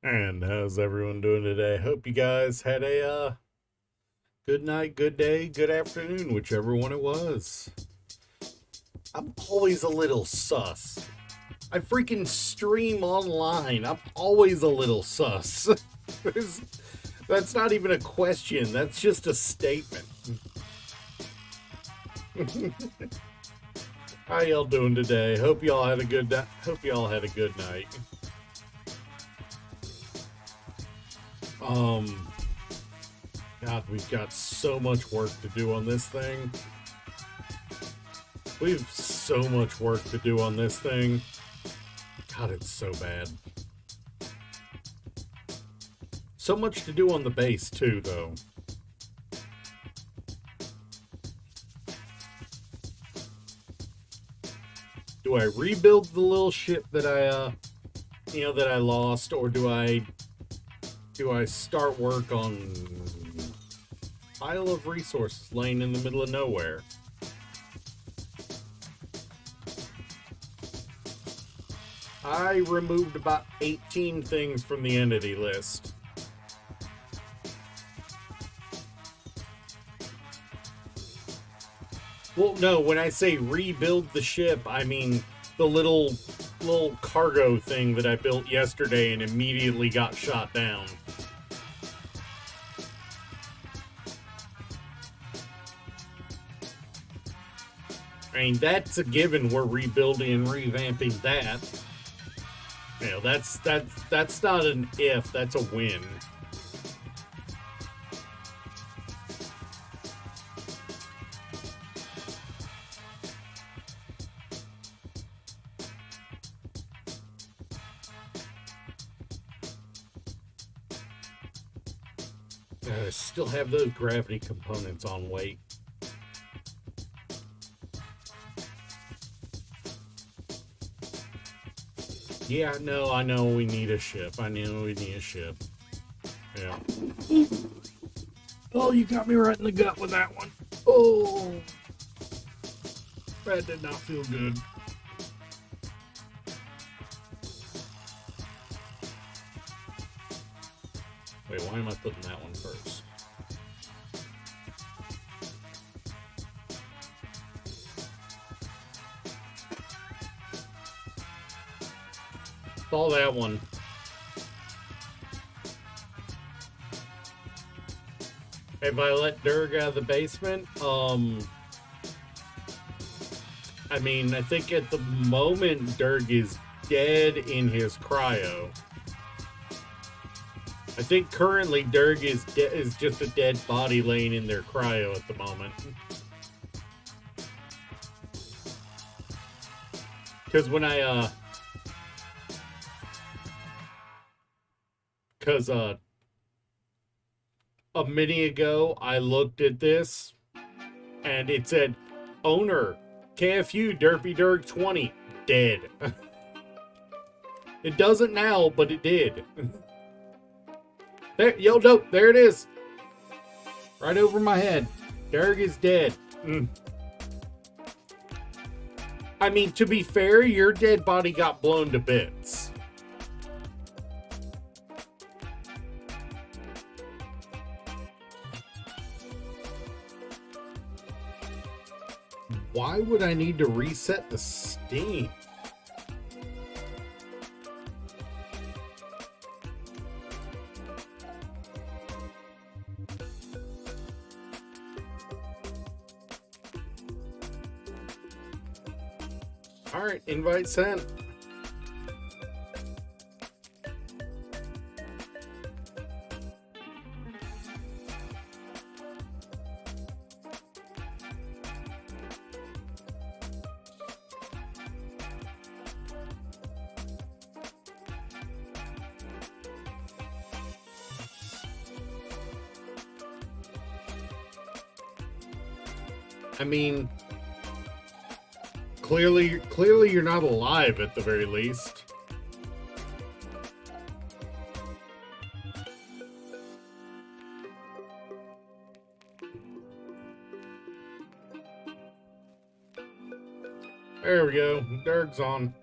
And how's everyone doing today? Hope you guys had a good night, good day, good afternoon, whichever one it was. I'm always a little sus. I freaking stream online. I'm always a little sus. That's not even a question. That's just a statement. How y'all doing today? Hope y'all had a good night. Um God, we've got so much work to do on this thing. We have so much work to do on this thing. God, it's so bad. So much to do on the base, too, though. Do I rebuild the little ship that I lost, or do I start work on pile of resources laying in the middle of nowhere? I removed about 18 things from the entity list. Well, no, when I say rebuild the ship, I mean the little cargo thing that I built yesterday and immediately got shot down. I mean, that's a given. We're rebuilding and revamping that. That's not an if. That's a win. Still have those gravity components on weight. Yeah, no, I know we need a ship. I know we need a ship. Yeah. Oh, you got me right in the gut with that one. Oh, that did not feel good. Wait, why am I putting that one first? Saw that one. If I let Durg out of the basement, I mean, I think at the moment Durg is dead in his cryo. I think currently Durg is just a dead body laying in their cryo at the moment. Because because a minute ago I looked at this and it said owner KFU Derpy Durg 20 dead. It doesn't now, but it did. There, yo, no, there it is. Right over my head. Derg is dead. I mean, to be fair, your dead body got blown to bits. Why would I need to reset the Steam? Alright, invite sent. I mean, clearly you're not alive at the very least. There we go. Dirk's on.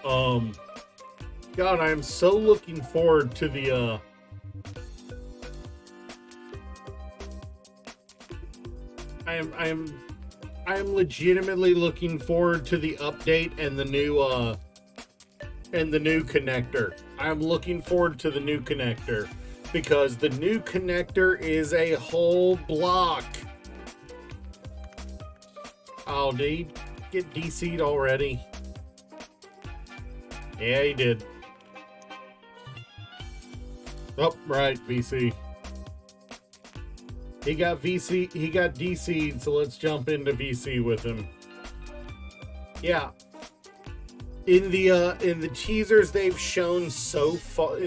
Um, God, I am so looking forward to the I am legitimately looking forward to the update and the new connector. I'm looking forward to the new connector because the new connector is a whole block. Oh, did he get DC'd already? Yeah, he did. Oh, right, VC. He got DC'd, so let's jump into VC with him. Yeah. In the teasers they've shown so far,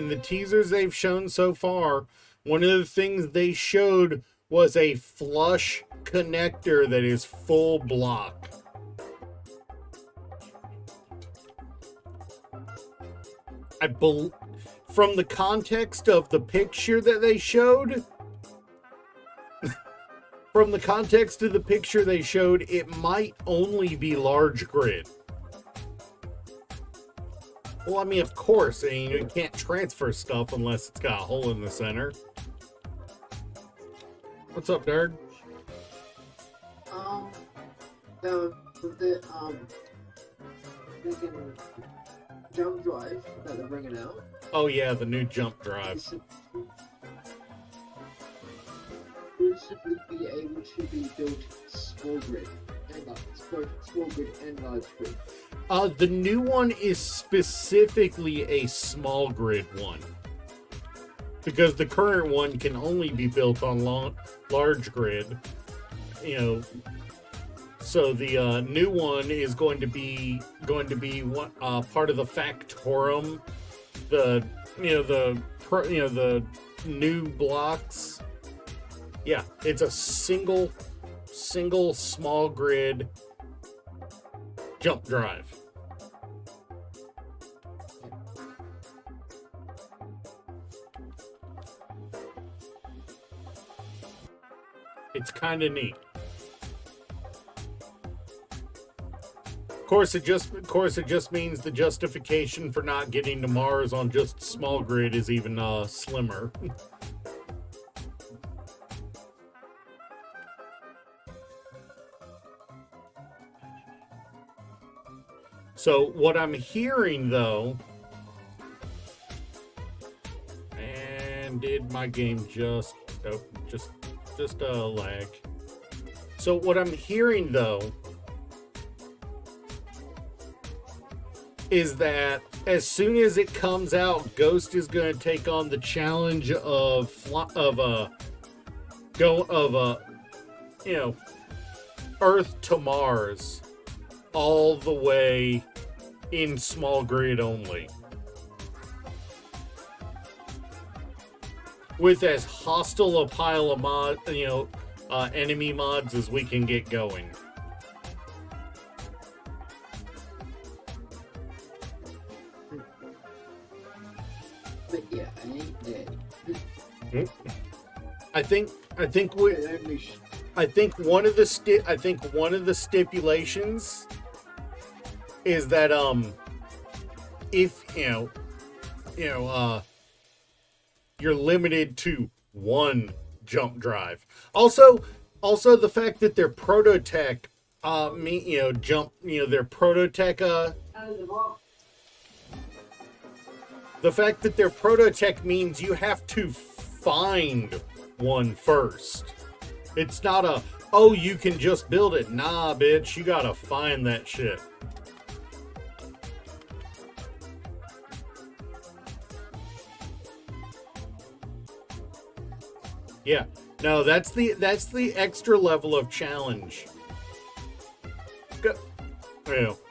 one of the things they showed was a flush connector that is full block. From the context of the picture that they showed, it might only be large grid. Well, I mean, of course, you can't transfer stuff unless it's got a hole in the center. What's up, nerd? The freaking jump drive that they're bringing out. Oh yeah, the new jump drive. Will simply be able to be built small grid and large grid. The new one is specifically a small grid one, because the current one can only be built on large grid. So the new one is going to be part of the Factorum, the new blocks. Yeah, it's a single small grid jump drive. It's kind of neat. Of course, it just means the justification for not getting to Mars on just small grid is even slimmer. So what I'm hearing though, and did my game just lag? So what I'm hearing though is that as soon as it comes out, Ghost is going to take on the challenge of Earth to Mars all the way in small grid only, with as hostile a pile of enemy mods as we can get going. But yeah, I ain't dead. I think one of the stipulations is that if you're limited to one jump drive. Also the fact that their Prototech their Prototech the fact that their Prototech means you have to find one first. It's not you can just build it. Nah, bitch, you gotta find that shit. Yeah. No, that's the extra level of challenge.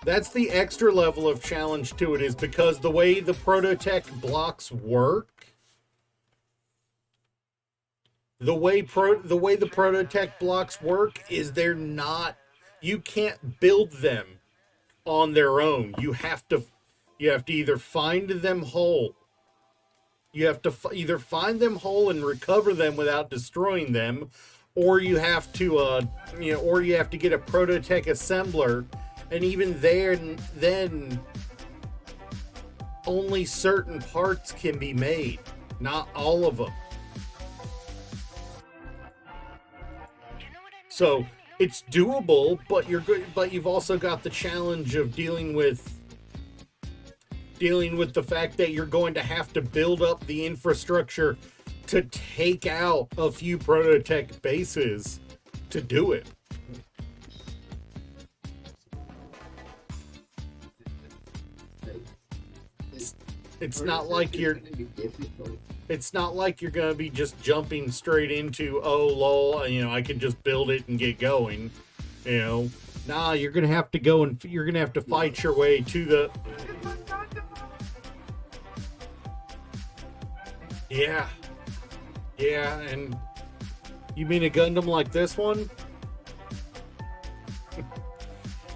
That's the extra level of challenge to it, is because the way the Prototech blocks work, the way the Prototech blocks work is you can't build them on their own. You have to either find them whole. You have to either find them whole and recover them without destroying them, or you have to get a Prototech assembler, and even then only certain parts can be made, not all of them. So it's doable, but you're good. But you've also got the challenge of dealing with the fact that you're going to have to build up the infrastructure to take out a few Prototech bases to do it. It's not like you're gonna be just jumping straight into, oh lol, I can just build it and get going. Nah, you're gonna have to go and you're gonna have to fight your way to the. Yeah, and you mean a Gundam like this one?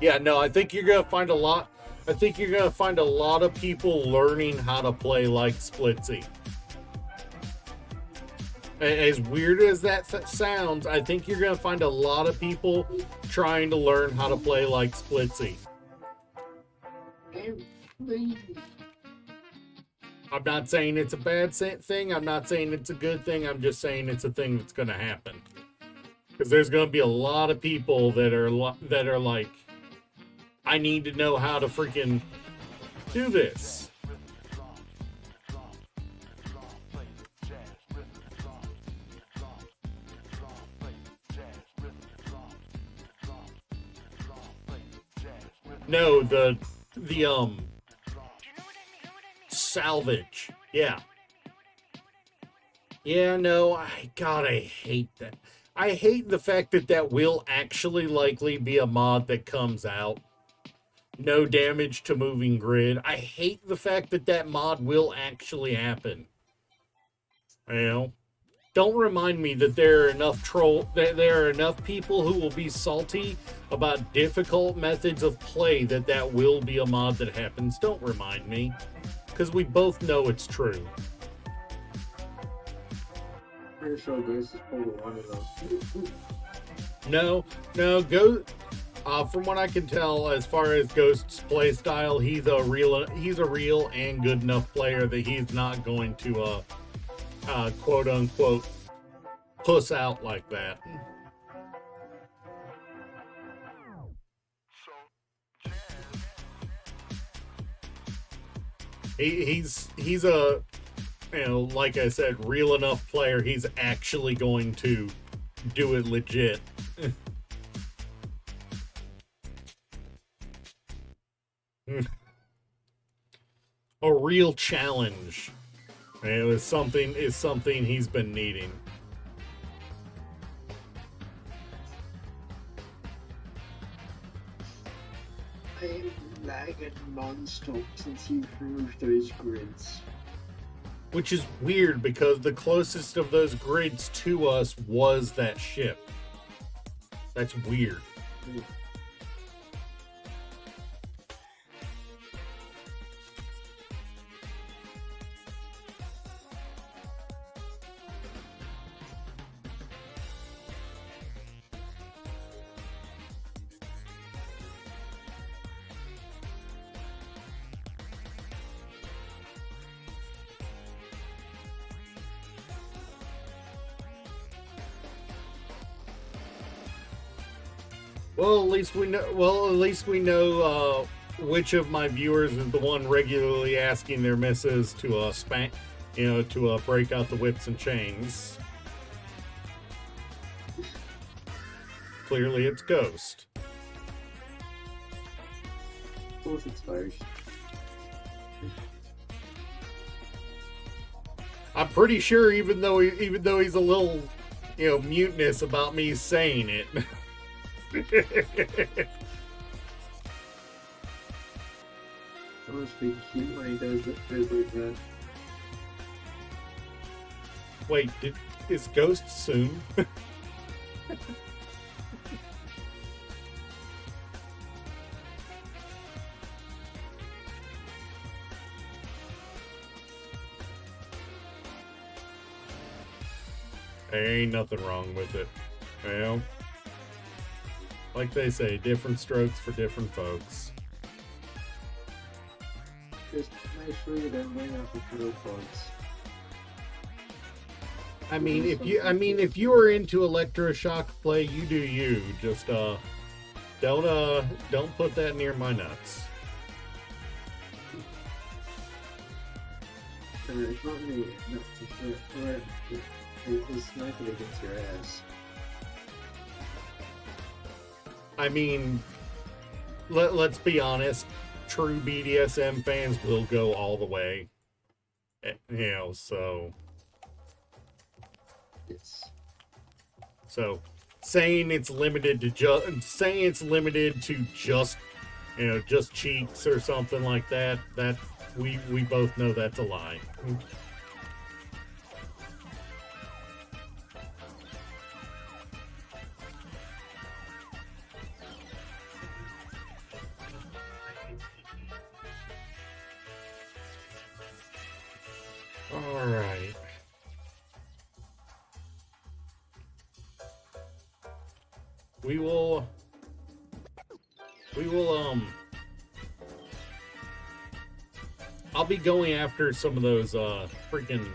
Yeah, no, I think you're gonna find a lot. I think you're going to find a lot of people learning how to play like Splitsy. As weird as that sounds, I think you're going to find a lot of people trying to learn how to play like Splitsy. I'm not saying it's a bad thing. I'm not saying it's a good thing. I'm just saying it's a thing that's going to happen. Because there's going to be a lot of people that are like, I need to know how to freaking do this. No, the salvage. Yeah. Yeah, no, I hate that. I hate the fact that will actually likely be a mod that comes out. No damage to moving grid. I hate the fact that mod will actually happen. Don't remind me that there are enough people who will be salty about difficult methods of play that will be a mod that happens. Don't remind me, because we both know it's true. Pretty sure Ghost is probably one of them. No, go. From what I can tell, as far as Ghost's play style, he's a real and good enough player that he's not going to quote unquote puss out like that. He's a like I said, real enough player. He's actually going to do it legit. A real challenge. Is something he's been needing. I am lagging non-stop since you removed those grids. Which is weird because the closest of those grids to us was that ship. That's weird. Well, at least we know which of my viewers is the one regularly asking their missus to spank, to break out the whips and chains. Clearly, it's Ghost. Of course, it's Ghost. I'm pretty sure, even though he's a little, mutinous about me saying it. It must be cute when he does like that. Wait, is Ghost soon? There ain't nothing wrong with it. Like they say, different strokes for different folks. Just make sure you don't bring up the drill points. I mean, if you are into electroshock play, you do you. Just don't put that near my nuts. It's not me, not to shit. It's not gonna get your ass. I mean, let's be honest. True BDSM fans will go all the way. You know, so Yes. So saying it's limited to just just cheeks or something like that, that we both know that's a lie. All right. We will I'll be going after some of those freaking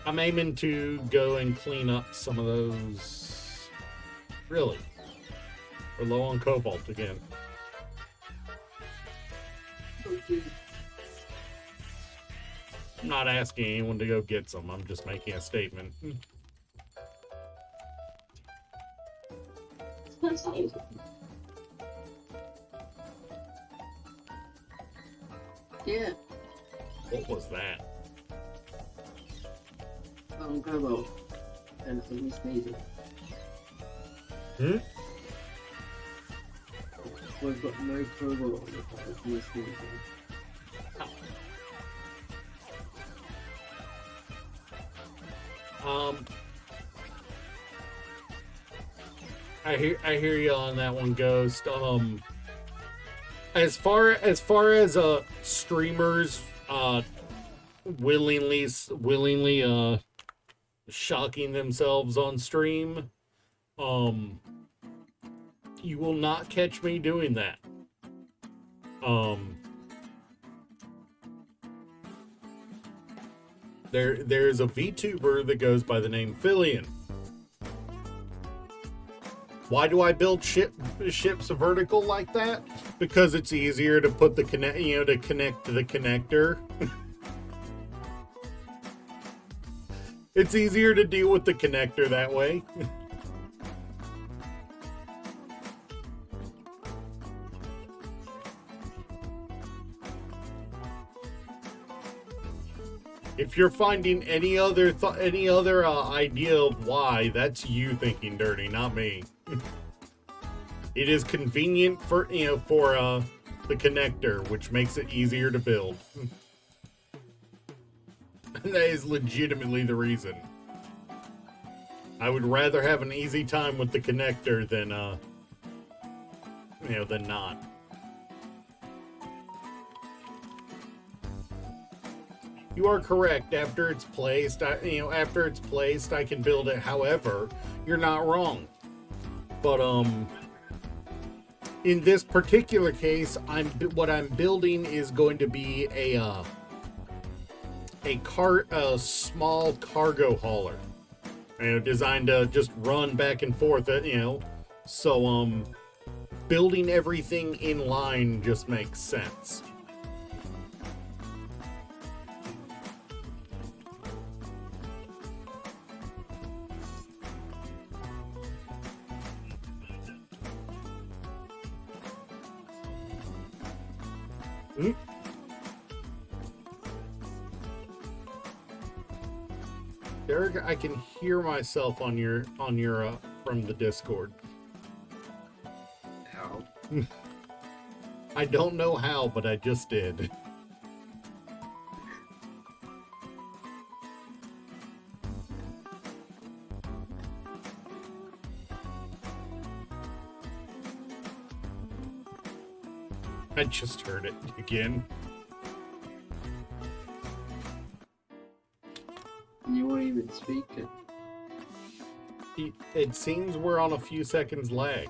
I'm aiming to go and clean up some of those. Really? We're low on cobalt again. Okay. I'm not asking anyone to go get some. I'm just making a statement. Yeah. What was that? Cobalt. And he's needed. Hmm? We've got no cobalt on the planet. He's needed. I hear you on that one, Ghost. As far as streamers willingly shocking themselves on stream, you will not catch me doing that. There's a VTuber that goes by the name Fillion. Why do I build ships vertical like that? Because it's easier to put the connect to the connector. It's easier to deal with the connector that way. If you're finding any other idea of why, that's you thinking dirty, not me. It is convenient for the connector, which makes it easier to build. And that is legitimately the reason. I would rather have an easy time with the connector than than not. You are correct. After it's placed, I can build it. However, you're not wrong. But in this particular case, what I'm building is going to be a small cargo hauler, designed to just run back and forth. So building everything in line just makes sense. Derek, I can hear myself on your from the Discord. How? I don't know how, but I just did. I just heard it again. You weren't even speaking. It seems we're on a few seconds lag.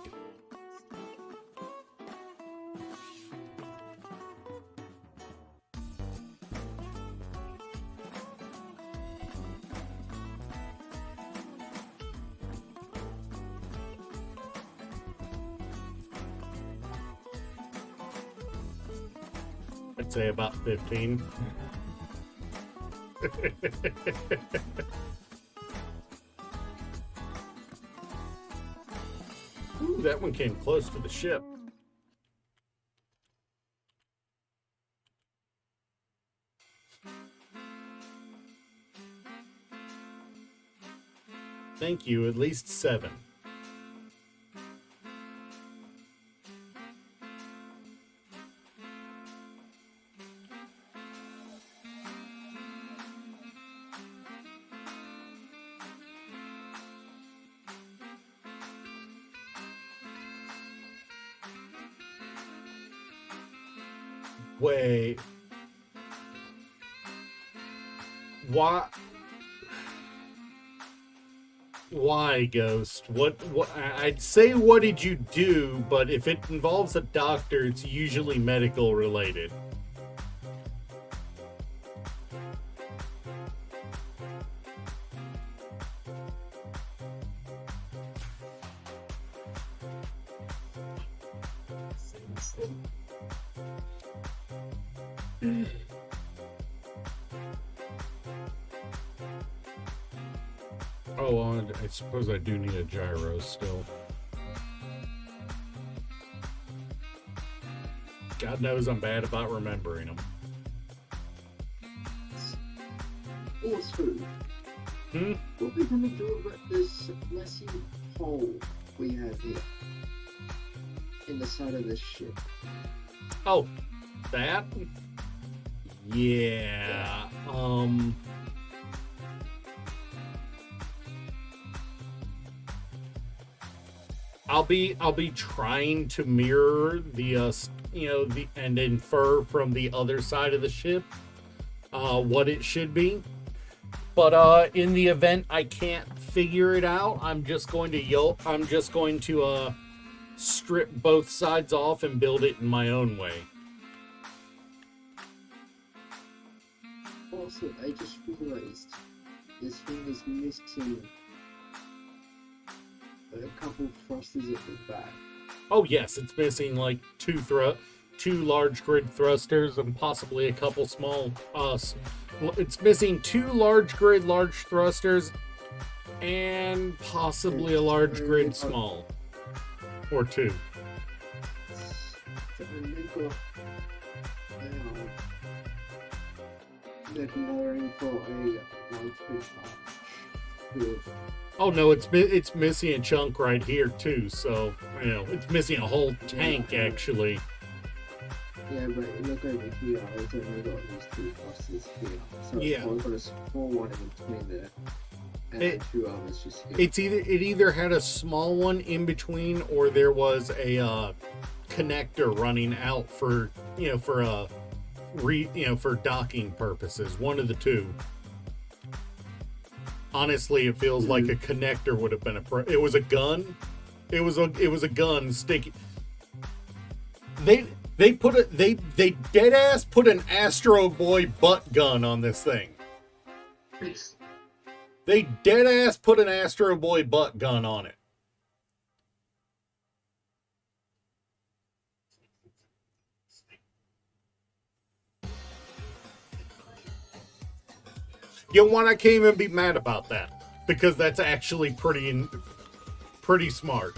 I'd say about 15. Ooh, that one came close to the ship. Thank you, at least 7. Wait. Why? Why, Ghost? What? I'd say, what did you do? But if it involves a doctor, it's usually medical related. Oh, I suppose I do need a gyro still. God knows I'm bad about remembering them. Also, Hmm? what are we gonna do about this messy hole we have here in the side of this ship? Oh, that? Yeah. I'll be trying to mirror the and infer from the other side of the ship what it should be. But in the event I can't figure it out, I'm just going to strip both sides off and build it in my own way. Also, I just realized this thing is missing a couple thrusters at the back. Oh yes, it's missing like two large grid thrusters and possibly a couple small. It's missing 2 large grid large thrusters and possibly a large grid small, or 2. They're lowering for a large grid charge. Oh no, it's missing a chunk right here too. So it's missing a whole tank actually. Yeah, but look over here. It's only got these 2 thrusters here. So Yeah. we've got a small one in between there, and 2 others just here. It either had a small one in between, or there was a connector running out for for docking purposes. One of the two. Honestly, it feels like a connector would have been it was a gun. It was a gun sticky. They dead ass put an Astro Boy butt gun on this thing. They dead ass put an Astro Boy butt gun on it. You know what? I can't even be mad about that, because that's actually pretty smart.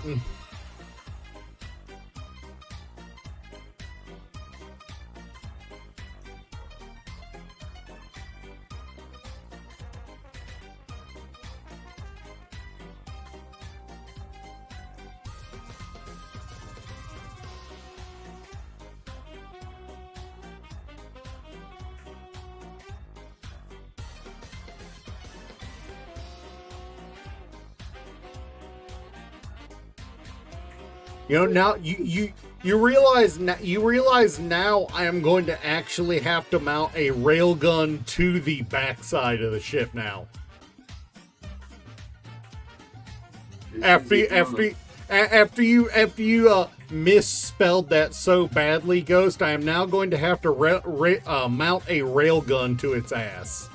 You know, now you realize now I am going to actually have to mount a railgun to the backside of the ship now. After you misspelled that so badly, Ghost, I am now going to have to mount a railgun to its ass.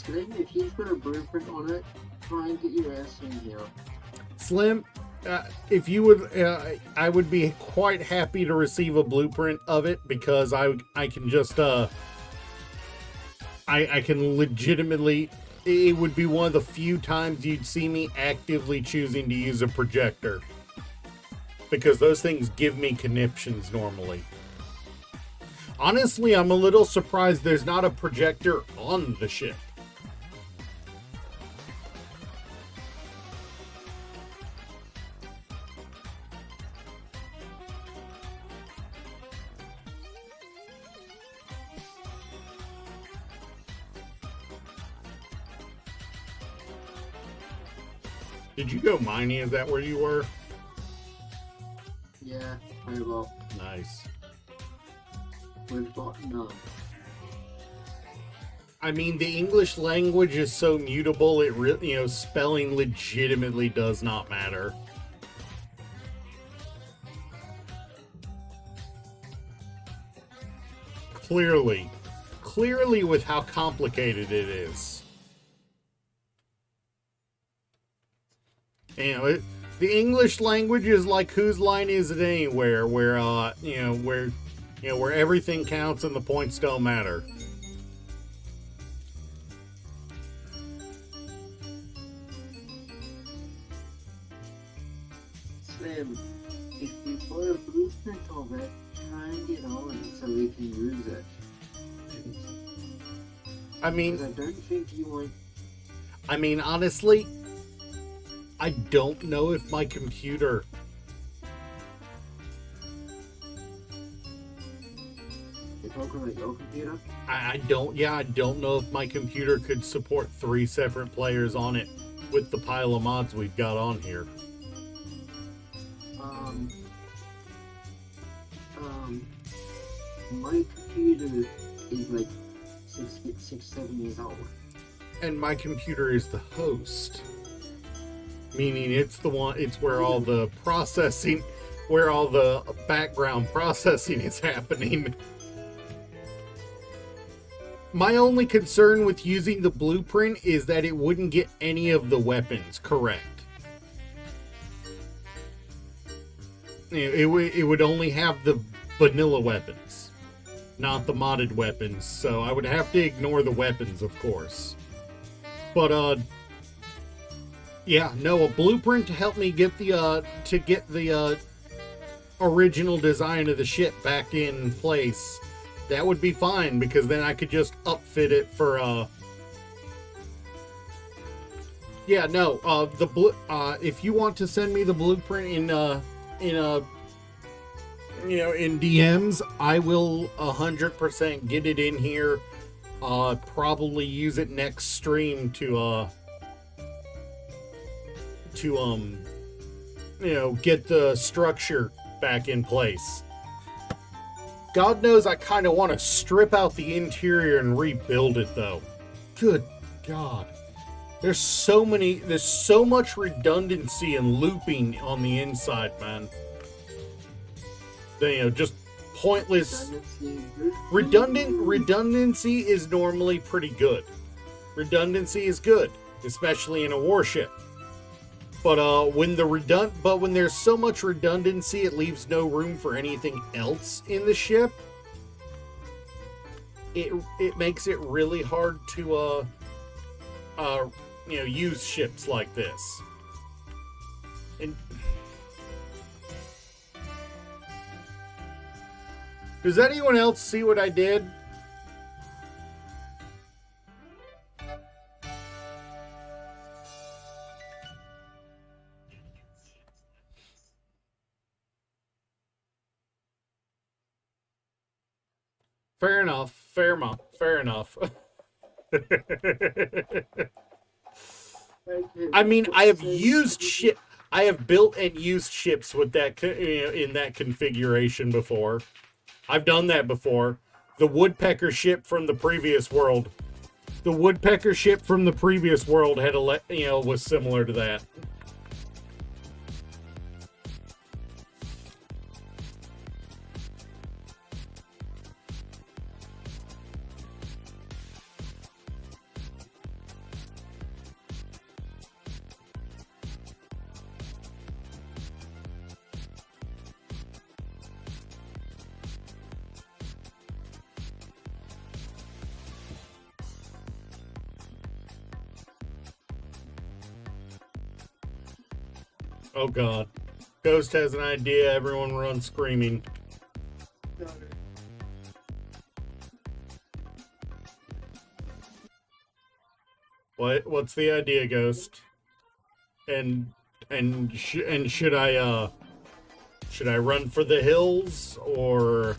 Slim, if he's got a blueprint on it, try and get your ass in here. Slim, if you would, I would be quite happy to receive a blueprint of it because I can just I can legitimately. It would be one of the few times you'd see me actively choosing to use a projector because those things give me conniptions normally. Honestly, I'm a little surprised there's not a projector on the ship. Did you go mining? Is that where you were? Yeah, very well. Nice. We've got none. I mean, the English language is so mutable, it really, spelling legitimately does not matter. Clearly with how complicated it is. The English language is like whose line is it anywhere, where where everything counts and the points don't matter. Slim, if you've got a blueprint of it, try and get on it so we can use it. I mean, Because I don't think you want. I mean, honestly, I don't know if my computer. You're talking about your computer? I don't know if my computer could support 3 separate players on it with the pile of mods we've got on here. My computer is like 7 years old. And my computer is the host. Meaning it's where all the processing, where all the background processing is happening. My only concern with using the blueprint is that it wouldn't get any of the weapons correct. It would only have the vanilla weapons, not the modded weapons, so I would have to ignore the weapons, of course. But, yeah, no, a blueprint to help me get the original design of the ship back in place. That would be fine, because then I could just upfit it for, yeah, no, if you want to send me the blueprint in DMs, I will 100% get it in here. Probably use it next stream to get the structure back in place. God knows I kind of want to strip out the interior and rebuild it, though. Good God. There's so much redundancy and looping on the inside, man. Just pointless. Redundancy is normally pretty good. Redundancy is good, especially in a warship. But when there's so much redundancy, it leaves no room for anything else in the ship. It makes it really hard to use ships like this. And does anyone else see what I did? Fair enough. I mean, I have built and used ships with that in that configuration before. I've done that before. The woodpecker ship from the previous world. The woodpecker ship from the previous world had was similar to that. Oh god. Ghost has an idea, everyone runs screaming. Got it. What's the idea, Ghost? And should I run for the hills or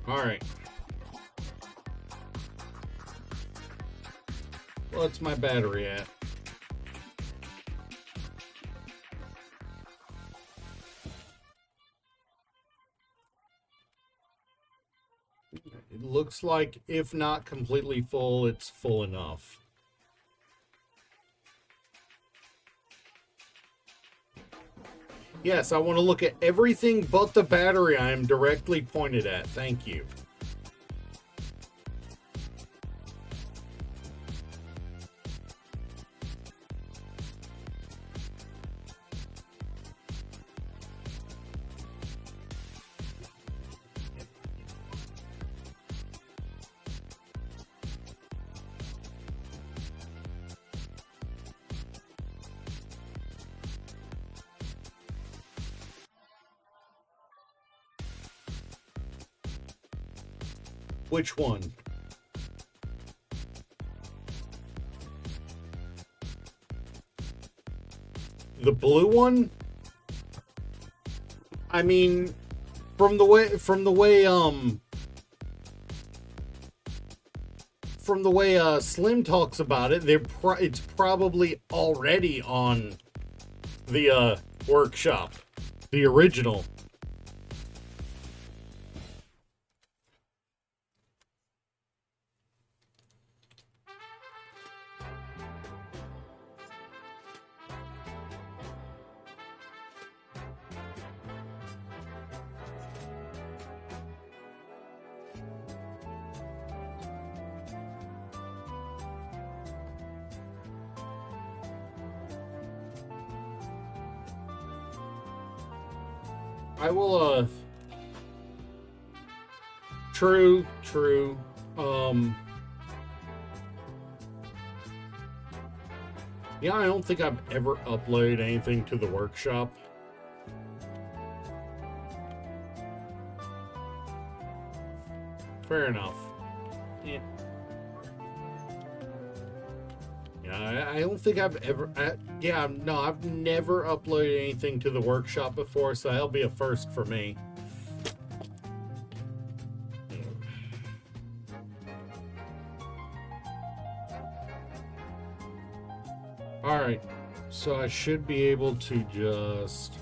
all right. What's my battery at? It looks like, if not completely full, it's full enough. Yes, I want to look at everything but the battery I am directly pointed at. Thank you. Which one? The blue one? I mean, from the way Slim talks about it, it's probably already on the workshop, the original. I will, true. Yeah, I don't think I've ever uploaded anything to the workshop. Fair enough. Yeah. I don't think I've ever... no, I've never uploaded anything to the workshop before, so that'll be a first for me. Alright, so I should be able to just...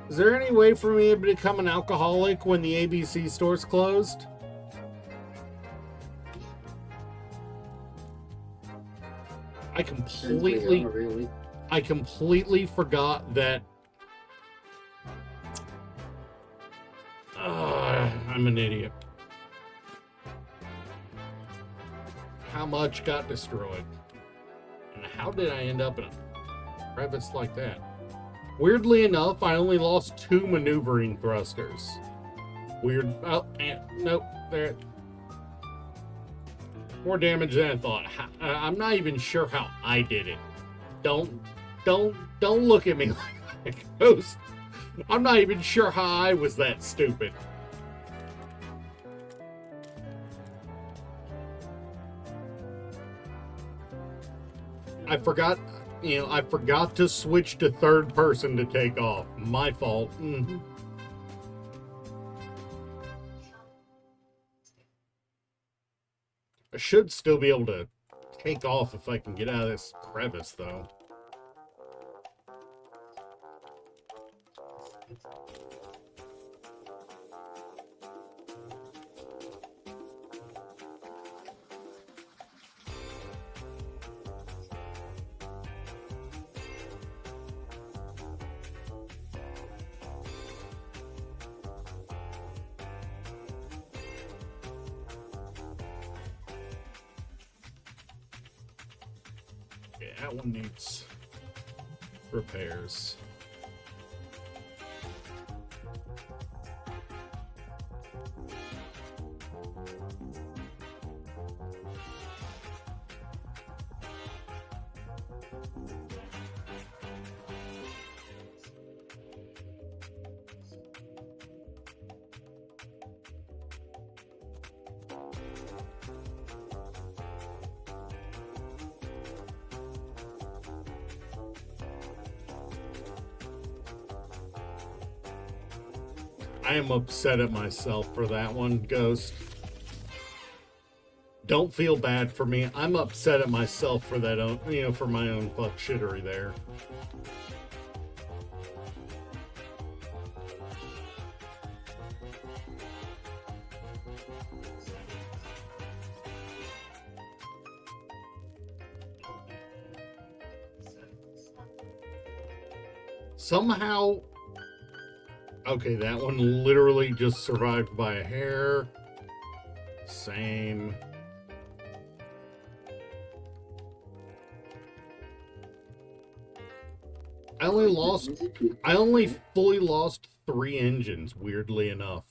Is there any way for me to become an alcoholic when the ABC store's closed? I completely forgot that. I'm an idiot. How much got destroyed? And how did I end up in a crevice like that? Weirdly enough, I only lost 2 maneuvering thrusters. Weird. Oh, nope. There. More damage than I thought. I'm not even sure how I did it. Don't look at me like a ghost. I'm not even sure how I was that stupid. I forgot to switch to third person to take off. My fault. I should still be able to take off if I can get out of this crevice, though. that one needs repairs. I am upset at myself for that one, Ghost. Don't feel bad for me. I'm upset at myself for that own, for my own fuck shittery there. Somehow, okay, that one literally just survived by a hair. Same. I only fully lost 3 engines, weirdly enough.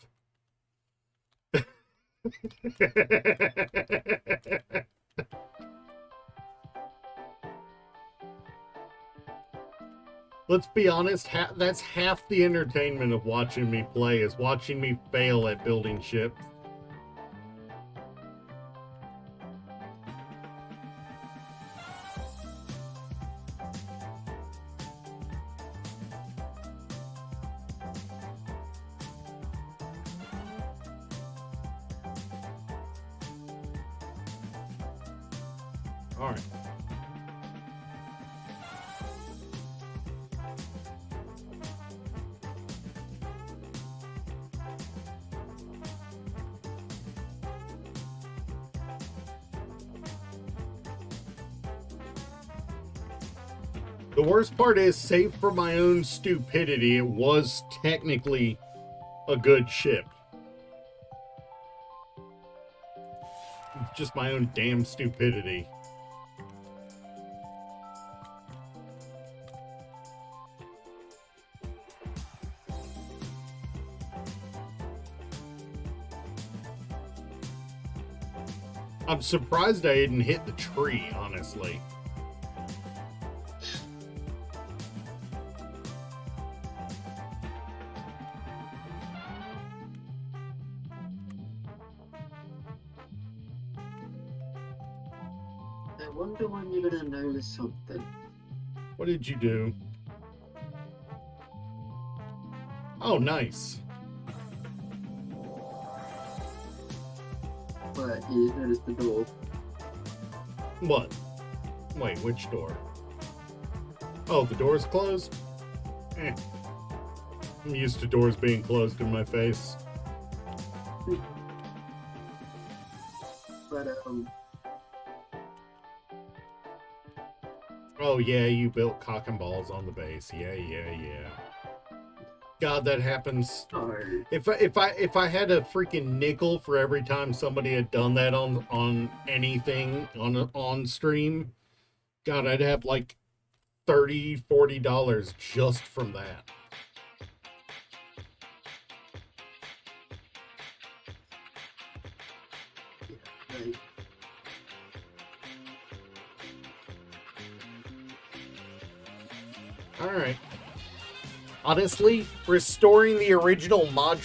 Let's be honest, that's half the entertainment of watching me play, is watching me fail at building ships. All right. The worst part is, save for my own stupidity, it was technically a good ship. It's just my own damn stupidity. I'm surprised I didn't hit the tree, honestly. I wonder when you're gonna notice something. What did you do? Oh, nice. But you didn't notice the door. What? Wait, which door? Oh, the door's closed? Eh. I'm used to doors being closed in my face. But Oh yeah, you built cock and balls on the base. Yeah. God, that happens. sorry. If I had a freaking nickel for every time somebody had done that on anything on stream, God, I'd have like $30-$40 just from that. Like, All right. Honestly, restoring the original merge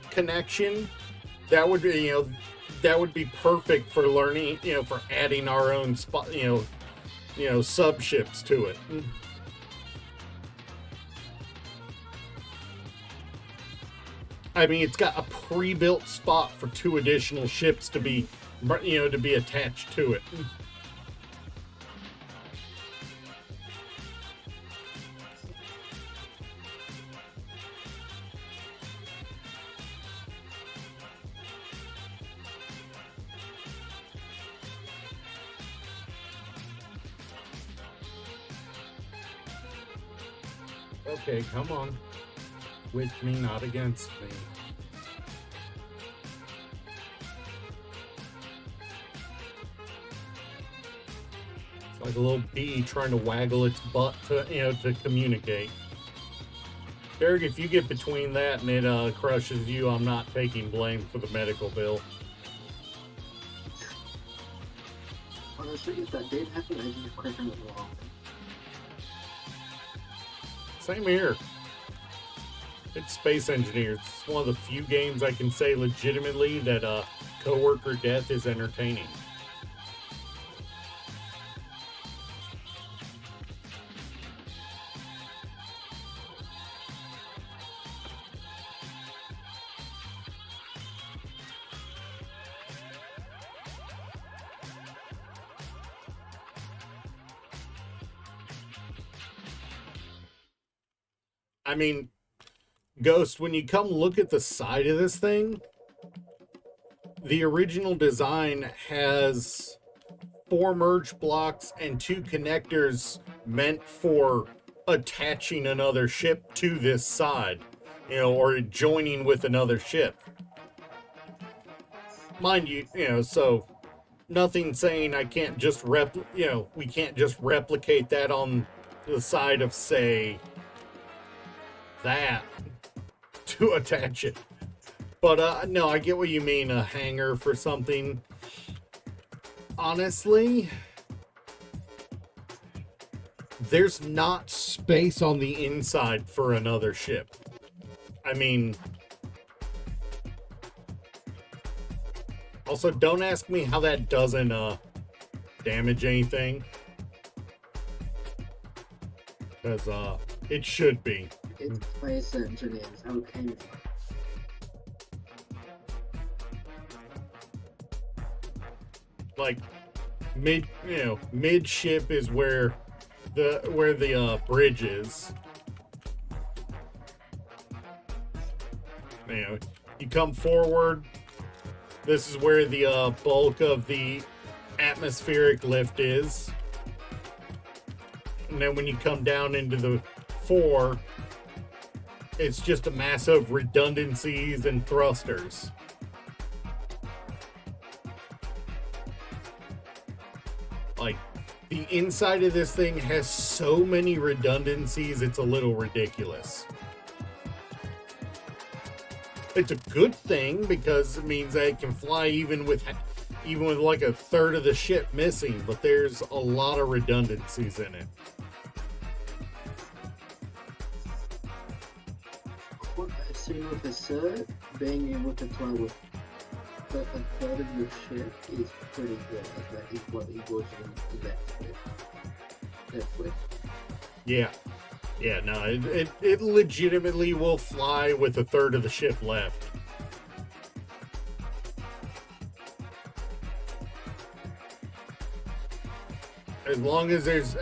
connection, that would be perfect for learning, for adding our own spot, sub ships to it. I mean, it's got a pre-built spot for 2 additional ships to be attached to it. Okay, come on. With me, not against me. Like a little bee trying to waggle its butt to, to communicate. Derek, if you get between that and it crushes you, I'm not taking blame for the medical bill. Honestly, if that did happen, I just click on it wrong. Same here. It's Space Engineers. It's one of the few games I can say legitimately that coworker death is entertaining. I mean, Ghost, when you come look at the side of this thing, the original design has 4 merge blocks and 2 connectors meant for attaching another ship to this side, or joining with another ship. Mind you, so nothing saying I can't just we can't just replicate that on the side of, say, that to attach it. But no, I get what you mean, a hanger for something. Honestly, there's not space on the inside for another ship. I mean, also, don't ask me how that doesn't damage anything, because it should be. It's Space Engineers, okay. Like midship is where the bridge is. You come forward. This is where the bulk of the atmospheric lift is, and then when you come down into the fore, it's just a mass of redundancies and thrusters. Like, the inside of this thing has so many redundancies, it's a little ridiculous. It's a good thing because it means that it can fly even with like a third of the ship missing, but there's a lot of redundancies in it. What I've seen with the Surge, being able to fly with a third of your ship is pretty good. That is what it was in that flip. Yeah. Yeah, no, it legitimately will fly with a third of the ship left. As long as there's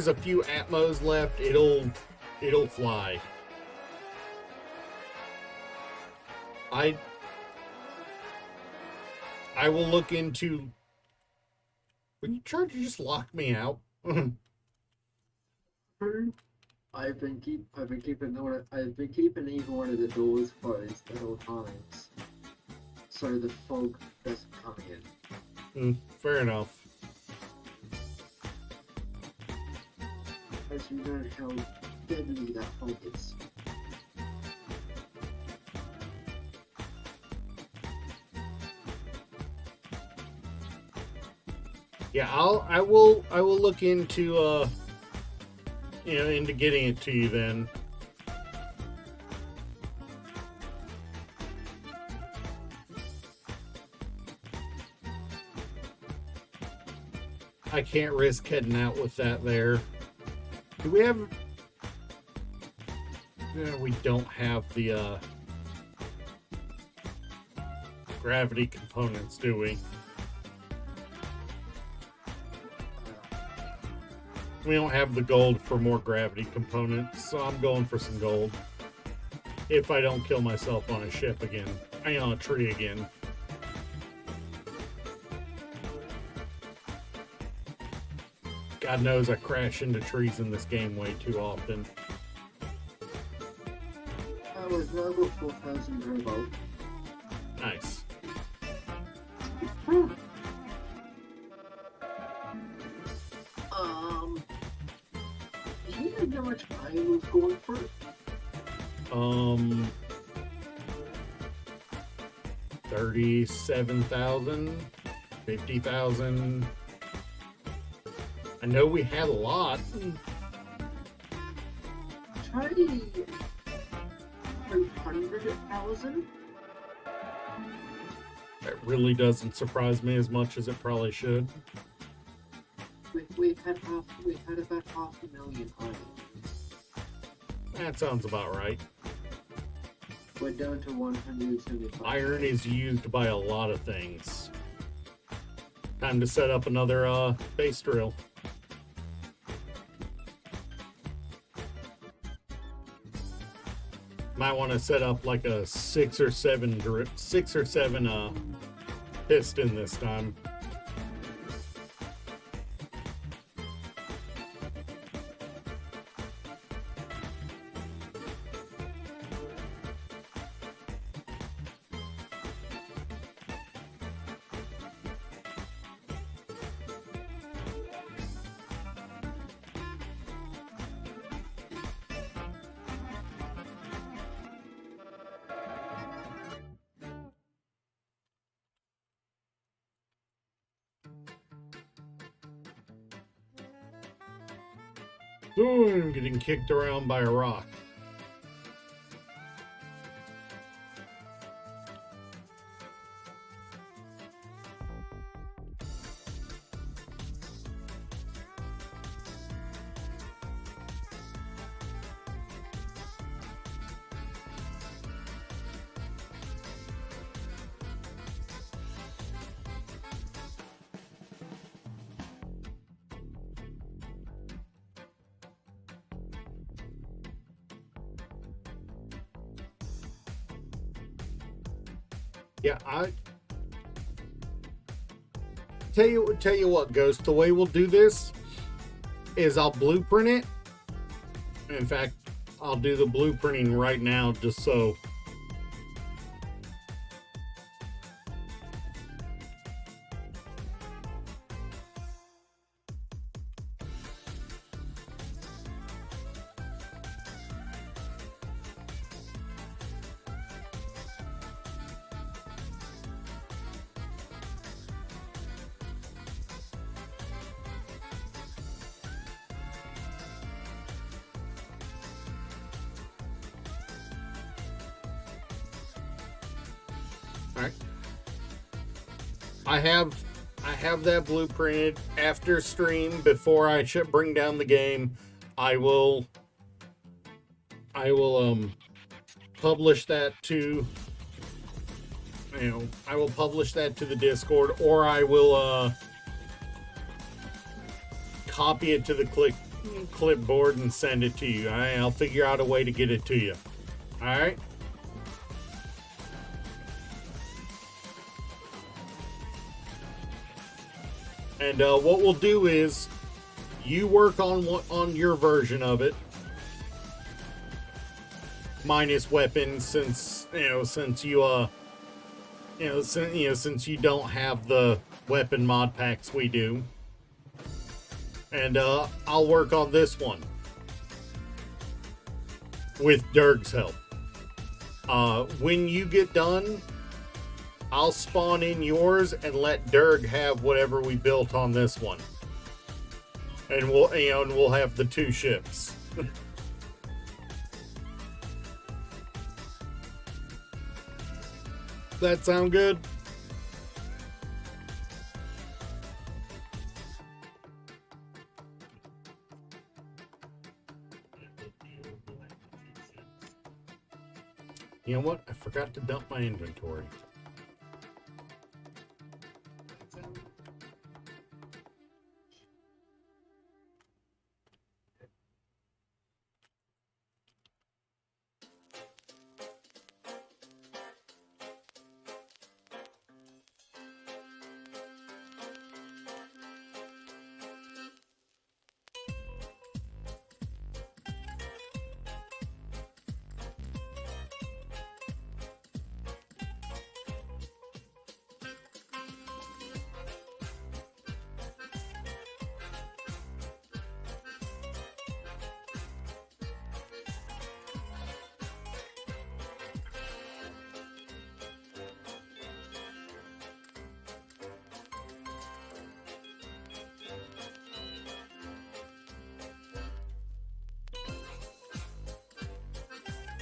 a few atmos left, it'll fly. I will look into. When you try to just lock me out. I've been keeping even one of the doors closed at all times, so the fog doesn't come in. Fair enough. As you know how deadly that fog is. Yeah, I will look into into getting it to you then. I can't risk heading out with that there. Do we have... No, we don't have the gravity components, do we? We don't have the gold for more gravity components, so I'm going for some gold. If I don't kill myself on a ship again. On a tree again. God knows I crash into trees in this game way too often. I was level 4,000 revolt. Nice. you know how much iron was going for it? 37,000, 50,000. I know we had a lot. Try 300,000. That really doesn't surprise me as much as it probably should. We had about 500,000 iron. That sounds about right. We're down to 175. Iron is used by a lot of things. Time to set up another base drill. Might want to set up like a 6 or 7 piston this time. Boom, getting kicked around by a rock. Yeah, I tell you what, Ghost. The way we'll do this is I'll blueprint it. In fact, I'll do the blueprinting right now, just so. All right. I have that blueprinted. After stream, before I bring down the game, I will publish that to, I will publish that to the Discord, or I will copy it to the clipboard and send it to you. I'll figure out a way to get it to you. All right. And what we'll do is, you work on your version of it, minus weapons, since you since you don't have the weapon mod packs we do. And I'll work on this one with Durg's help. When you get done, I'll spawn in yours and let Durg have whatever we built on this one, and we'll have the 2 ships. That sound good? You know what? I forgot to dump my inventory.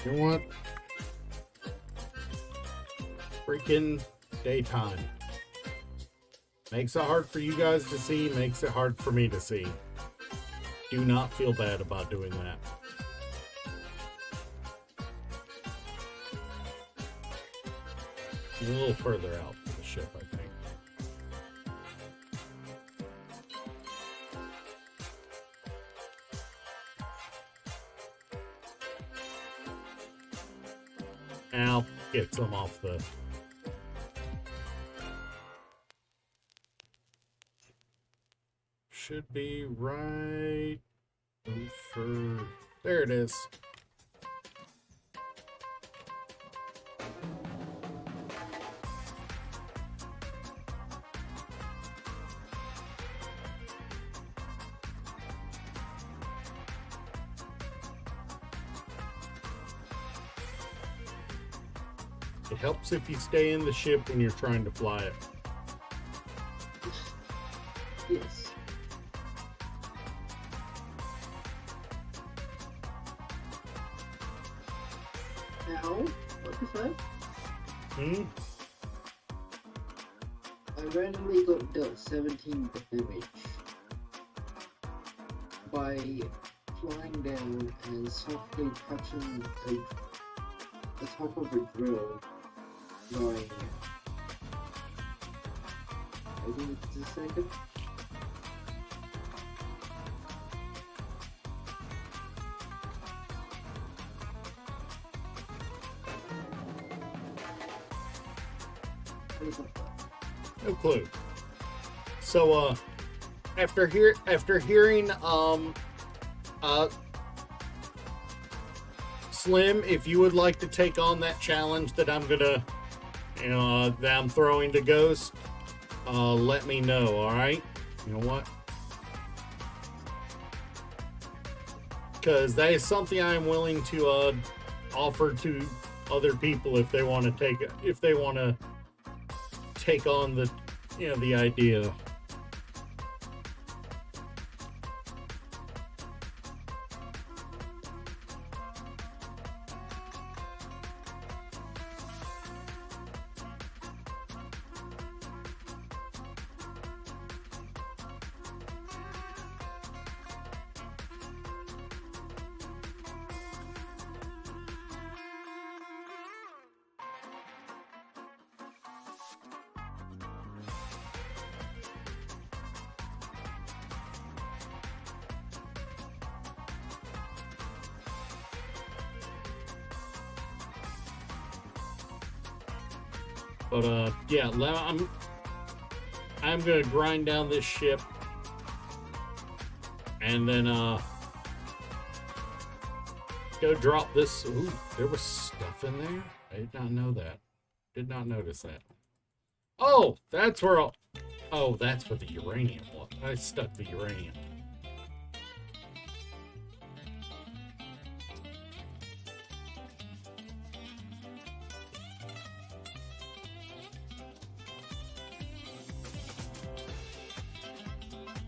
You know what? Freaking daytime. Makes it hard for you guys to see, makes it hard for me to see. Do not feel bad about doing that. A little further out from the ship, I think. And I'll get some off the... Should be right over... There it is. It helps if you stay in the ship when you're trying to fly it. Yes. Now, what was that? Hmm? I randomly got dealt 17 damage by flying down and softly touching the top of a drill, going, I think it's a second. No clue. So, after hearing, Slim, if you would like to take on that challenge that I'm gonna, that I'm throwing to Ghost, let me know, alright? You know what? Because that is something I am willing to, offer to other people if they want to take on the, the idea. But yeah, I'm gonna grind down this ship, and then go drop this. Ooh, there was stuff in there. I did not know that. Did not notice that. Oh, that's where. Oh, that's where the uranium was. I stuck the uranium.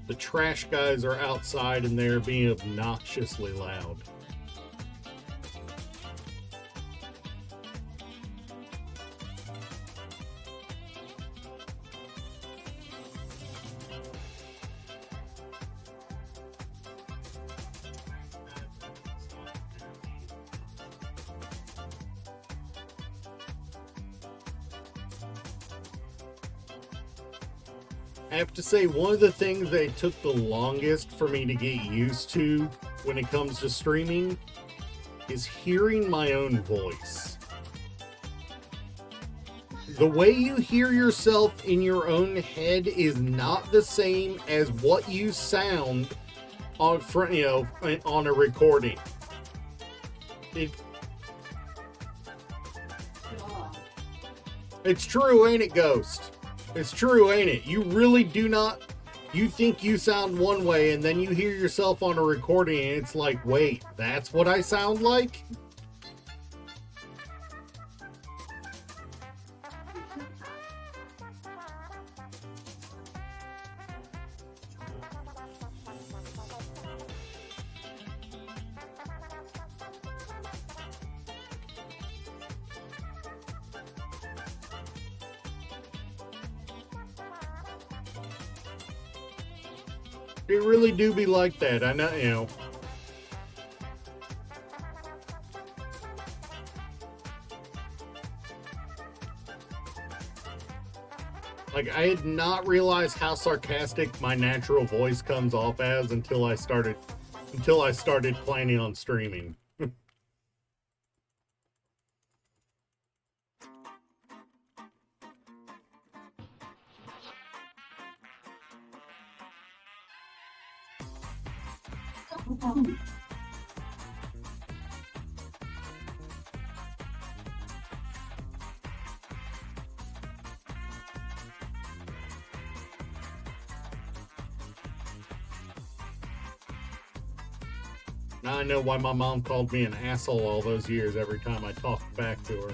The trash guys are outside and they're being obnoxiously loud. I have to say, one of the things that took the longest for me to get used to when it comes to streaming is hearing my own voice. The way you hear yourself in your own head is not the same as what you sound on on a recording. It's true, ain't it, Ghost? It's true, ain't it? You really do not... You think you sound one way, and then you hear yourself on a recording, and it's like, wait, that's what I sound like? It really do be like that. I know, you know. Like, I had not realized how sarcastic my natural voice comes off as until I started planning on streaming. Now I know why my mom called me an asshole all those years every time I talked back to her.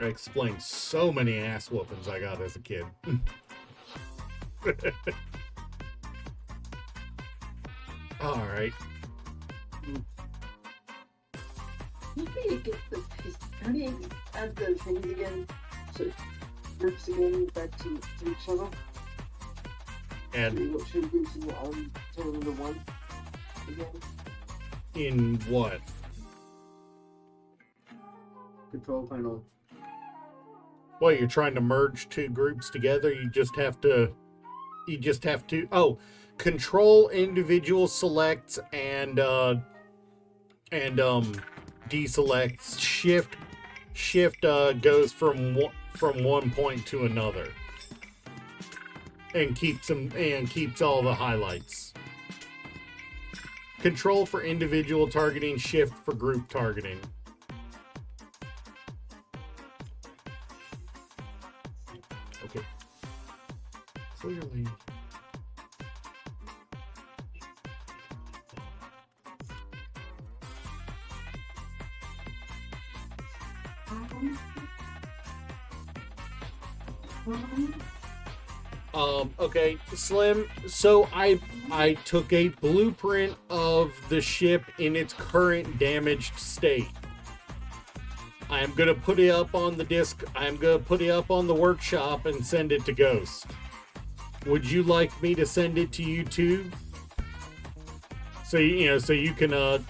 I explained so many ass whoopings I got as a kid. All right. How do you add the things again? So groups again back to each other? And what should groups in turn into one again? In what? Control panel. Well, you're trying to merge two groups together. You just have to. Oh, control individual selects and deselects. Shift goes from one point to another, and keeps all the highlights. Control for individual targeting. Shift for group targeting. Okay. Clearly. Okay, Slim. So I took a blueprint of the ship in its current damaged state. I am gonna put it up on the disc. I am gonna put it up on the workshop and send it to Ghost. Would you like me to send it to you too? So you can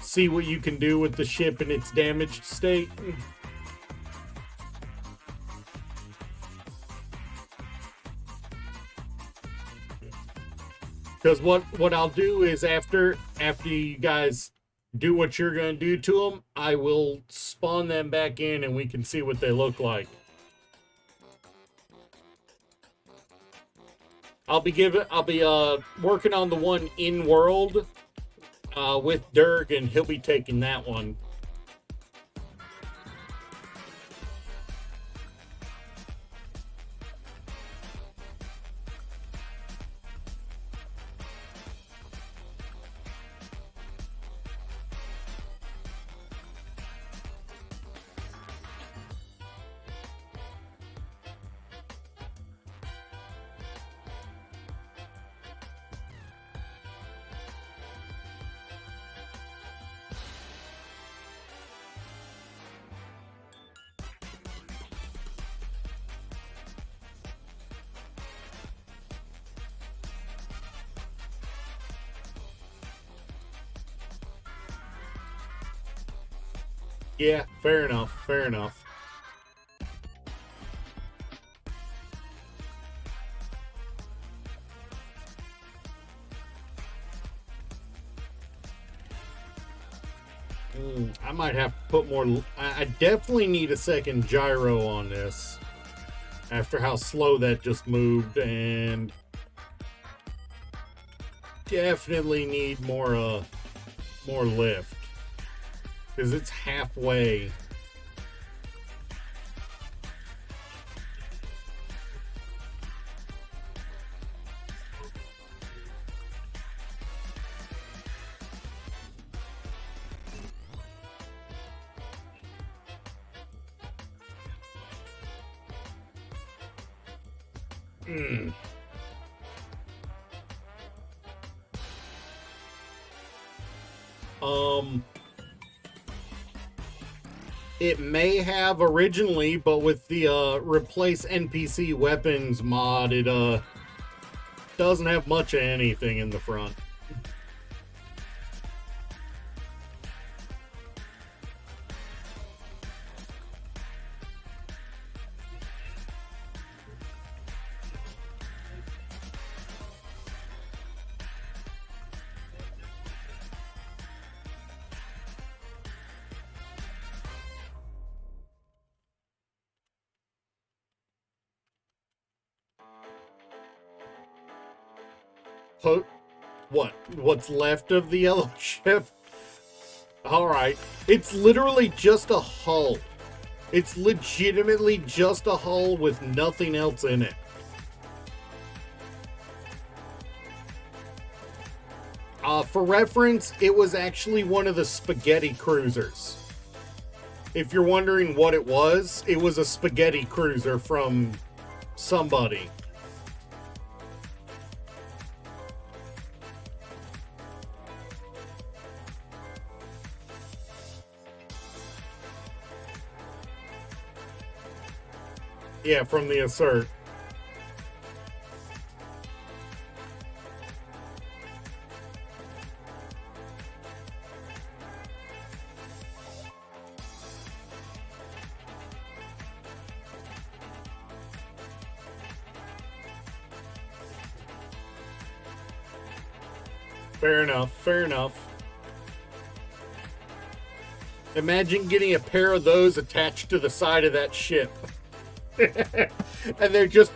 see what you can do with the ship in its damaged state. Because what I'll do is after you guys do what you're going to do to them, I will spawn them back in and we can see what they look like. I'll be working on the one in world with Durg, and he'll be taking that one. Yeah, fair enough. Fair enough. I might have to put more. I definitely need a second gyro on this after how slow that just moved, and definitely need more lift because it's halfway. It may have originally, but with the replace NPC weapons mod, it doesn't have much of anything in the front. What's left of the yellow ship? Alright. It's literally just a hull. It's legitimately just a hull with nothing else in it. For reference, it was actually one of the spaghetti cruisers. If you're wondering what it was a spaghetti cruiser from somebody. Yeah, from the Assert. Fair enough, fair enough. Imagine getting a pair of those attached to the side of that ship. and they're just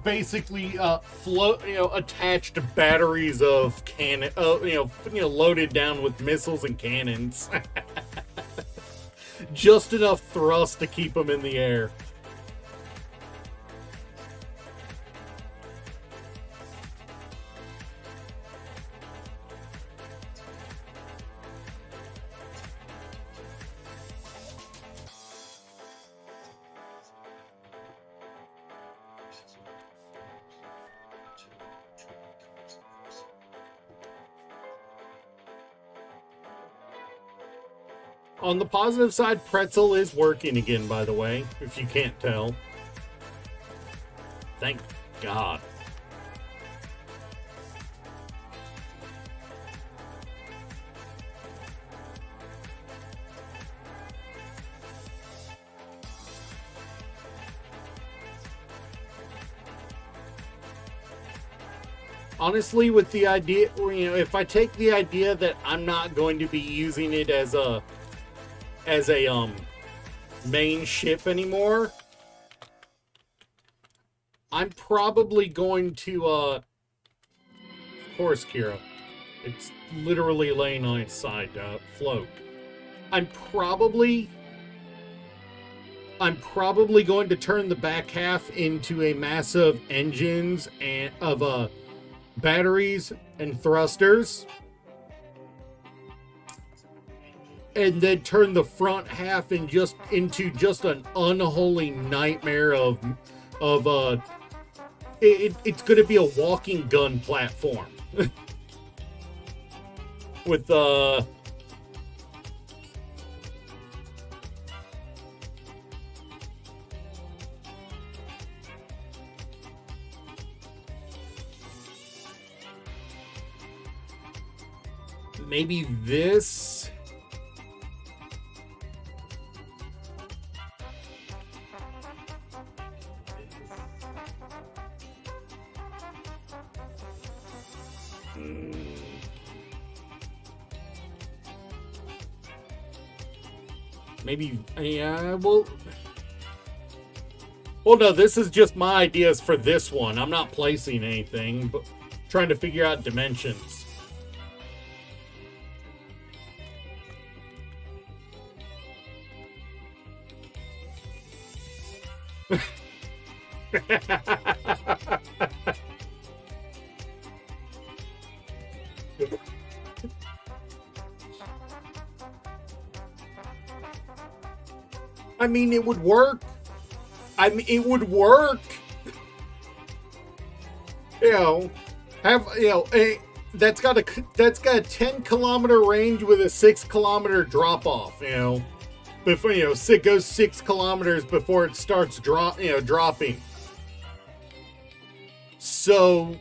basically attached batteries of cannon, loaded down with missiles and cannons. Just enough thrust to keep them in the air. On the positive side, Pretzel is working again, by the way, if you can't tell. Thank God. Honestly, with the idea, if I take the idea that I'm not going to be using it as a main ship anymore, I'm probably going to of course, Kira, it's literally laying on its side to float. I'm probably going to turn the back half into a massive engines and of batteries and thrusters, and then turn the front half into just an unholy nightmare of it's going to be a walking gun platform with maybe this. Maybe, yeah, well, no, this is just my ideas for this one. I'm not placing anything, but trying to figure out dimensions. I mean, it would work. It would work. That's got a 10-kilometer range with a 6-kilometer drop off. before, it goes 6 kilometers before it starts dropping. So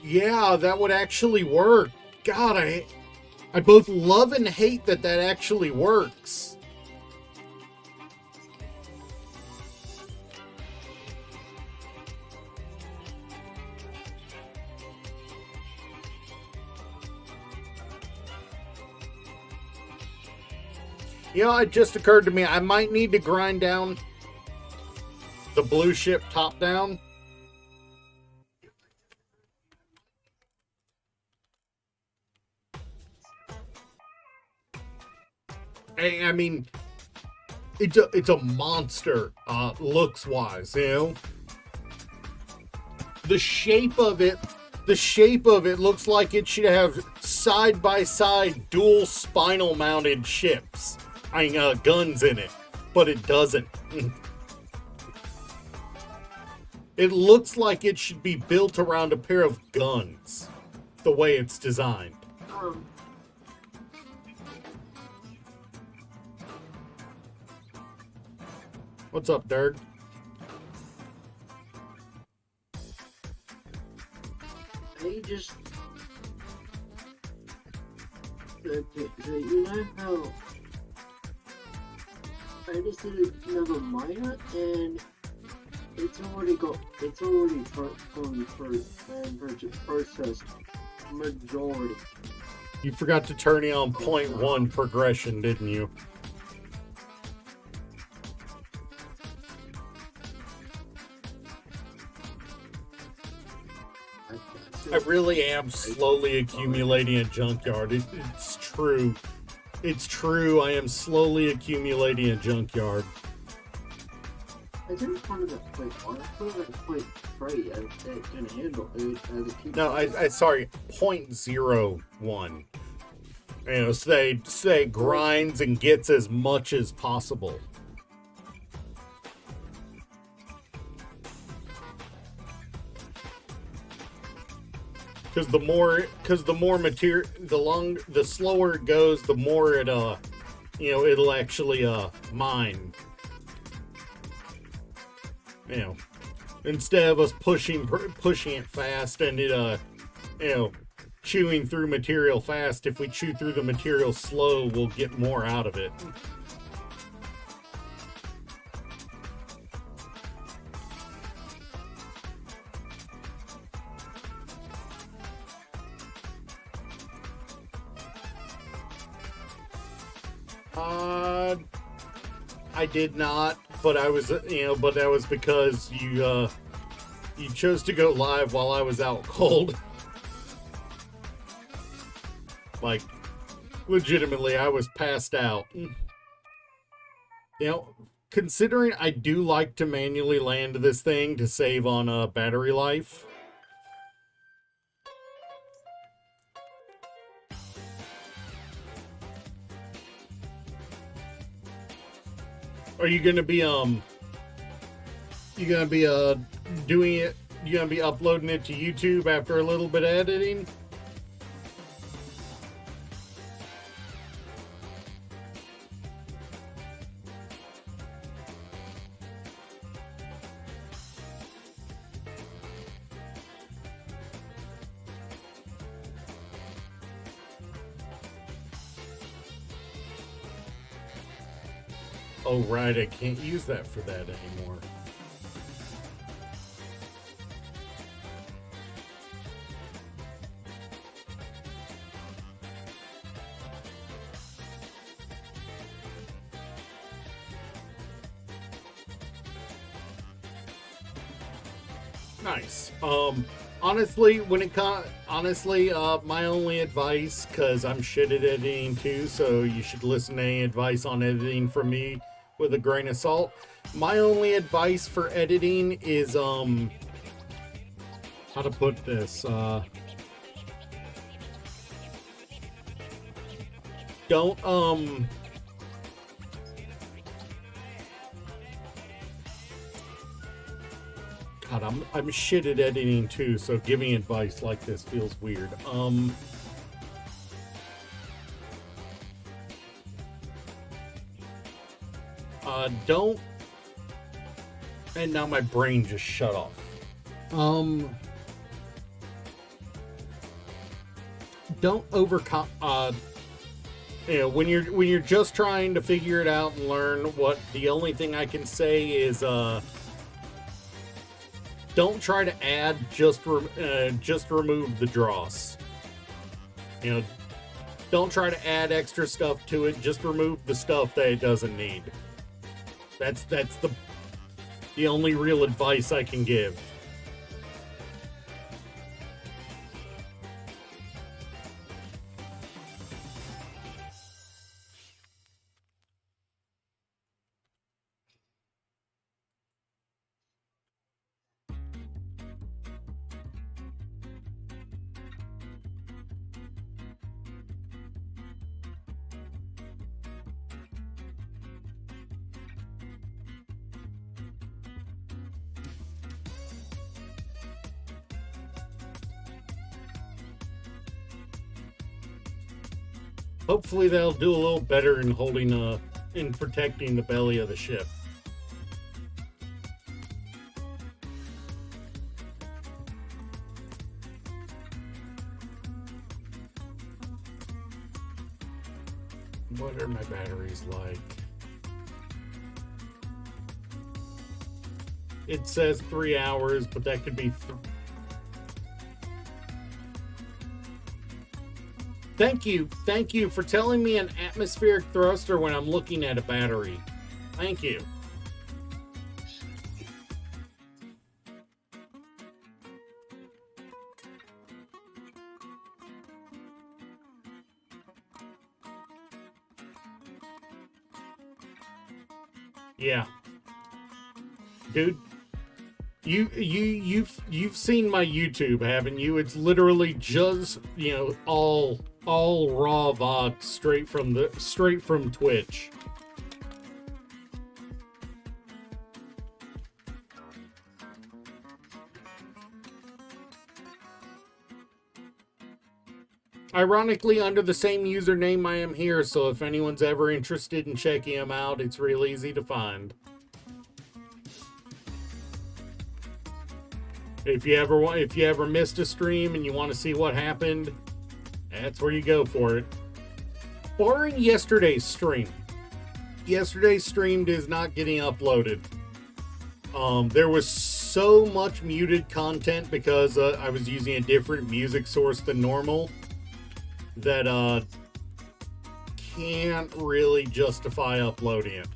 yeah, that would actually work. God, I both love and hate that actually works. It just occurred to me I might need to grind down the blue ship top down. I mean, it's a monster, looks wise, The shape of it looks like it should have side by side dual spinal mounted ships. Guns in it, but it doesn't. It looks like it should be built around a pair of guns, the way it's designed. What's up, Dirk? They just... you know how... I just did another miner, and it's already processed majority. You forgot to turn on 0.1 progression, didn't you? I really am slowly accumulating a junkyard. It's true. It's true. I am slowly accumulating a junkyard. I didn't find that quite hard. I thought that quite free. I can handle it. No, I sorry, 0.01. Say grinds and gets as much as possible. Because the more material, the slower it goes, the more it it'll actually mine. Instead of us pushing it fast and it chewing through material fast, if we chew through the material slow, we'll get more out of it. I did not, but I was, but that was because you chose to go live while I was out cold. Like, legitimately, I was passed out. Considering I do like to manually land this thing to save on battery life. Are you gonna be doing it? You gonna be uploading it to YouTube after a little bit of editing? Oh, right, I can't use that for that anymore. Nice. Honestly, my only advice, because I'm shit at editing too, so you should listen to any advice on editing from me with a grain of salt. My only advice for editing is, how to put this, don't, God, I'm shit at editing too, so giving advice like this feels weird. Don't. And now my brain just shut off. Don't overcome. When you're just trying to figure it out and learn, what the only thing I can say is, don't try to add. Just remove the dross. Don't try to add extra stuff to it. Just remove the stuff that it doesn't need. That's the only real advice I can give. Hopefully they'll do a little better in in protecting the belly of the ship. What are my batteries like? It says 3 hours, but that could be... Thank you for telling me an atmospheric thruster when I'm looking at a battery. Thank you. Yeah. Dude, you've seen my YouTube, haven't you? It's literally just, all raw VOD straight from Twitch. Ironically, under the same username I am here, so if anyone's ever interested in checking them out, it's real easy to find. If you ever missed a stream and you want to see what happened, that's where you go for it. Barring yesterday's stream. Yesterday's stream is not getting uploaded. There was so much muted content because I was using a different music source than normal that can't really justify uploading it.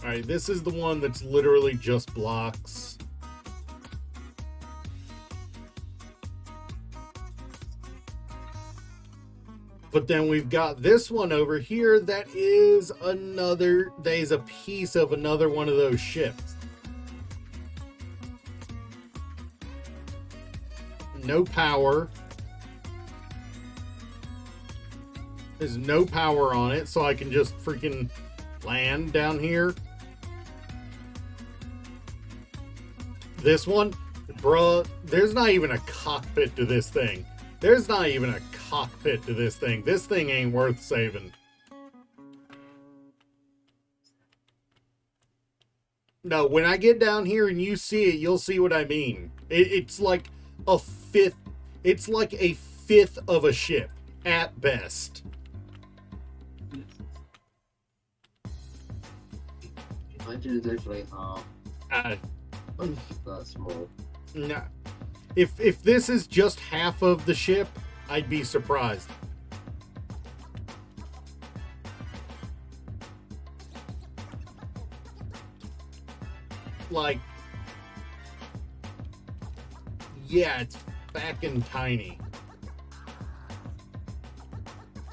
Alright, this is the one that's literally just blocks. But then we've got this one over here that is a piece of another one of those ships. No power. There's no power on it, so I can just freaking land down here. This one, bruh, there's not even a cockpit to this thing. There's not even a cockpit to this thing. This thing ain't worth saving. No, when I get down here and you see it, you'll see what I mean. It's like a fifth. It's like a fifth of a ship at best. Imagine it's actually half. That's small. No. If this is just half of the ship, I'd be surprised. Like, yeah, it's fucking tiny.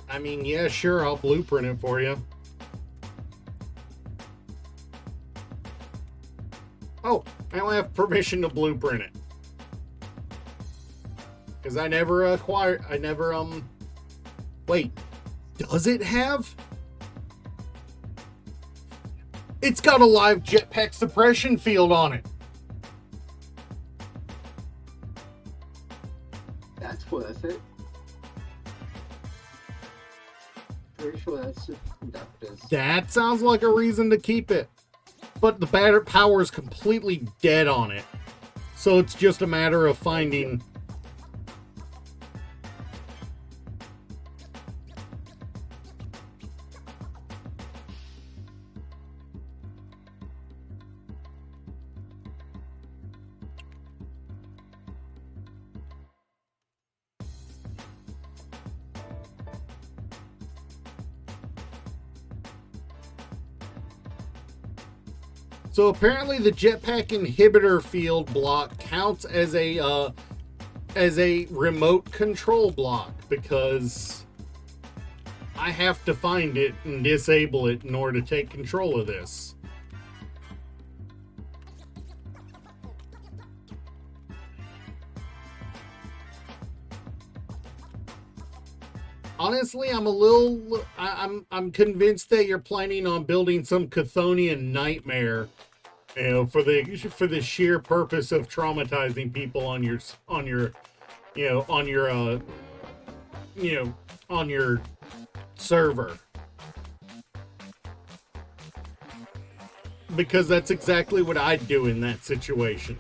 I mean, yeah, sure, I'll blueprint it for you. Oh, I don't have permission to blueprint it. Because I never wait, does it have? It's got a live jetpack suppression field on it. That's worth it. That sounds like a reason to keep it. But the battery power is completely dead on it. So it's just a matter of finding... So apparently the jetpack inhibitor field block counts as a remote control block, because I have to find it and disable it in order to take control of this. Honestly, I'm convinced that you're planning on building some Chthonian nightmare, you know, for the sheer purpose of traumatizing people on your server. Because that's exactly what I'd do in that situation.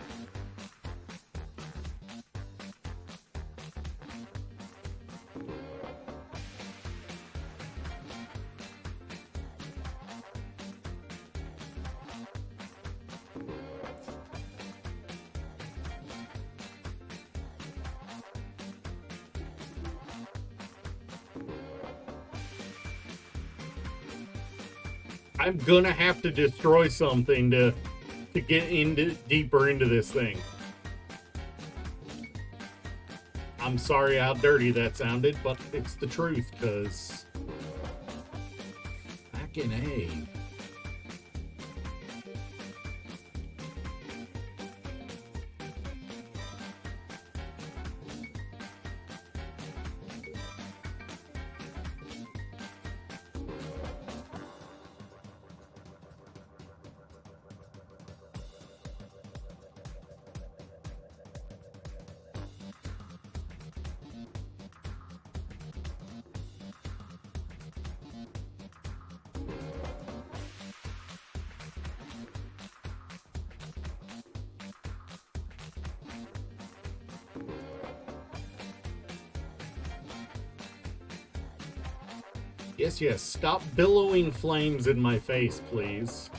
I'm gonna have to destroy something to get deeper into this thing. I'm sorry how dirty that sounded, but it's the truth, because fucking A. Yes, stop billowing flames in my face, please.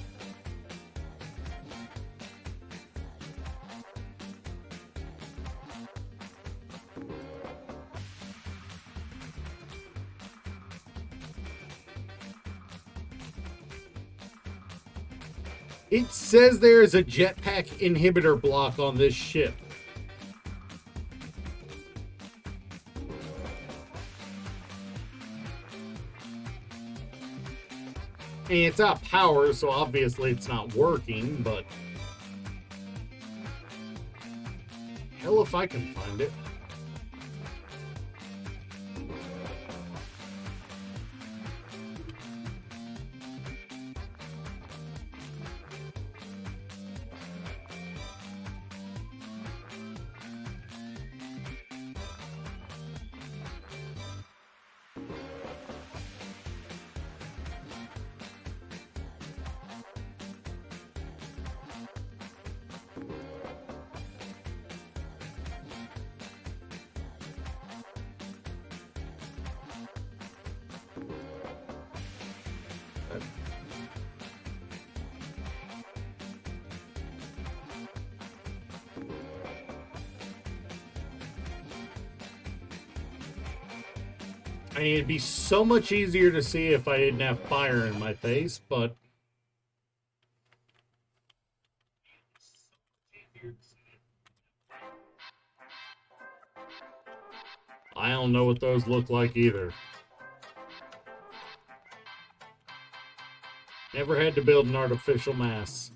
It says there is a jetpack inhibitor block on this ship. And it's out of power, so obviously it's not working, but hell if I can find it. I mean, it'd be so much easier to see if I didn't have fire in my face, but I don't know what those look like either. Never had to build an artificial mass.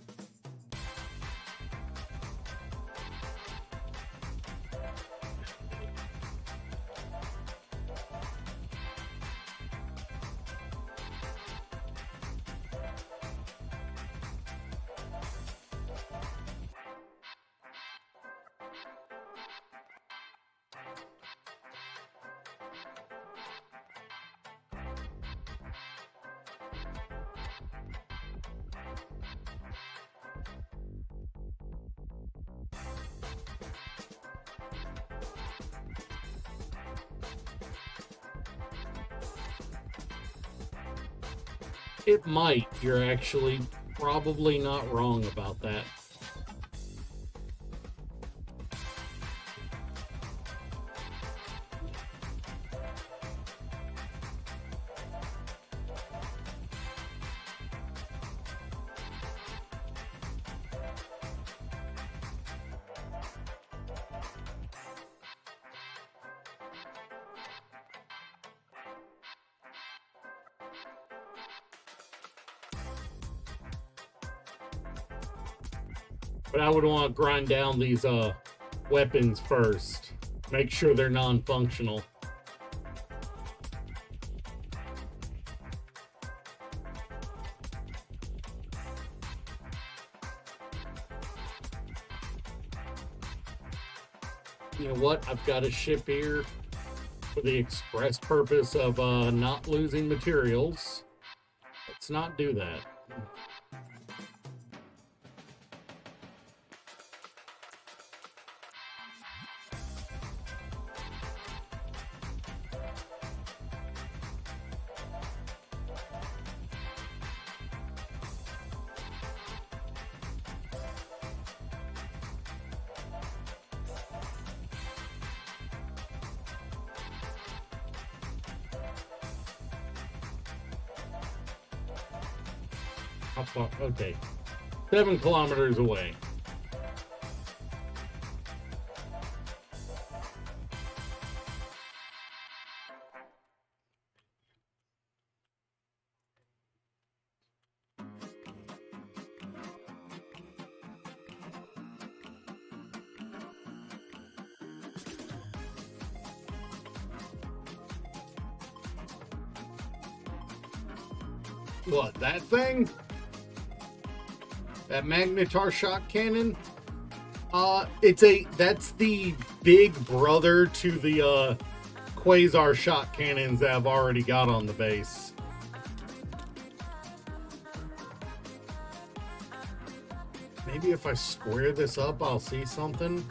It might. You're actually probably not wrong about that. But I would want to grind down these weapons first. Make sure they're non-functional. You know what? I've got a ship here for the express purpose of not losing materials. Let's not do that. How far? Okay. 7 kilometers away. What, that thing? That Magnetar shot cannon? That's the big brother to the Quasar shot cannons that I've already got on the base. Maybe if I square this up, I'll see something.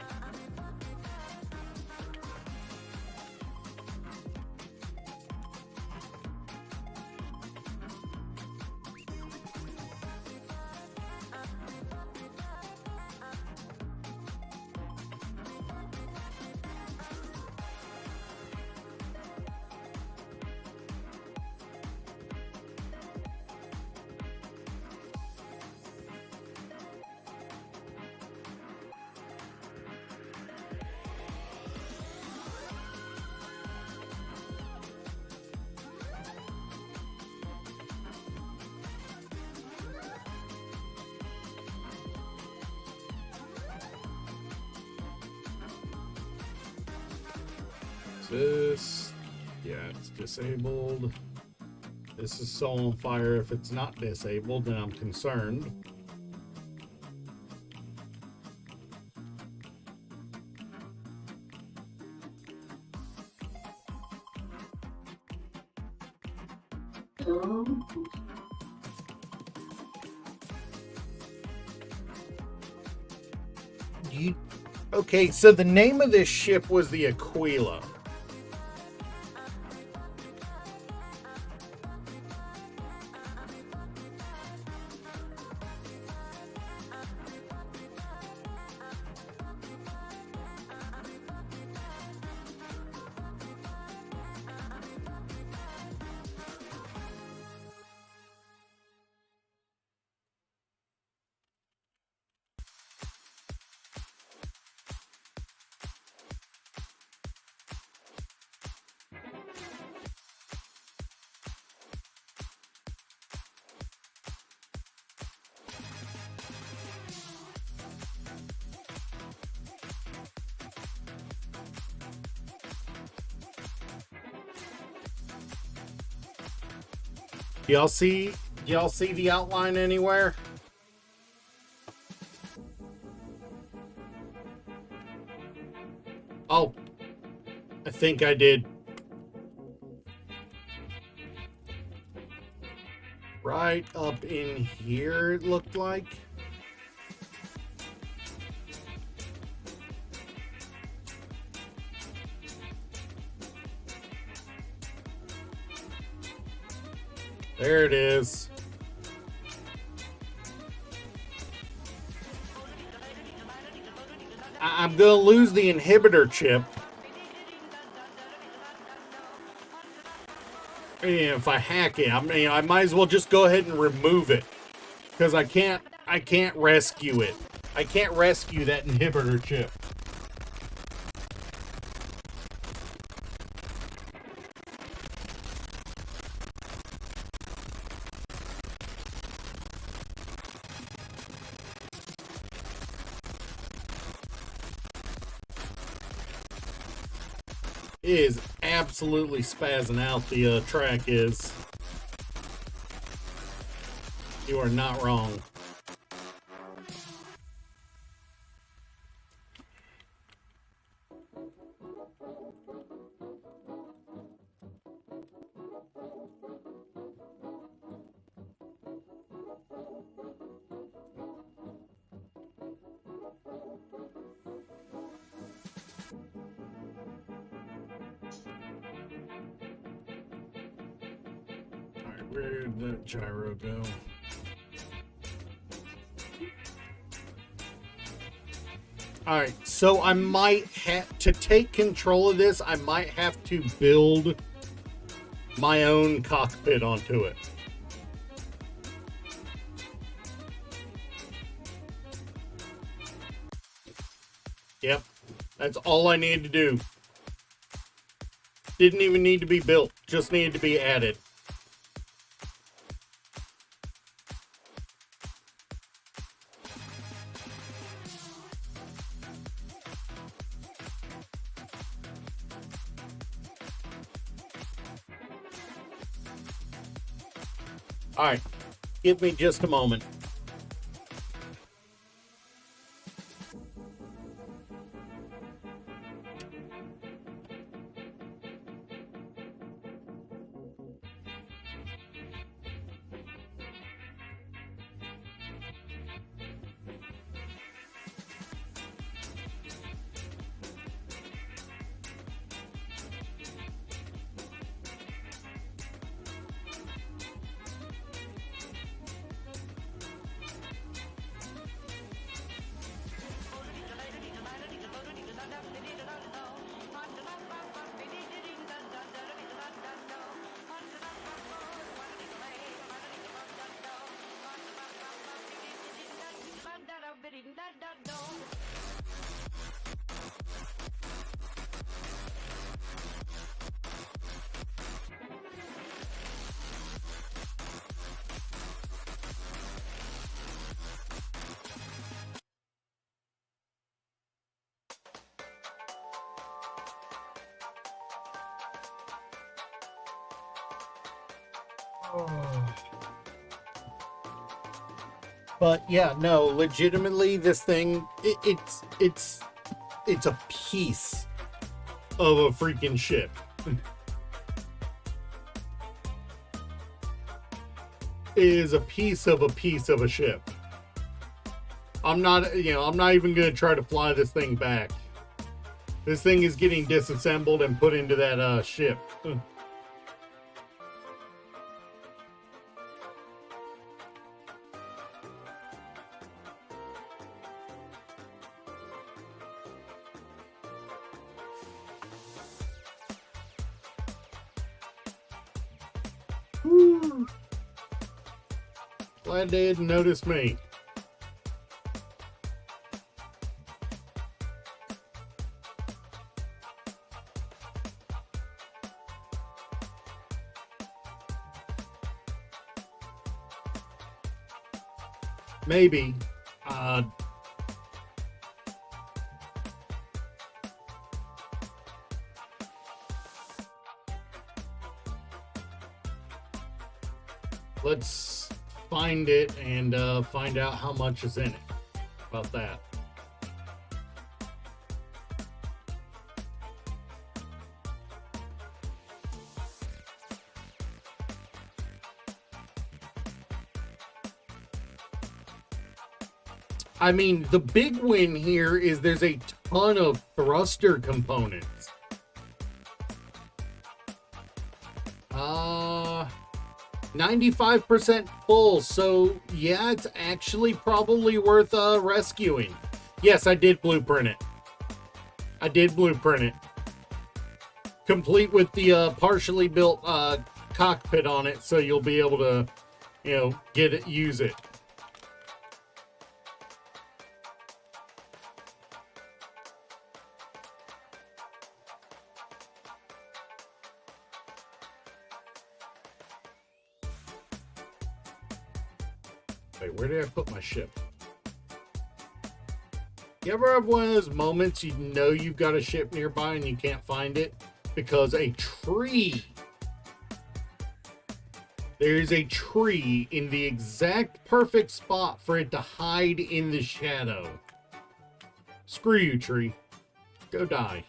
This, yeah, it's disabled. This is so on fire. If it's not disabled, then I'm concerned. Okay, so the name of this ship was the Aquila. Y'all see the outline anywhere? Oh, I think I did. Right up in here, it looked like. There it is. I'm gonna lose the inhibitor chip. And if I hack it, I might as well just go ahead and remove it. Because I can't rescue it. I can't rescue that inhibitor chip. It is absolutely spazzing out, the track is. You are not wrong. Alright, where did the gyro go? Alright, so I might have to take control of this. I might have to build my own cockpit onto it. Yep, that's all I needed to do. Didn't even need to be built, just needed to be added. All right, give me just a moment. But yeah, no, legitimately, this thing, it's a piece of a freaking ship. It is a piece of a ship. I'm not even gonna try to fly this thing back. This thing is getting disassembled and put into that ship. Glad they didn't notice me. Maybe. Let's find it and find out how much is in it. How about that? I mean, the big win here is there's a ton of thruster components. 95% full, so yeah, it's actually probably worth rescuing. Yes, I did blueprint it. I did blueprint it. Complete with the partially built cockpit on it, so you'll be able to, you know, get it, use it. Wait, where did I put my ship? You ever have one of those moments you know you've got a ship nearby and you can't find it because a tree, there's a tree in the exact perfect spot for it to hide in the shadow. Screw you, tree. Go die.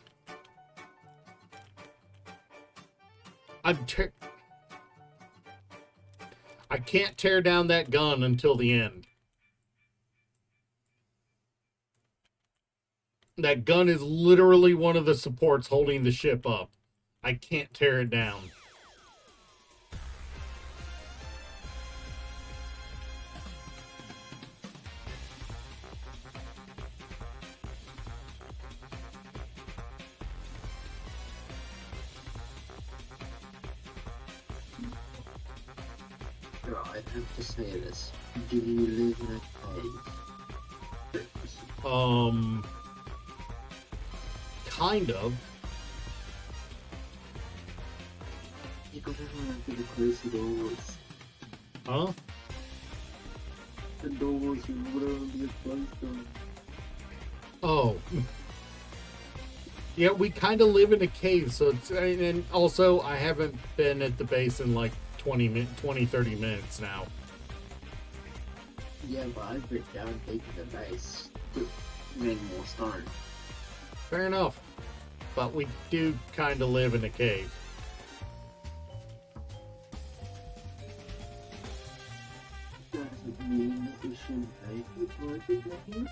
I can't tear down that gun until the end. That gun is literally one of the supports holding the ship up. I can't tear it down. Right, I have to say this. Do you live in a cave? Kind of. You gotta remember to close the doors. Huh? The doors, you wouldn't close them. Oh. Yeah, we kind of live in a cave, so it's, and also I haven't been at the base in like 30 minutes now. Yeah, but I've been down taking the base to make more stone. Fair enough. But we do kind of live in a cave. Doesn't mean that we shouldn't pay for working here.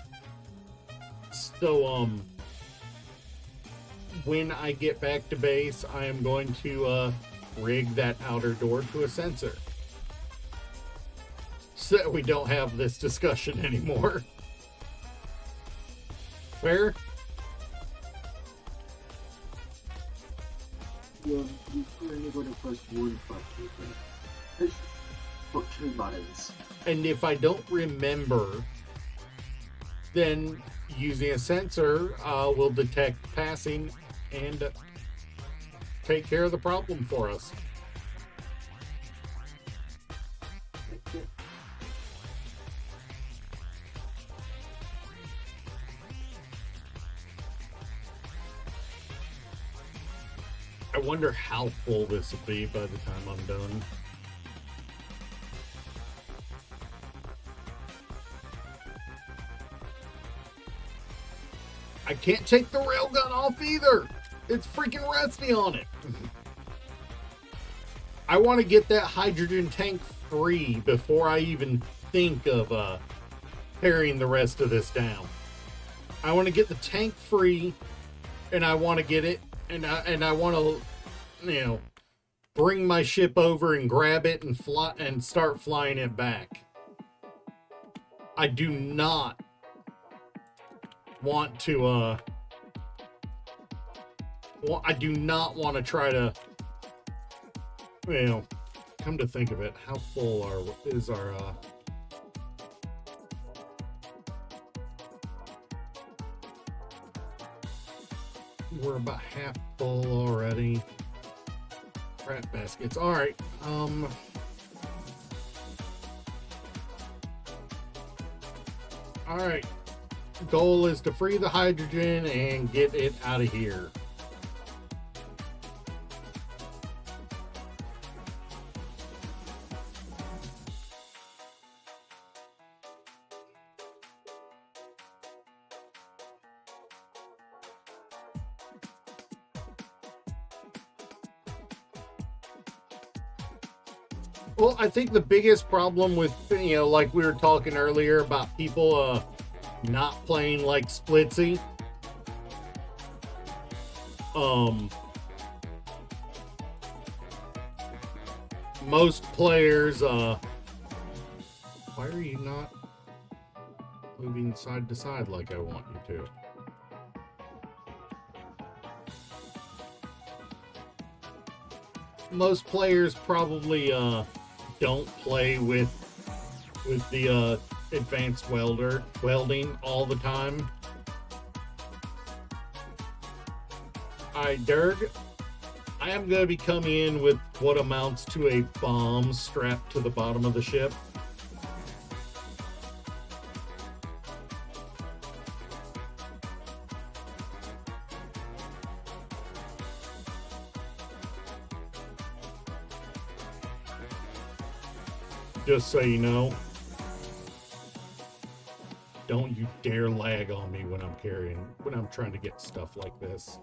So, when I get back to base, I am going to, rig that outer door to a sensor. So that we don't have this discussion anymore. Fair? Well, you only got to press one button. Push put two buttons. And if I don't remember, then using a sensor will detect passing and take care of the problem for us. That's it. I wonder how full this will be by the time I'm done. I can't take the railgun off either. It's freaking rusty on it. I want to get that hydrogen tank free before I even think of tearing the rest of this down. I want to get the tank free, and I want to get it, and I want to, you know, bring my ship over and grab it and fly and start flying it back. I do not want to I do not want to try to, you know, come to think of it, how full is our we're about half full already. Rat baskets. All right. All right. Goal is to free the hydrogen and get it out of here. Well, I think the biggest problem with, you know, like we were talking earlier about people not playing like Splitsy. Most players, why are you not moving side to side like I want you to? most players probably don't play with the advanced welding all the time. Alright, Derg, I am going to be coming in with what amounts to a bomb strapped to the bottom of the ship. Just so you know, don't you dare lag on me when I'm trying to get stuff like this.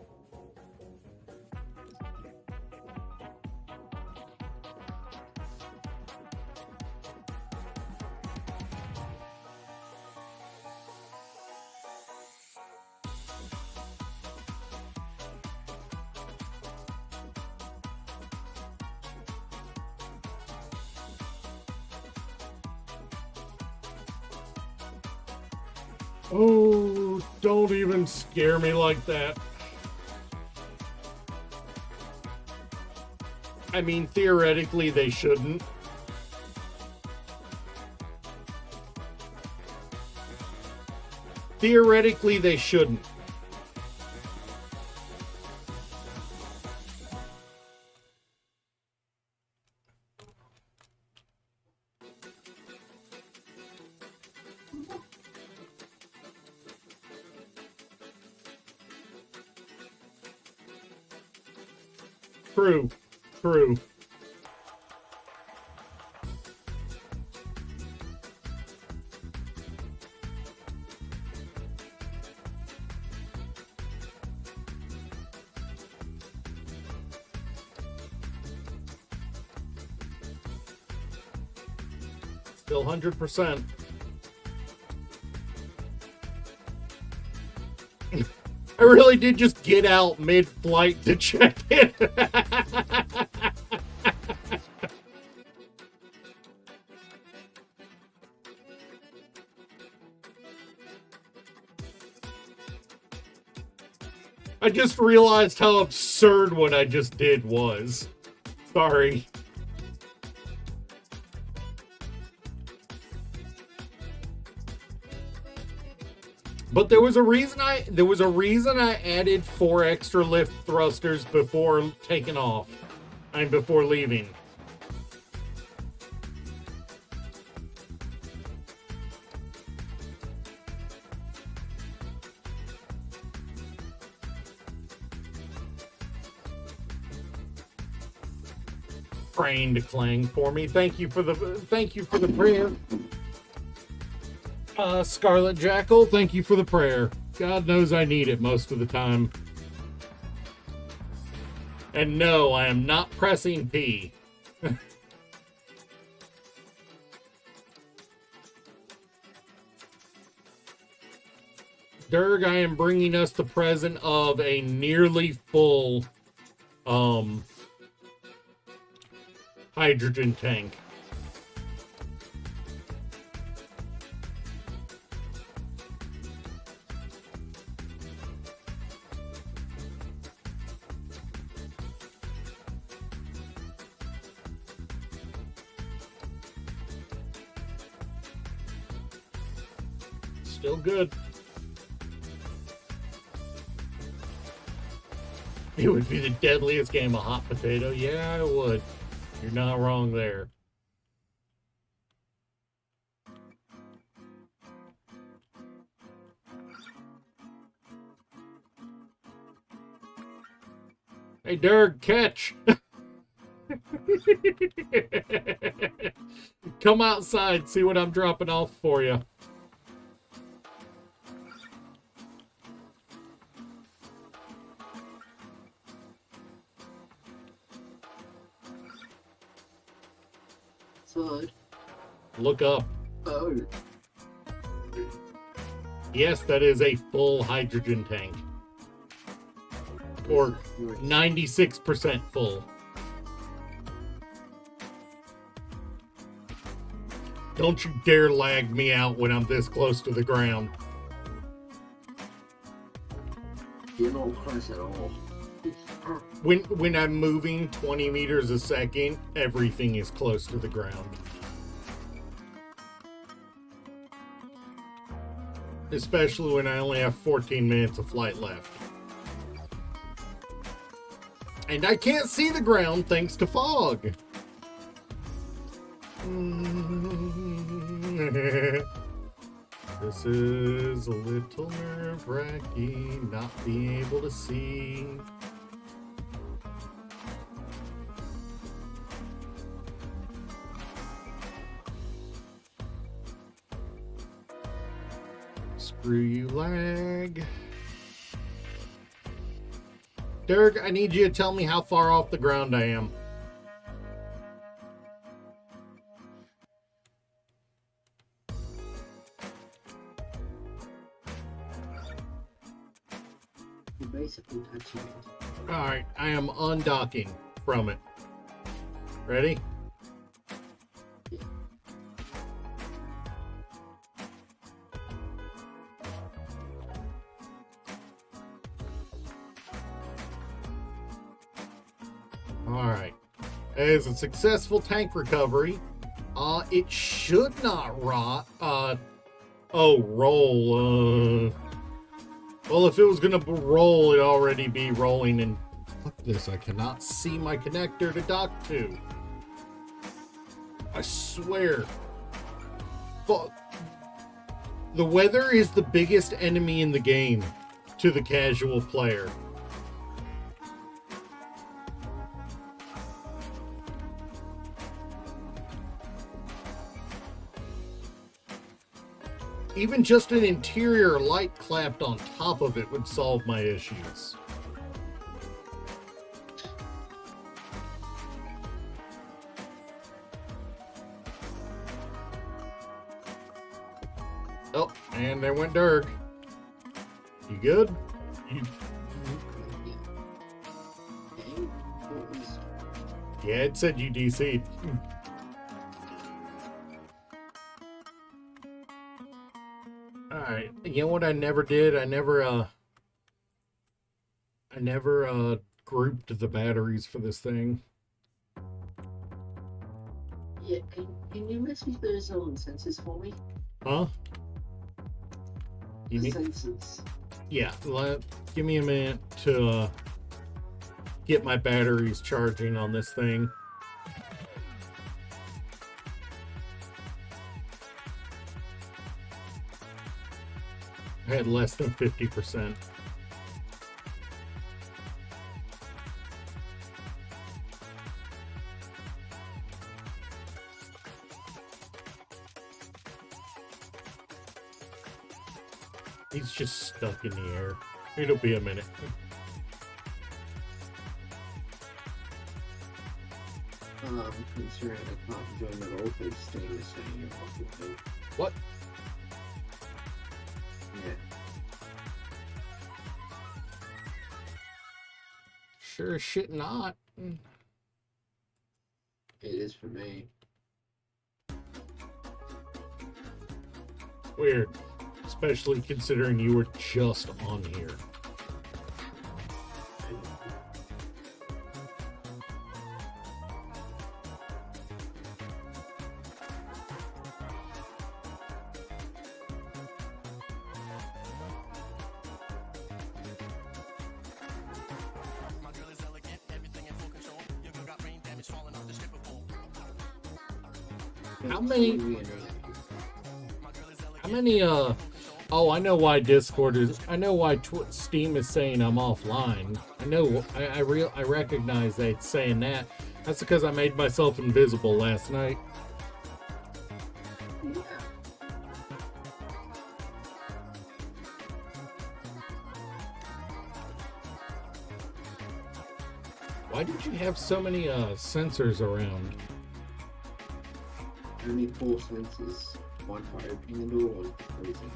Oh, don't even scare me like that. I mean, theoretically, they shouldn't. Theoretically, they shouldn't. True. True. Still 100%. I really did just get out mid-flight to check it. I just realized how absurd what I just did was. Sorry. But there was a reason I added 4 extra lift thrusters before taking off. And before leaving. Praying to Clang for me. Thank you for the prayer. Scarlet Jackal, thank you for the prayer. God knows I need it most of the time. And no, I am not pressing P. Derg, I am bringing us the present of a nearly full hydrogen tank. Still good. It would be the deadliest game of hot potato. Yeah, it would. You're not wrong there. Hey, Derg, catch! Come outside, see what I'm dropping off for you. Side. Look up. Oh. Yes, that is a full hydrogen tank. Or 96% full. Don't you dare lag me out when I'm this close to the ground. You're not close at all. When I'm moving 20 meters a second, everything is close to the ground. Especially when I only have 14 minutes of flight left. And I can't see the ground thanks to fog. This is a little nerve-wracking, not being able to see. Screw you, lag. Derek, I need you to tell me how far off the ground I am. You're basically touching it. Alright, I am undocking from it. Ready? Yeah. Alright. As a successful tank recovery, it should not rot. Roll. Well, if it was gonna roll, it'd already be rolling. And fuck this, I cannot see my connector to dock to. I swear. Fuck. The weather is the biggest enemy in the game to the casual player. Even just an interior light clapped on top of it would solve my issues. Oh, and there went Dirk. You good? Yeah, it said you DC'd. Alright, you know what I never did? I never grouped the batteries for this thing. Yeah, can you message those sensors for me? Huh? You The need... sensors. Yeah, give me a minute to get my batteries charging on this thing. I had less than 50%. He's just stuck in the air. It'll be a minute. Considering I can't join the roleplay stream, is saying you're off the thing. What? Yeah. Sure as shit not. It is for me. Weird. Especially considering you were just on here. How many, oh, I know why Discord is, I know why Steam is saying I'm offline. I recognize that it's saying that. That's because I made myself invisible last night. Yeah. Why did you have so many sensors around? Only 4 sensors. One for opening the door, one for closing.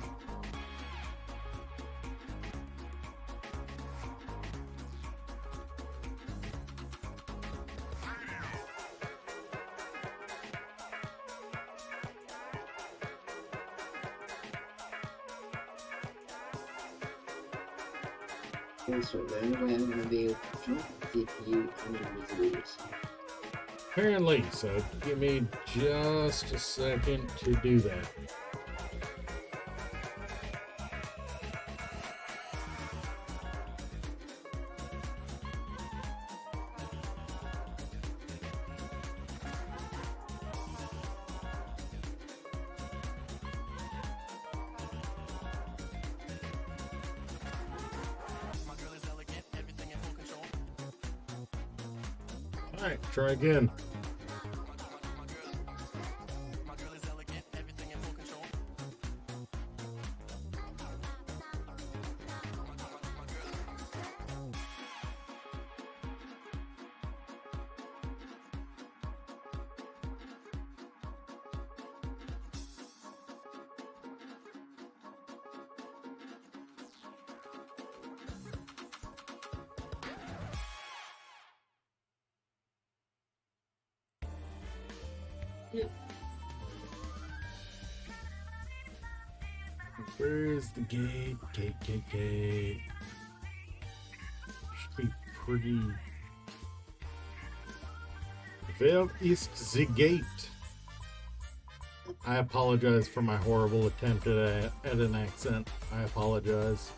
Also, the only way I'm going to be able to jump is if you under reserves. Apparently, so give me just a second to do that. Alright, try again. Where is the gate? Gate. Should be pretty. Where is the gate? I apologize for my horrible attempt at an accent. I apologize.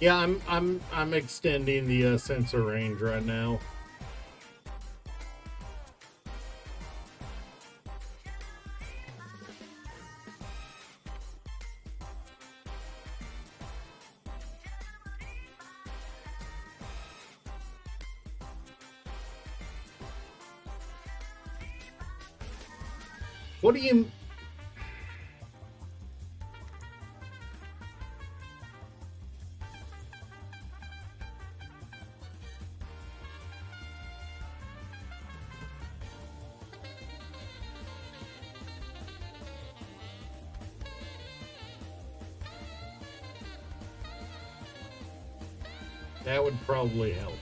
Yeah, I'm extending the sensor range right now. What do you? That would probably help.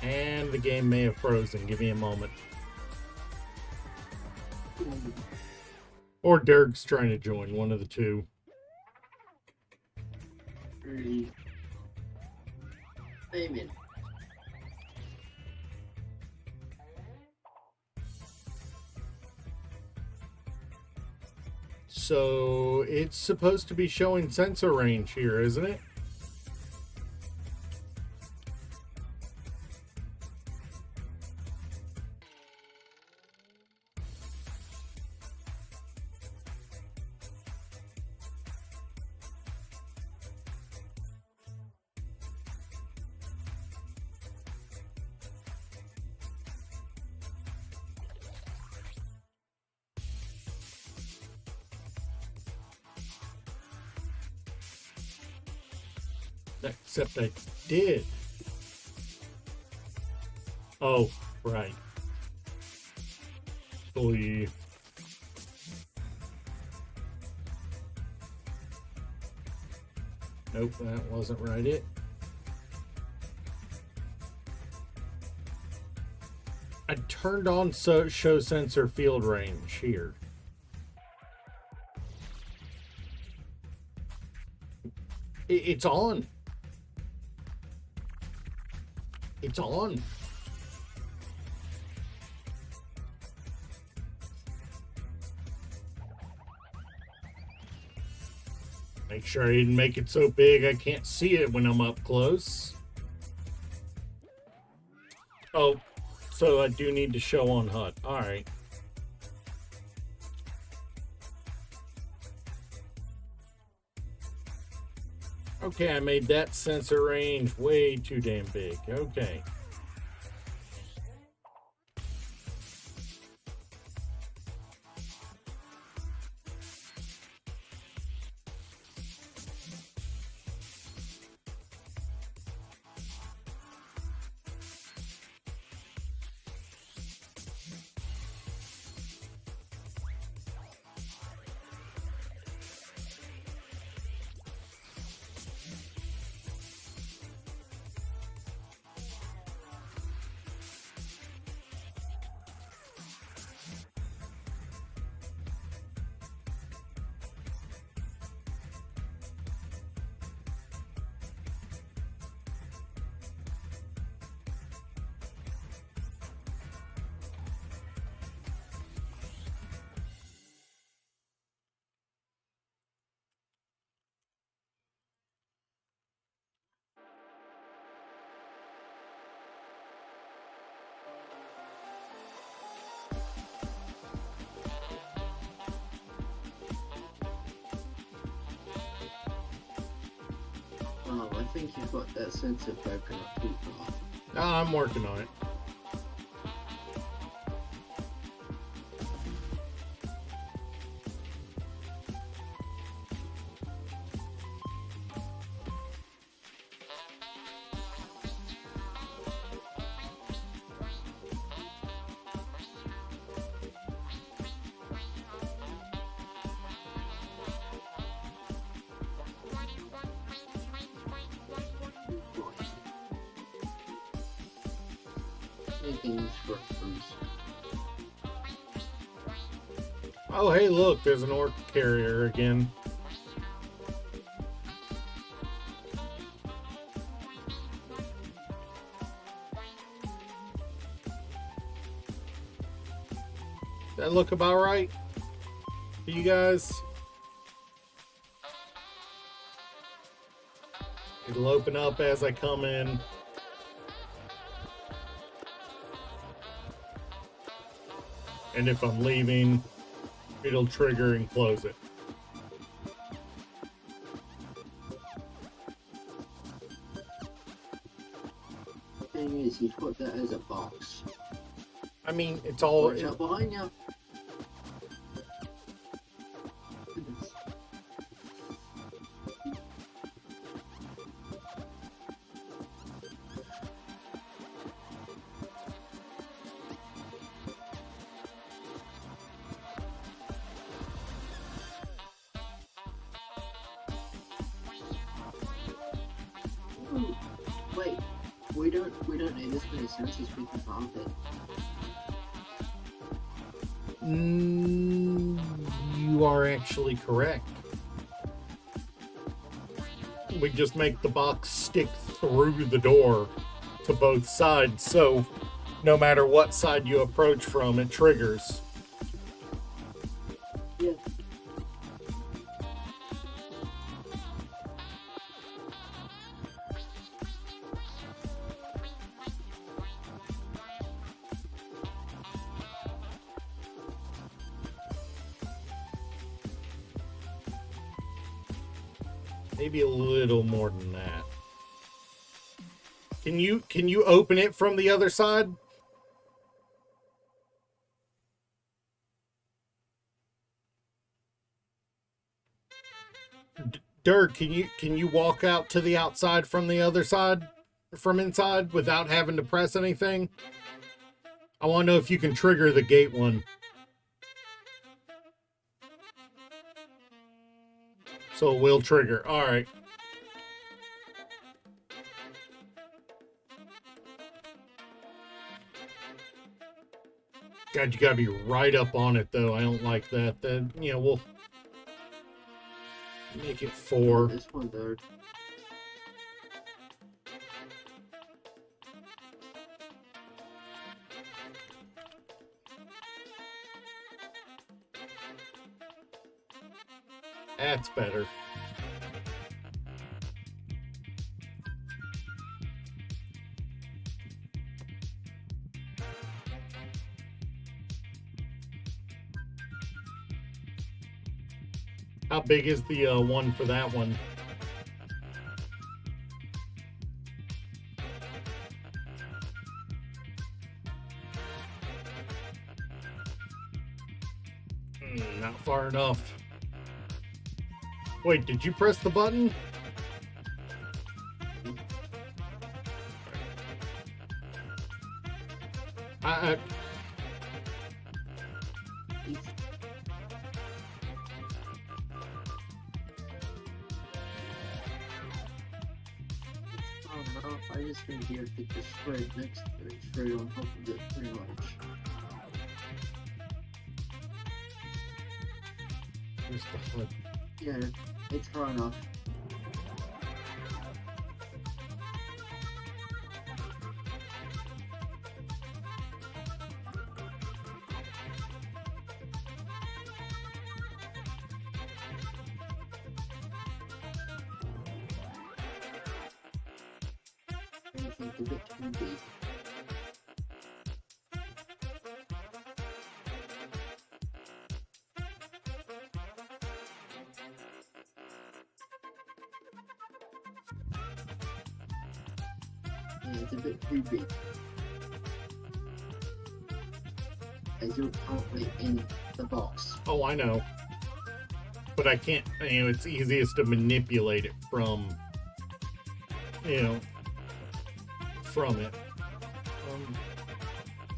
And the game may have frozen. Give me a moment. Or Dirk's trying to join, one of the two. Amen. So it's supposed to be showing sensor range here, isn't it? Except I did. Oh, right. Believe. Nope, that wasn't right. I turned on show sensor field range here. It's on. It's on. Make sure I didn't make it so big I can't see it when I'm up close. Oh, so I do need to show on HUD. Alright. Okay, I made that sensor range way too damn big. Okay. Oh, I think you've got that sensor broken up too far. I'm working on it. Anything's for cruise. Oh, hey, look, there's an orc carrier again. That look about right for you guys? It'll open up as I come in. And if I'm leaving, it'll trigger and close it. The thing is, you've got that as a box. I mean, it's all... Watch out behind you. Ooh, wait, we don't need this many sensors we can farm it. You are actually correct. We just make the box stick through the door to both sides, so no matter what side you approach from, it triggers. Yeah. Maybe a little more than that. Can you open it from the other side? Dirk, can you walk out to the outside from the other side, from inside, without having to press anything? I want to know if you can trigger the gate one. So it will trigger. All right. God, you gotta be right up on it, though. I don't like that. Then, you know, we'll make it 4. This one there. That's better. How big is the one for that one? Not far enough. Wait, did you press the button? I don't know. I just think you have to just straight next to it, straight on top of it, pretty much. Where's the HUD? Yeah, it's far enough. I think a bit too big. Yeah, it's a bit too big. As you're currently in the box. Oh, I know. But I can't, it's easiest to manipulate it from, from it.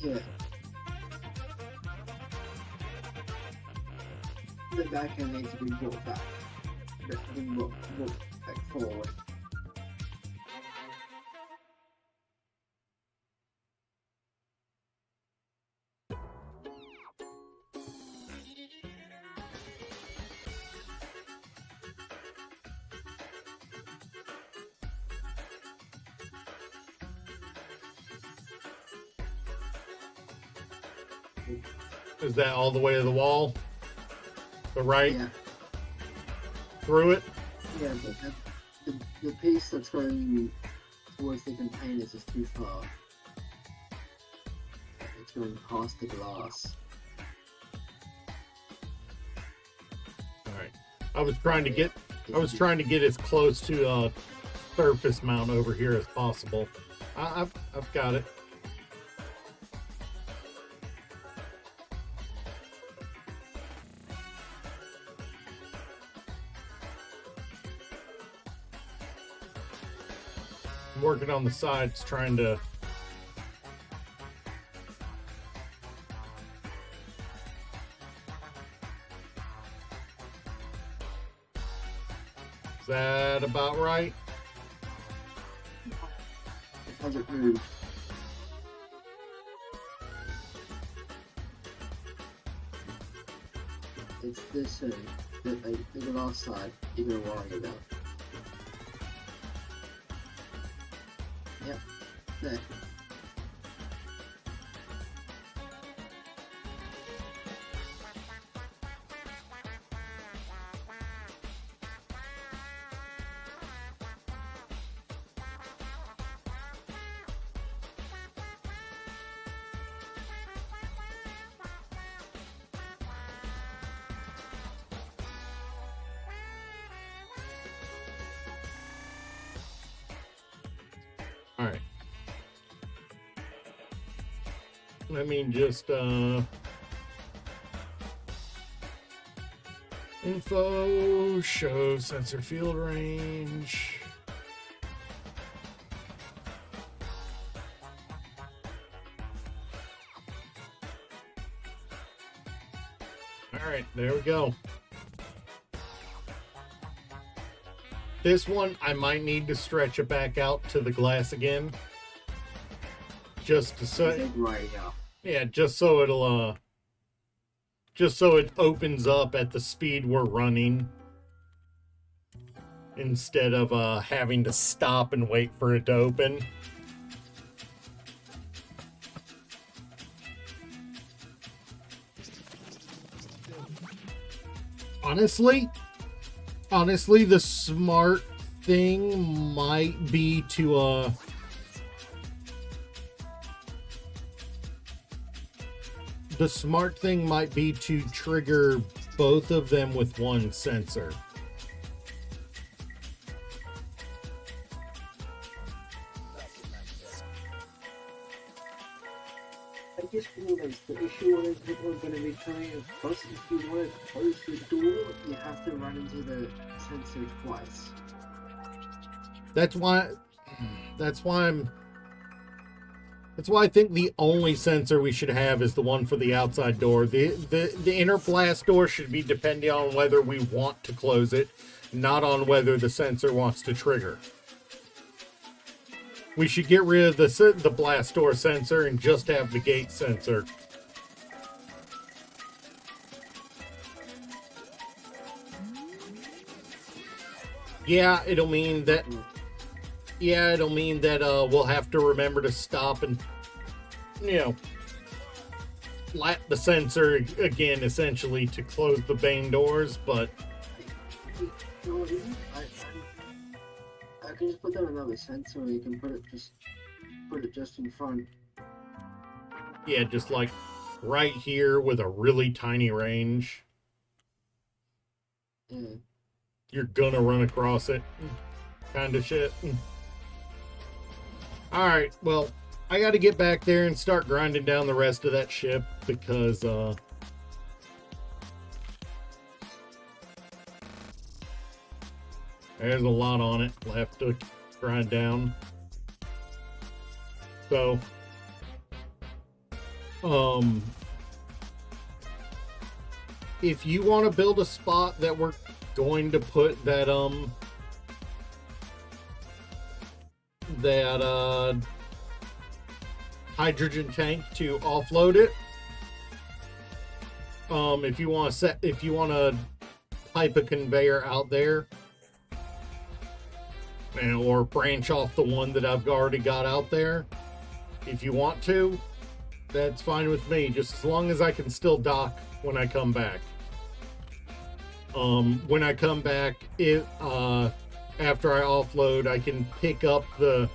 Yeah. The back end needs to be brought back. Brought back forward. Is that all the way to the wall? The right? Yeah. Through it? Yeah, but the piece that's going towards the containers is too far. It's going past the glass. Alright. I was trying to get as close to surface mount over here as possible. I've got it. I'm working on the sides, trying to. Is that about right? It hasn't moved. It's this thing that the glass side you're gonna worry about. Yep, there. All right. Let me just info show sensor field range. All right, there we go. This one, I might need to stretch it back out to the glass again. Just to say, Right now. yeah, just so it'll, just so it opens up at the speed we're running. Instead of, having to stop and wait for it to open. Honestly, the smart thing might be to, trigger both of them with one sensor. I just realized the issue is people are going to be coming across. If you want to close the door, you have to run into the sensor twice. That's why I think the only sensor we should have is the one for the outside door. The inner blast door should be depending on whether we want to close it, not on whether the sensor wants to trigger. We should get rid of the blast door sensor and just have the gate sensor. Yeah, it'll mean that we'll have to remember to stop and, lap the sensor again, essentially, to close the bane doors, but... I can just put down another sensor, or you can put it just in front. Yeah, just like right here with a really tiny range. Yeah. You're gonna run across it. Kind of shit. Alright, well, I gotta get back there and start grinding down the rest of that ship because, there's a lot on it left to grind down. So, if you want to build a spot that we're going to put that, hydrogen tank to offload it, if you want to pipe a conveyor out there, or branch off the one that I've already got out there, if you want to, that's fine with me, just as long as I can still dock when I come back. When I come back, after I offload, I can pick up the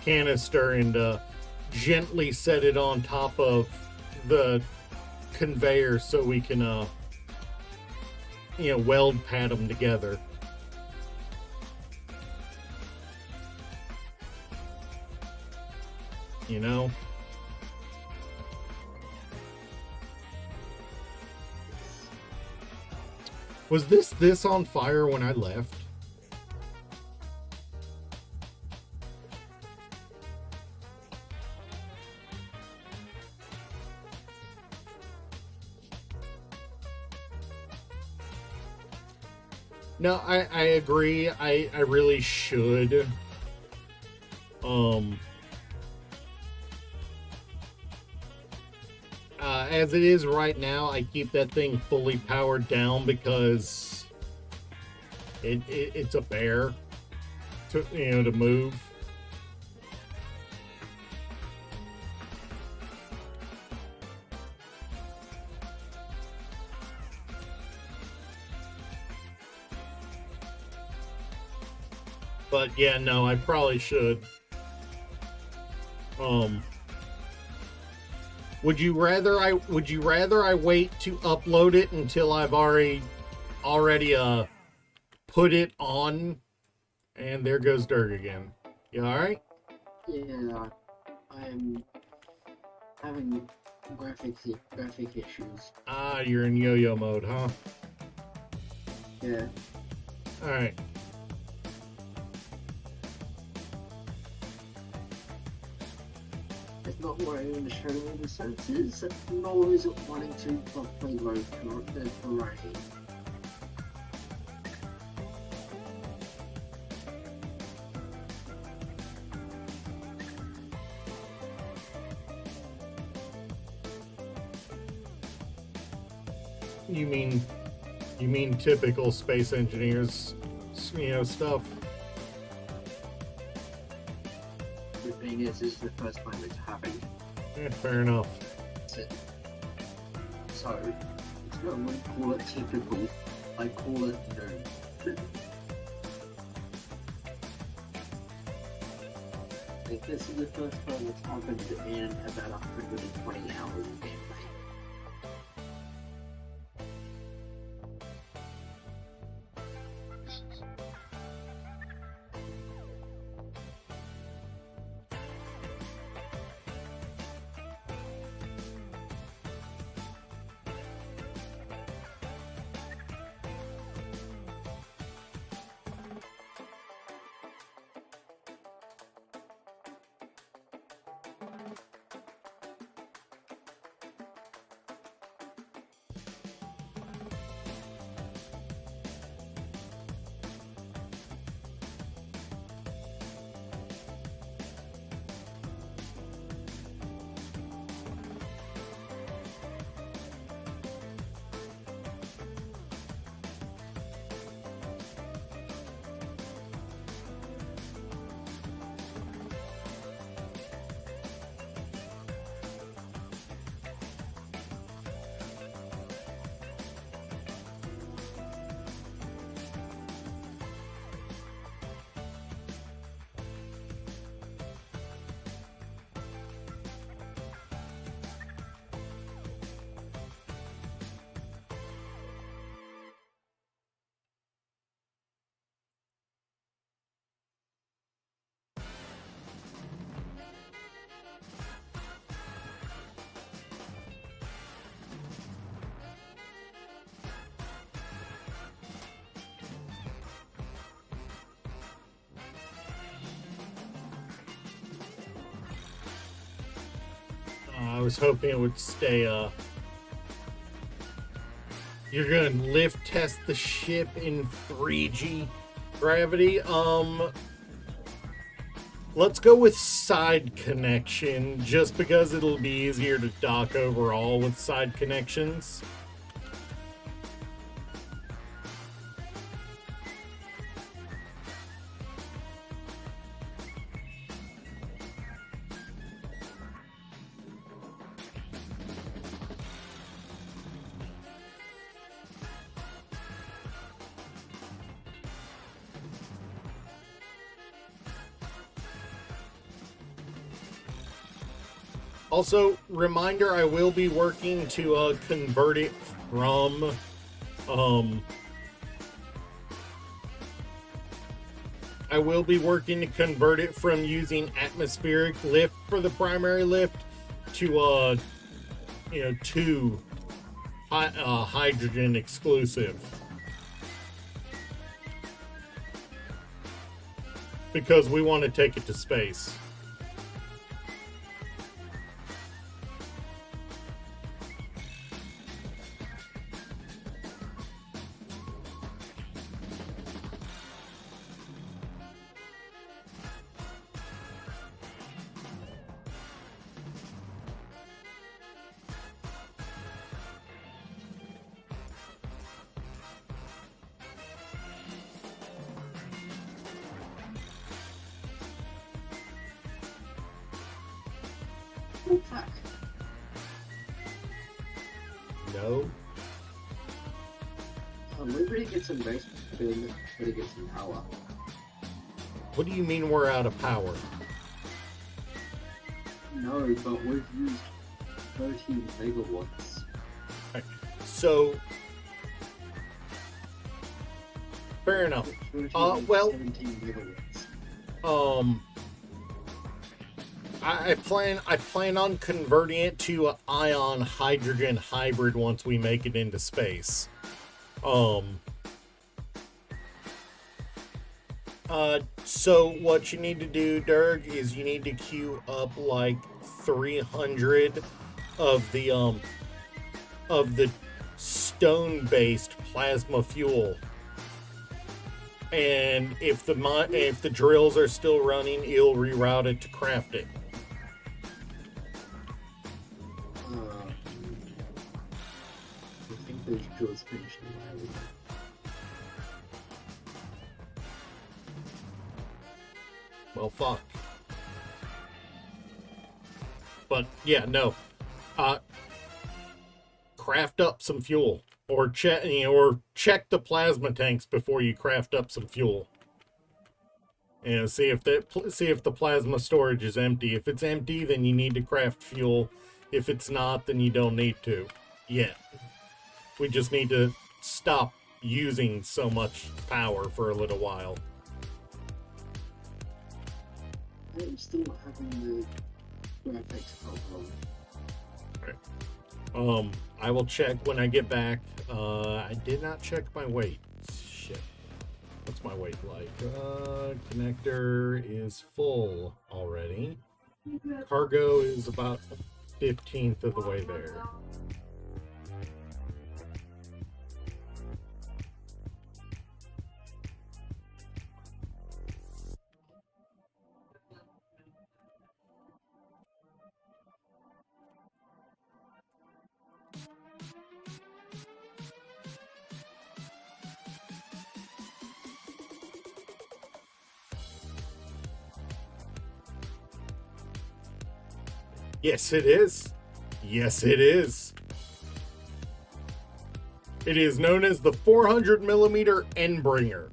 canister and gently set it on top of the conveyor so we can weld pad them together. Was this on fire when I left? No, I agree. I really should. As it is right now, I keep that thing fully powered down because it's a bear to move. But yeah, no, I probably should. Would you rather I wait to upload it until I've already put it on? And there goes Dirk again. You alright? Yeah, I'm having graphic issues. Ah, you're in yo-yo mode, huh? Yeah. Alright. It's not worrying in the shadow of the senses, nor is it wanting to properly load the terrain. You mean typical space engineers, stuff? The thing is, this is the first time it's happened. Yeah, fair enough. So, it's not one call it typical, I call it no. Like, this is the first time it's happened in about 120 hours of gameplay. I was hoping it would stay. You're gonna lift test the ship in 3G gravity. Let's go with side connection, just because it'll be easier to dock overall with side connections. Also, reminder, I will be working to convert it from I will be working to convert it from using atmospheric lift for the primary lift to to hydrogen exclusive, because we want to take it to space. Oh, fuck. No. We better get some base build, better get some power. What do you mean we're out of power? No, but we've used 13 megawatts. So, fair enough. 13 well, 17 megawatts. I plan on converting it to an ion hydrogen hybrid once we make it into space. So what you need to do, Dirk, is you need to queue up like 300 of the stone-based plasma fuel. And if the drills are still running, you'll reroute it to craft it. I think those drills finished in the Well, fuck. But yeah, no. Craft up some fuel, or check the plasma tanks before you craft up some fuel. And see if the plasma storage is empty. If it's empty, then you need to craft fuel. If it's not, then you don't need to. Yet. We just need to stop using so much power for a little while. I'm still having the graphics problem. Right. I will check when I get back. I did not check my weight. Shit. What's my weight like? Connector is full already. Cargo is about 15th of the way there. Yes, it is. Yes, it is. It is known as the 400 millimeter Endbringer.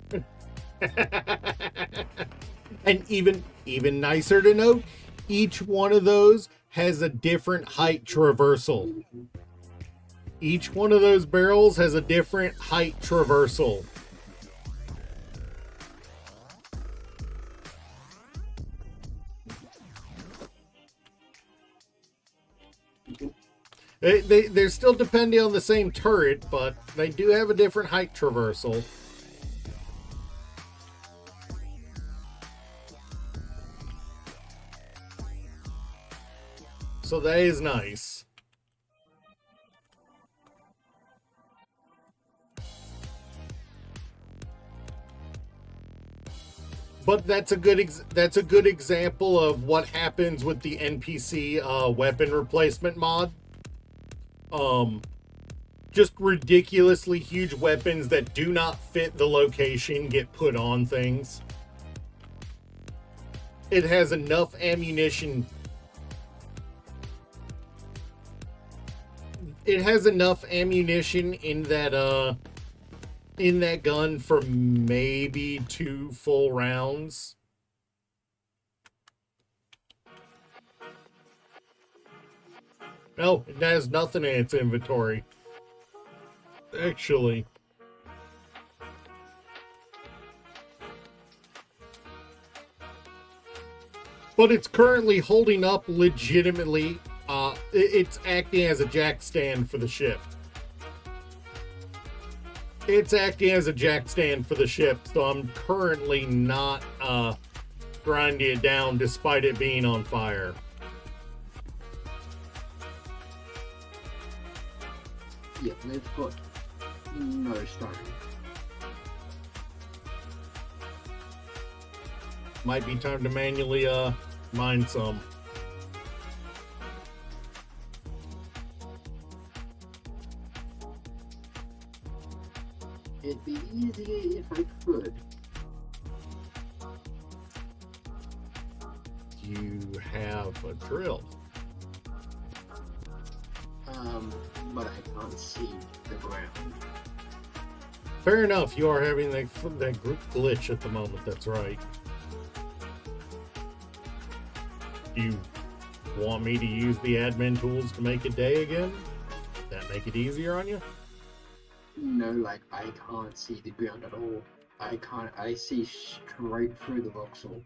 And even nicer to note, each one of those has a different height traversal. Each one of those barrels has a different height traversal. They're still depending on the same turret, but they do have a different height traversal. So that is nice. But that's a good example of what happens with the NPC weapon replacement mod. Just ridiculously huge weapons that do not fit the location get put on things. It has enough ammunition. It has enough ammunition in that gun for maybe 2 full rounds. No, it has nothing in its inventory. Actually. But it's currently holding up legitimately. It's acting as a jack stand for the ship. It's acting as a jack stand for the ship, so I'm currently not grinding it down despite it being on fire. Yeah, they've got no stone. Might be time to manually mine some. It'd be easier if I could. You have a drill. But I can't see the ground. Fair enough, you are having that group glitch at the moment, that's right. Do you want me to use the admin tools to make a day again? That make it easier on you? No, like, I can't see the ground at all. I see straight through the voxel.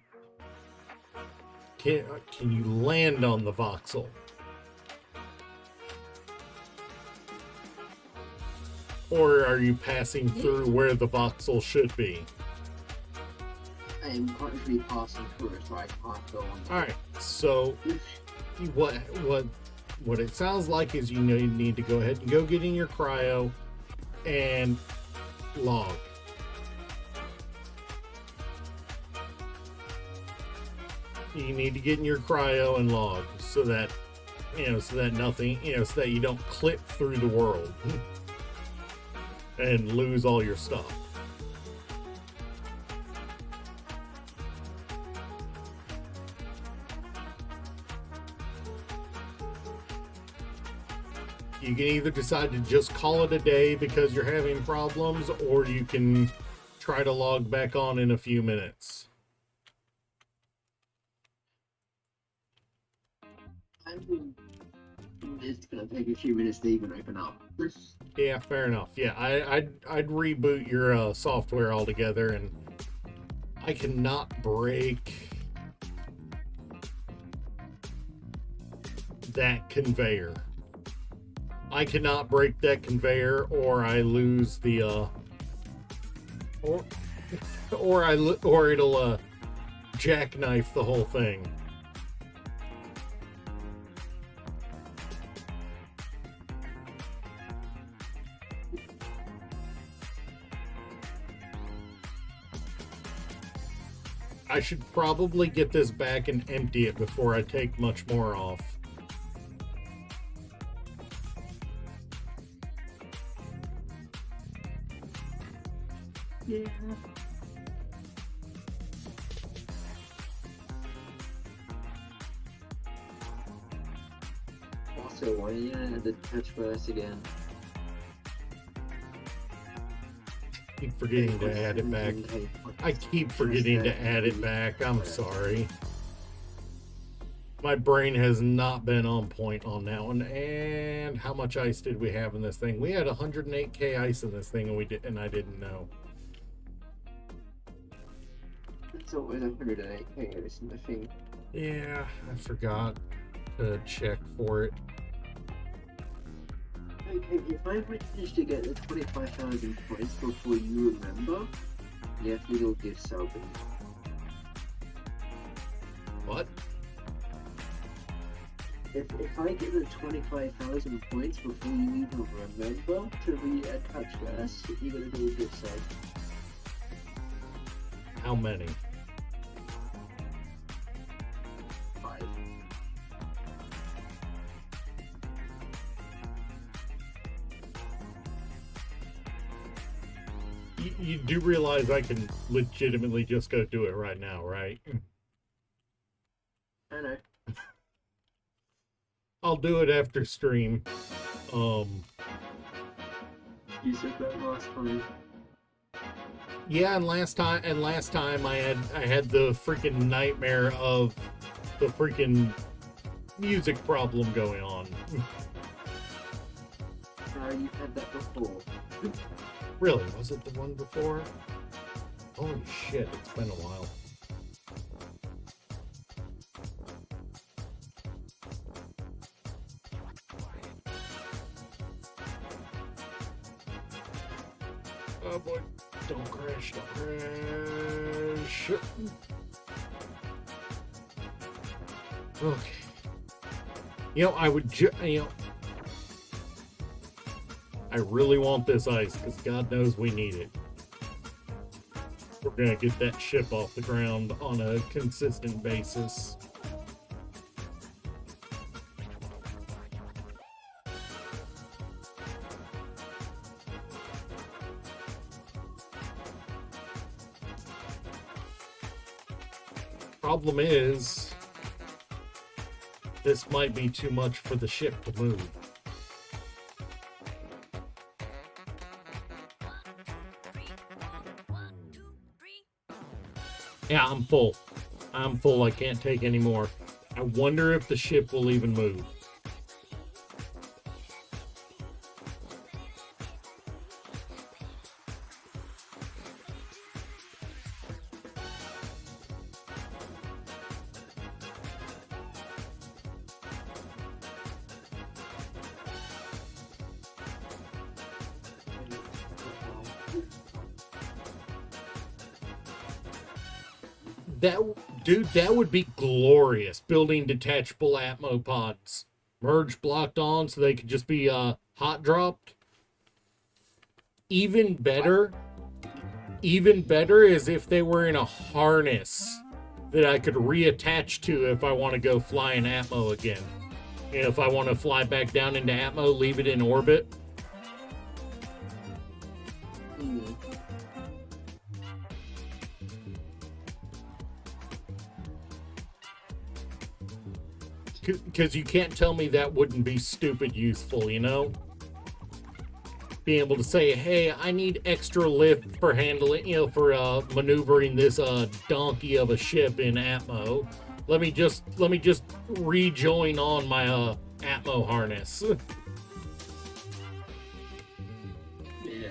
Can you land on the voxel? Or are you passing through where the voxel should be? I am currently passing through it, so I can't go on. Alright, so what it sounds like is you need to go ahead and go get in your cryo and log. You need to get in your cryo and log so that nothing, so that you don't clip through the world and lose all your stuff. You can either decide to just call it a day because you're having problems, or you can try to log back on in a few minutes. It's gonna take a few minutes to even open up. Yeah, fair enough. Yeah, I'd reboot your software altogether, and I cannot break that conveyor. I cannot break that conveyor, or I lose the or it'll jackknife the whole thing. I should probably get this back and empty it before I take much more off. Yeah. Also, why are you gonna add the touch first again? Keep forgetting to add it back. I keep forgetting to add it back. I'm sorry. My brain has not been on point on that one. And how much ice did we have in this thing? We had 108k ice in this thing, and I didn't know. It's always 108k ice in the thing. Yeah, I forgot to check for it. Okay, if I manage to get the 25,000 points before you remember, you have to go give Selby. What? if I get the 25,000 points before you even remember to reattach this, you're gonna do a good save. How many? 5. You do realize I can legitimately just go do it right now, right? I know. I'll do it after stream. You said that last time. Yeah, and last time I had the freaking nightmare of the freaking music problem going on. You had that before. Really? Was it the one before? Holy shit, it's been a while. Oh boy. Don't crash, don't crash. Okay. You know, I really want this ice, because God knows we need it. We're gonna get that ship off the ground on a consistent basis. Problem is, this might be too much for the ship to move. Yeah, I'm full. I'm full. I can't take any more. I wonder if the ship will even move. That would be glorious. Building detachable Atmo pods. Merge blocked on so they could just be hot dropped. Even better is if they were in a harness that I could reattach to if I want to go fly in Atmo again. And if I want to fly back down into Atmo, leave it in orbit. Because you can't tell me that wouldn't be stupid useful, you know? Being able to say, hey, I need extra lift for handling, you know, for maneuvering this donkey of a ship in Atmo. Let me just rejoin on my Atmo harness. Yeah.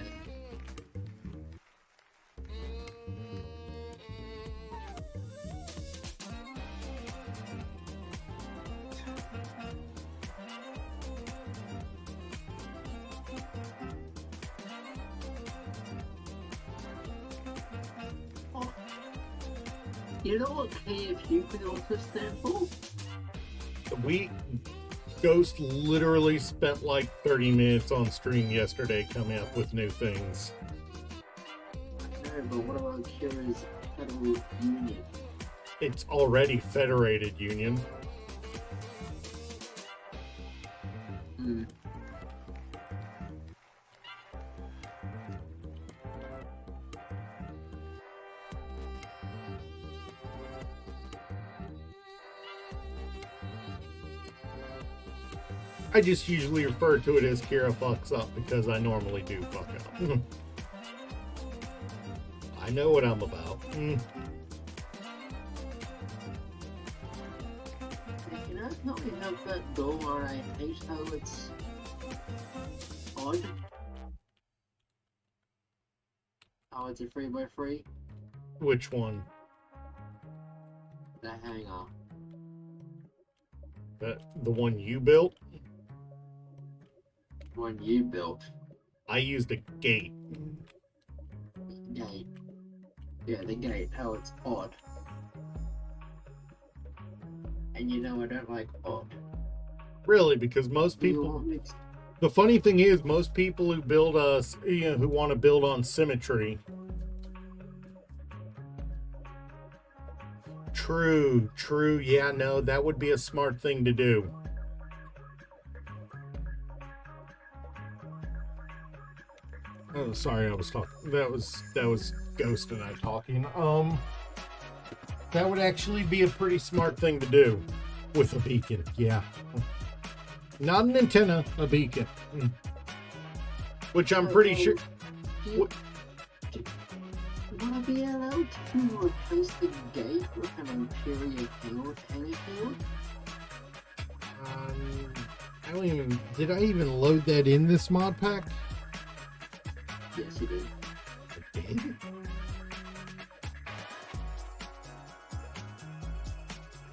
You know what KFU could also stand for? Ghost literally spent like 30 minutes on stream yesterday coming up with new things. No, but what about Kira's Federal Union? It's already Federated Union. Hmm. I just usually refer to it as Kira fucks up because I normally do fuck up. I know what I'm about. Can I help me help that door where I hate how it's odd? Oh, it's a 3x3? Which one? The hangar. The one you built? One you built. I used a gate. Gate. Yeah, the gate, how it's odd. And you know I don't like odd. Really, because most Do you people. want me to? The funny thing is, most people who build us, who want to build on symmetry. True, true. Yeah, no, that would be a smart thing to do. Oh, sorry, I was talking. That was Ghost and I talking. That would actually be a pretty smart thing to do with a beacon. Yeah, not an antenna, a beacon. Which I'm pretty sure. Do you, do you want to be allowed to replace the gate with an Imperial anything? I don't even. Did I even load that in this mod pack? Yes, you did. I did.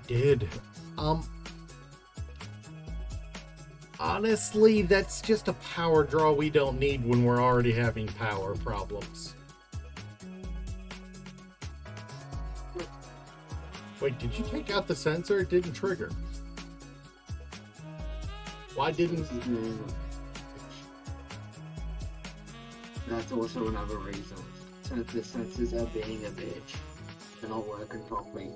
Did. Honestly, that's just a power draw we don't need when we're already having power problems. Wait, did you take out the sensor? It didn't trigger. Why didn't... That's also another reason. Since the sensors are being a bitch. They're not working properly.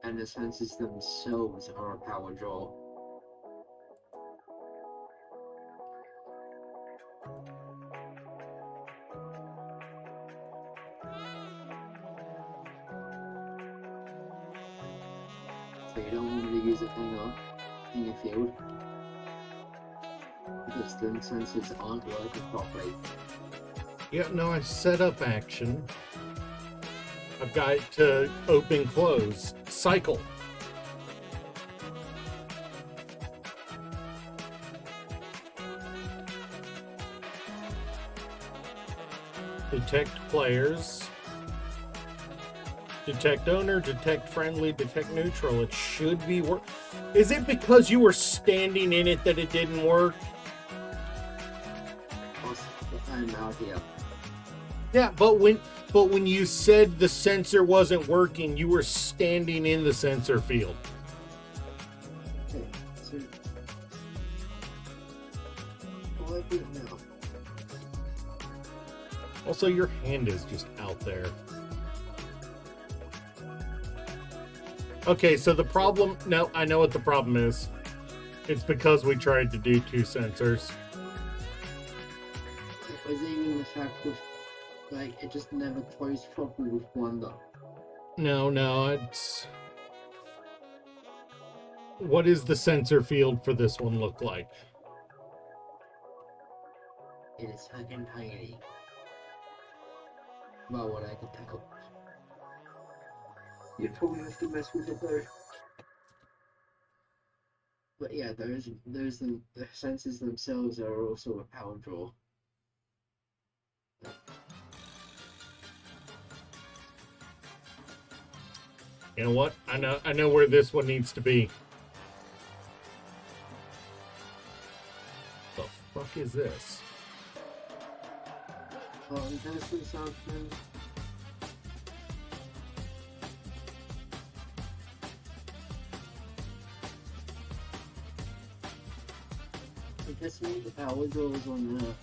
And the sensors themselves are a power draw. So you don't want me to use a hanger in your field because the sensors aren't working properly. Yeah, no, I set up action. I've got it to open, close, cycle. Detect players. Detect owner, detect friendly, detect neutral. It should be work. Is it because you were standing in it that it didn't work? I'm out here. Yeah, but when you said the sensor wasn't working, you were standing in the sensor field. Okay, so all I do now. Also, your hand is just out there. Okay, so the problem... No, I know what the problem is. It's because we tried to do two sensors. It was even the fact with, like, it just never closed properly with Wonder. No, it's... What does the sensor field for this one look like? It is fucking tiny. About what I can tell. You probably have to mess with it though. But yeah, the sensors themselves are also a power draw. You know what? I know where this one needs to be. The fuck is this? Interesting something. I guess we need the power draws on there.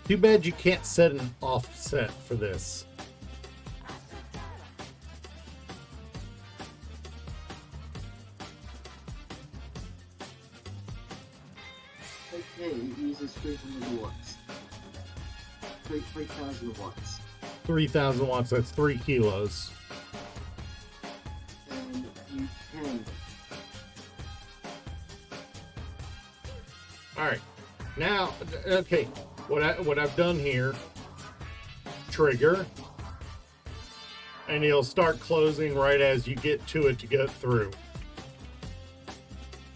Too bad you can't set an offset for this. Okay, it uses 300 watts. 3,000 watts. 3,000 watts, that's 3 kilos. And you can. Alright. Now, okay, what I've done here, trigger, and it'll start closing right as you get to it to go through.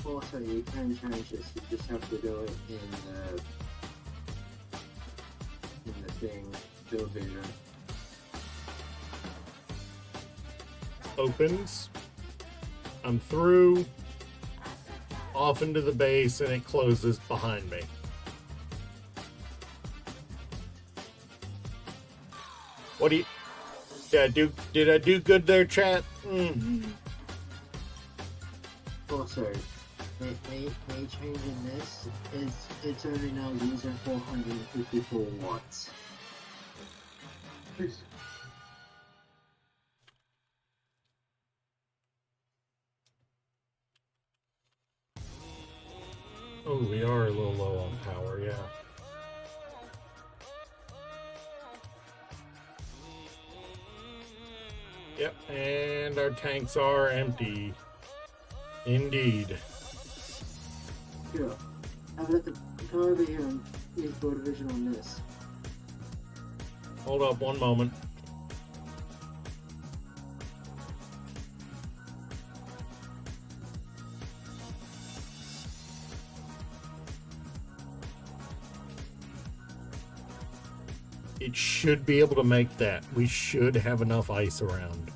Also, you can change this. You just have to do it in the thing, build vision. Opens. I'm through. Off into the base, and it closes behind me. What do you... Did I do good there, chat? Also, they changing this. It's only now using 454 watts. Oh, we are a little low on power, yeah. Yep, and our tanks are empty. Indeed. Here, I've got the come over here and use build vision on this. Hold up one moment. It should be able to make that. We should have enough ice around.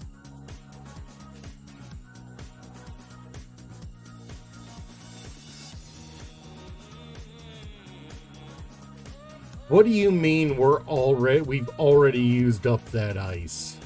What do you mean we've already used up that ice?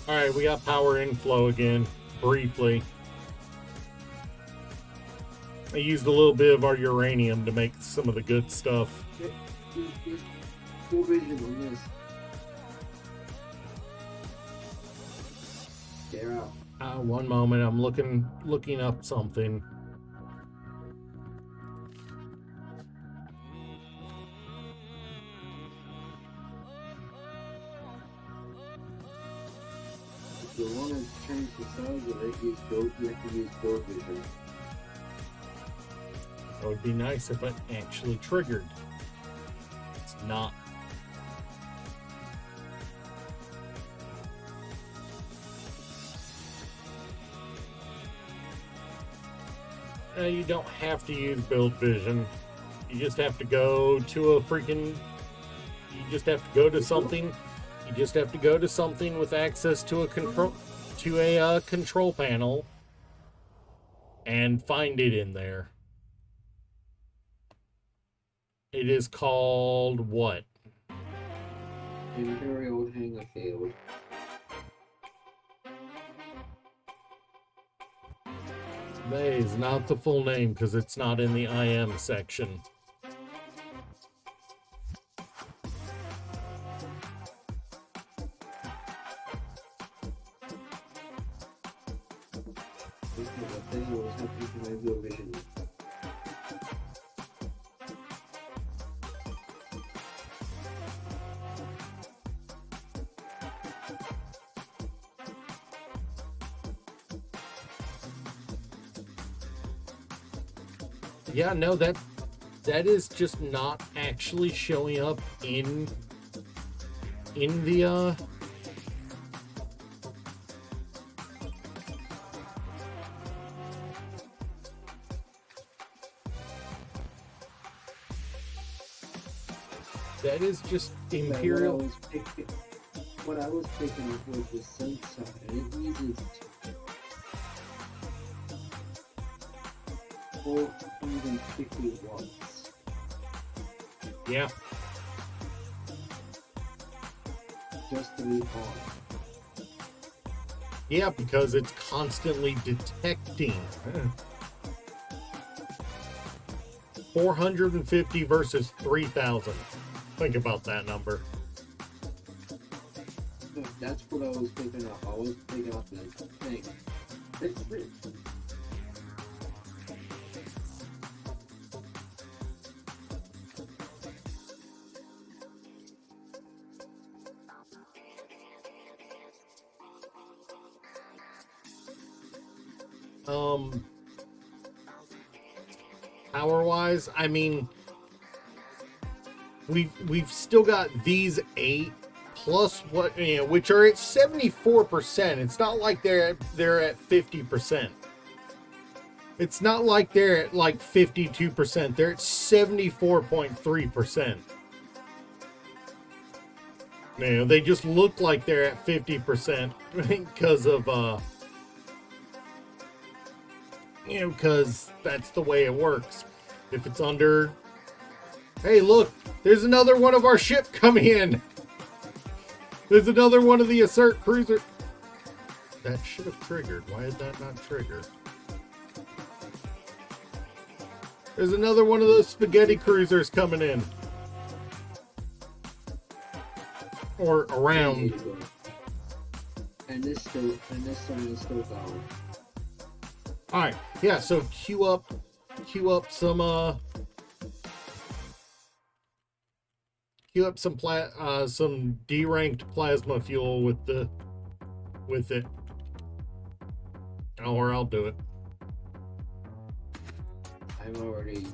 Alright, we got power inflow again, briefly. I used a little bit of our uranium to make some of the good stuff. Build vision on this. They're out. One moment, I'm looking up something. If you want to change the size of it, you have to use build vision. It would be nice if it actually triggered. It's not. You don't have to use build vision. You just have to go to a freaking... You just have to go to something. You just have to go to something with access to a control panel and find it in there. It is called what? Imperial Hangar Field. That is not the full name because it's not in the IM section. Yeah, no, that is just not actually showing up in the That is just But Imperial. what I was picking up was the sensor, and it uses 450 watts. Yeah. Just to be on. Yeah, because it's constantly detecting. 450 versus 3,000. Think about that number. That's what I was picking up. I was picking up that thing. It's rich. Power wise, I mean, we've still got these 8 plus what, you know, which are at 74%. It's not like they're at 50%. It's not like they're at like 52%. They're at 74.3%. You know, they just look like they're at 50% because of you know, because that's the way it works. If it's under, hey, look, there's another one of our ship coming in. There's another one of the assert cruiser. That should have triggered. Why did that not trigger? There's another one of those spaghetti cruisers coming in. Or around. And this thing is still going. Alright, yeah, so queue up some some D-ranked plasma fuel with it. Oh, or I'll do it. I'm already.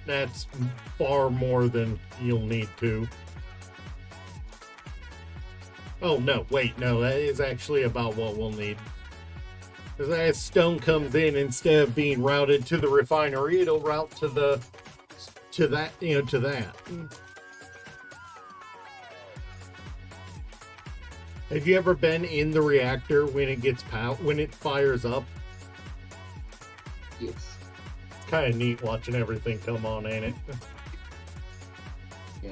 That's far more than you'll need to. Oh, no, wait, no, that is actually about what we'll need. Because as stone comes in, instead of being routed to the refinery, it'll route to that. Have you ever been in the reactor when it gets when it fires up? Yes. It's kind of neat watching everything come on, ain't it? Yeah.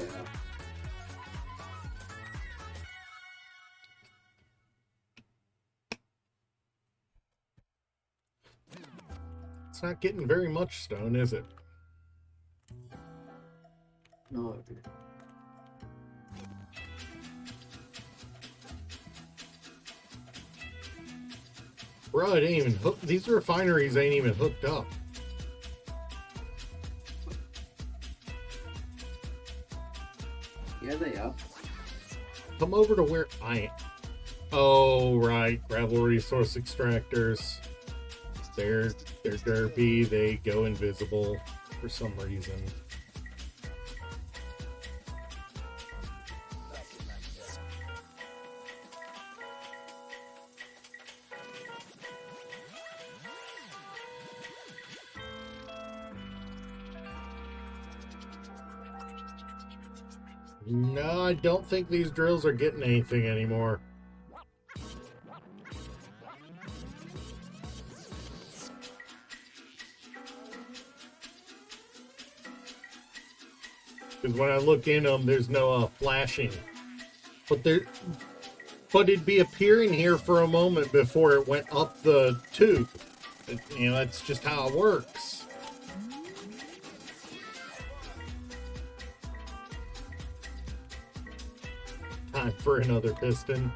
It's not getting very much stone, is it? No. Bro, it ain't even hooked. These refineries ain't even hooked up. Yeah, they are. Come over to where I am. Oh, right. Gravel resource extractors. They're derpy. They go invisible for some reason. No, I don't think these drills are getting anything anymore. Because when I look in them, there's no flashing. But it'd be appearing here for a moment before it went up the tube. You know, that's just how it works. Time for another piston.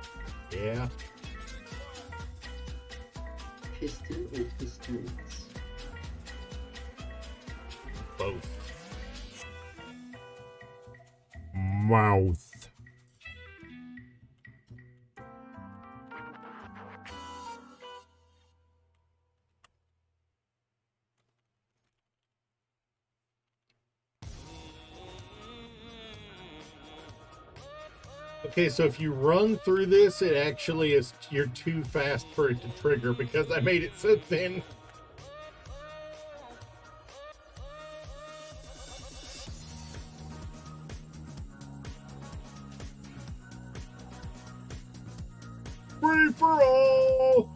Yeah. Piston or pistons? Both. Mouth. Okay, so if you run through this, it actually is, you're too fast for it to trigger because I made it so thin. Free for all!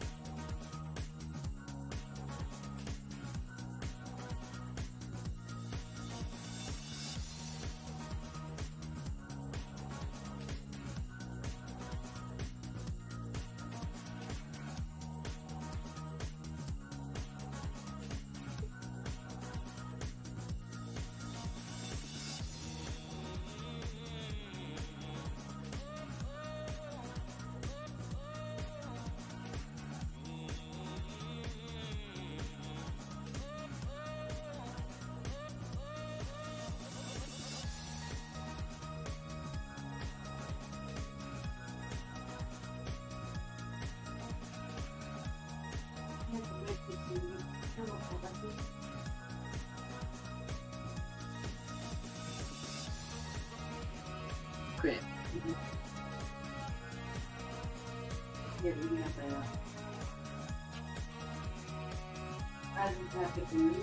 Crap. Yeah, we have to. As we have to use.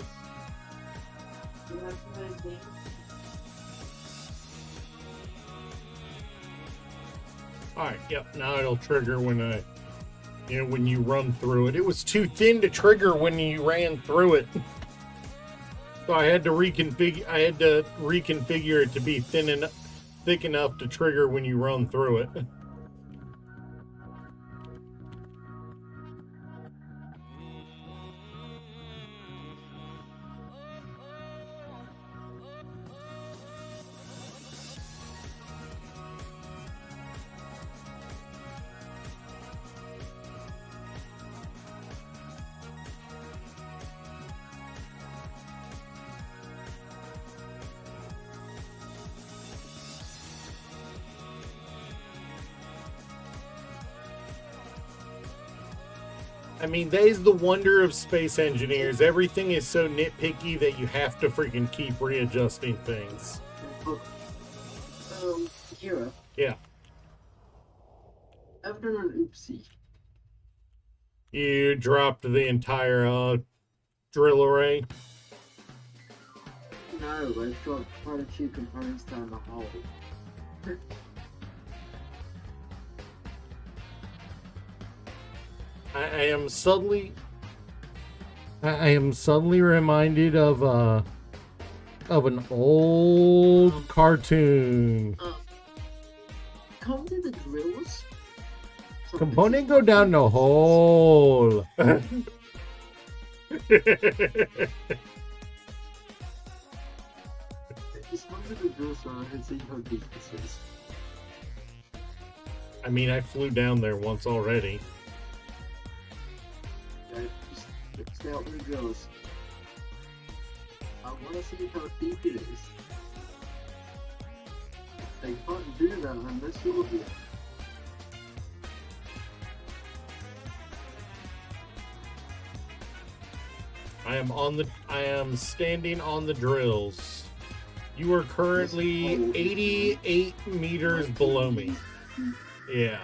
We have some of those things. Alright, yep, now it'll trigger when when you run through it. It was too thin to trigger when you ran through it. So I had to reconfigure it to be thick enough to trigger when you run through it. I mean, that is the wonder of space engineers. Everything is so nitpicky that you have to freaking keep readjusting things. Kira, Yeah. I've done an oopsie. You dropped the entire drill array. No, I've dropped quite a few components down the hole. I am suddenly reminded of an old cartoon. Come to the drills. Component go down the hole. Just come to the drills so I can see how deep this is. I mean, I flew down there once already. Just stay out the drills. I want to see how deep it is. They can't do that unless you're here. I am standing on the drills. You are currently 88 meters below me. Yeah.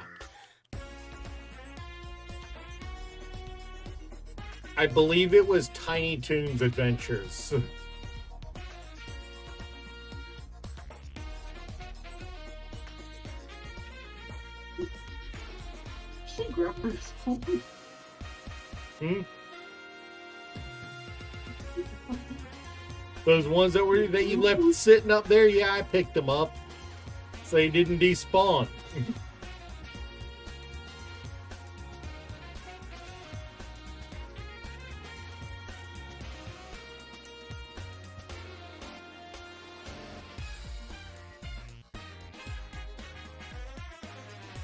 I believe it was Tiny Toons Adventures. She grabbed her phone. Hmm? Those ones that you left sitting up there, yeah, I picked them up. So they didn't despawn.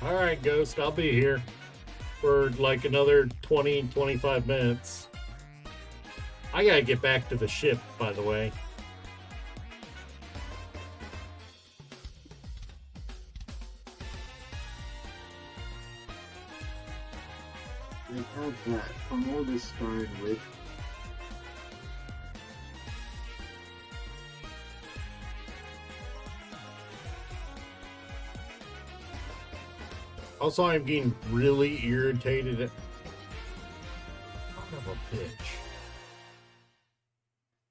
Alright, Ghost, I'll be here for like another 20-25 minutes. I gotta get back to the ship, by the way. They have that from all this stone with. Also, I'm getting really irritated at... Son of a bitch.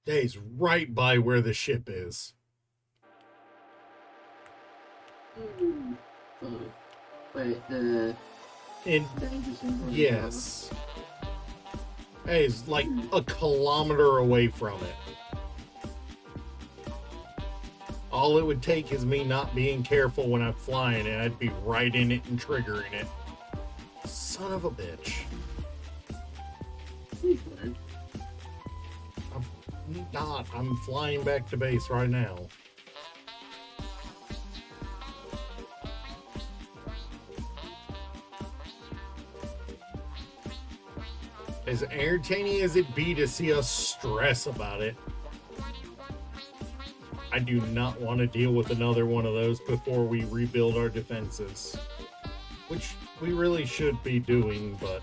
That is right by where the ship is. Oh, wait, the And danger zone. yes. That is like a kilometer away from it. All it would take is me not being careful when I'm flying, and I'd be right in it and triggering it. Son of a bitch. Okay. I'm not. I'm flying back to base right now. As entertaining as it be to see us stress about it, I do not want to deal with another one of those before we rebuild our defenses. Which we really should be doing, but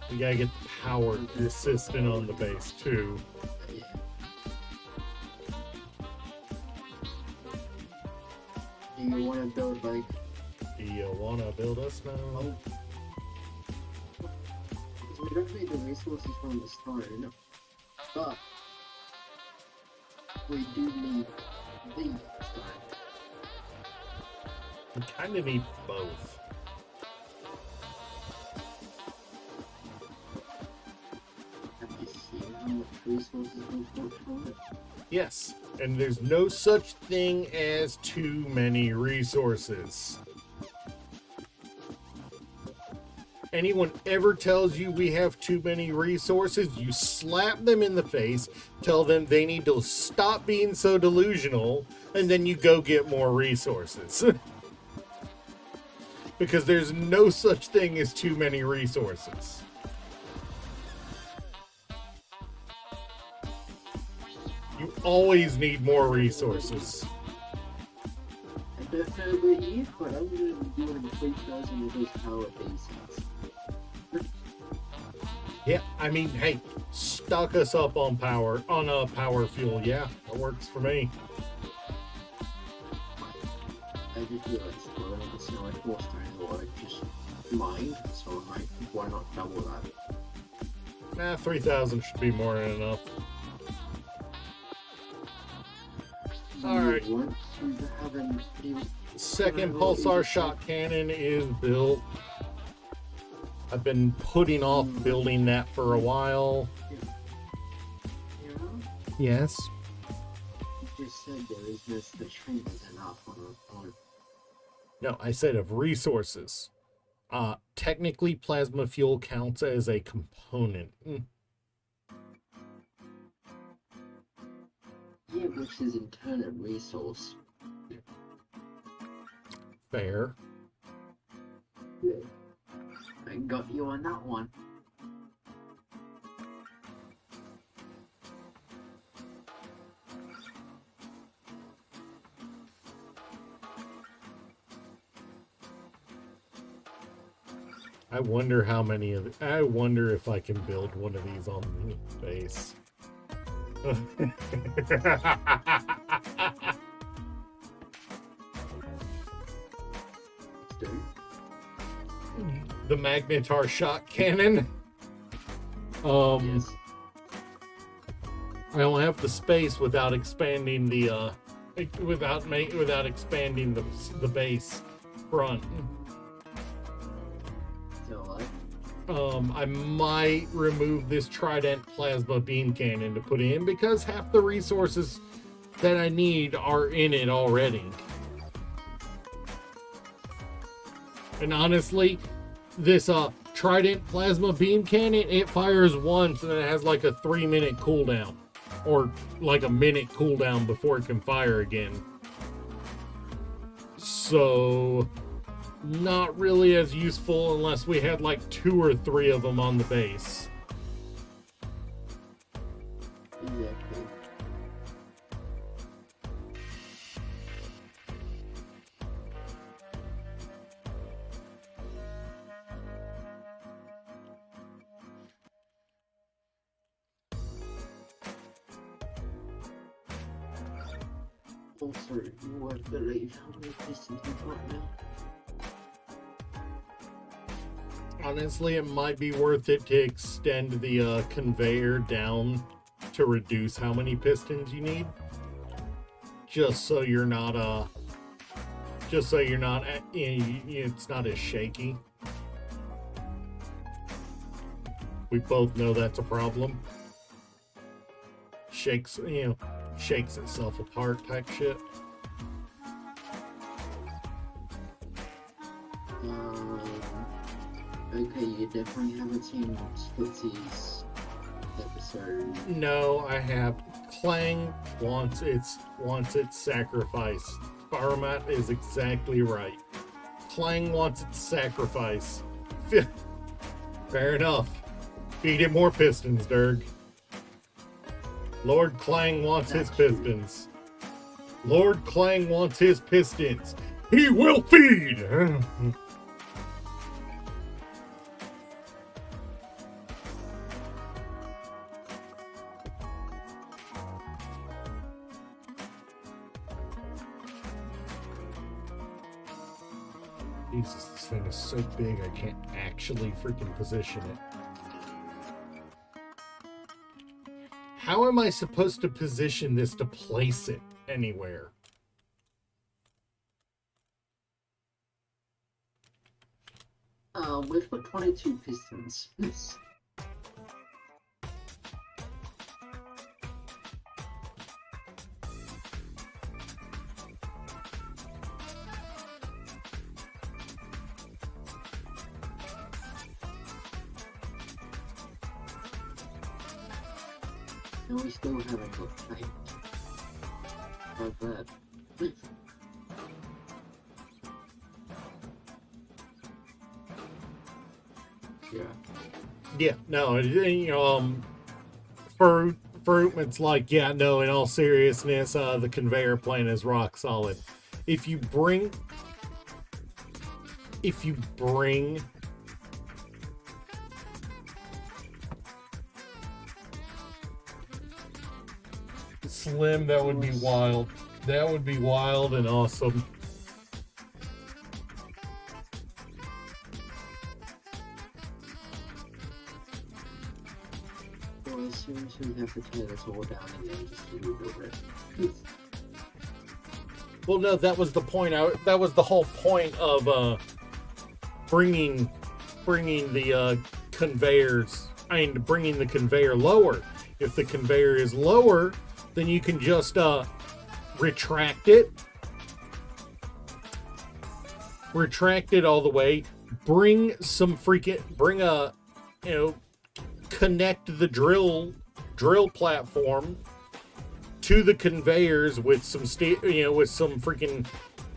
we gotta get the power consistent on the base too. Yeah. Do you want to build like? Do you want to build us now? Oh. Because we don't need the resources from the stone, but we do need the stone. We kind of need both. Have you seen how much resources we've got from it? Yes, and there's no such thing as too many resources. Anyone ever tells you we have too many resources, you slap them in the face, tell them they need to stop being so delusional, and then you go get more resources. Because there's no such thing as too many resources. You always need more resources. I don't know about you, but I'm going to be doing 3,000 of those power bases. Yeah, I mean, hey, stock us up on power, power fuel. Yeah, that works for me. I just realized well, it's not like horse time or just mine, so I'm like, why not double that? Nah, 3,000 should be more than enough. Alright. You want to have an Second pulsar shot cannon is built. I've been putting off building that for a while. you know? Yes. You just said there is no such thing as enough on No, I said of resources. Technically, plasma fuel counts as a component. Yeah, which is internal resource. Fair. Yeah. I got you on that one. I wonder how many of I wonder if I can build one of these on the base. Let's do. The Magnetar shot cannon. Yes. I don't have the space without expanding the without expanding the base front. So like, I might remove this Trident plasma beam cannon to put in because half the resources that I need are in it already. And honestly, this Trident plasma beam cannon, it fires once and it has like a 3-minute cooldown. Or like a minute cooldown before it can fire again. So, not really as useful unless we had like 2 or 3 of them on the base. exactly. Also, you won't believe how many pistons we've got now. Honestly, it might be worth it to extend the conveyor down to reduce how many pistons you need. Just so you're not it's not as shaky. We both know that's a problem. Shakes itself apart type shit. Okay, you definitely haven't seen Splitsy's episode. No, I have. Clang wants its sacrifice. Farmat is exactly right. Clang wants its sacrifice. Fair enough. Feed it more pistons, Durg. Lord Clang wants his pistons. Lord Clang wants his pistons. He will feed! Jesus, this thing is so big I can't actually freaking position it. How am I supposed to position this to place it anywhere? We've got 22 pistons. And we still haven't got paint. Like that. Yeah. Yeah, no, Fruitman's like, yeah, no, in all seriousness, the conveyor plan is rock solid. If you bring Slim, that would be wild. That would be wild and awesome. Well, as soon as we have to tear this all down again just to rebuild it. Well, no, that was the point. That was the whole point of bringing the conveyors. Bringing the conveyor lower. If the conveyor is lower, then you can just retract it all the way. Connect the drill platform to the conveyors with some steel, with some freaking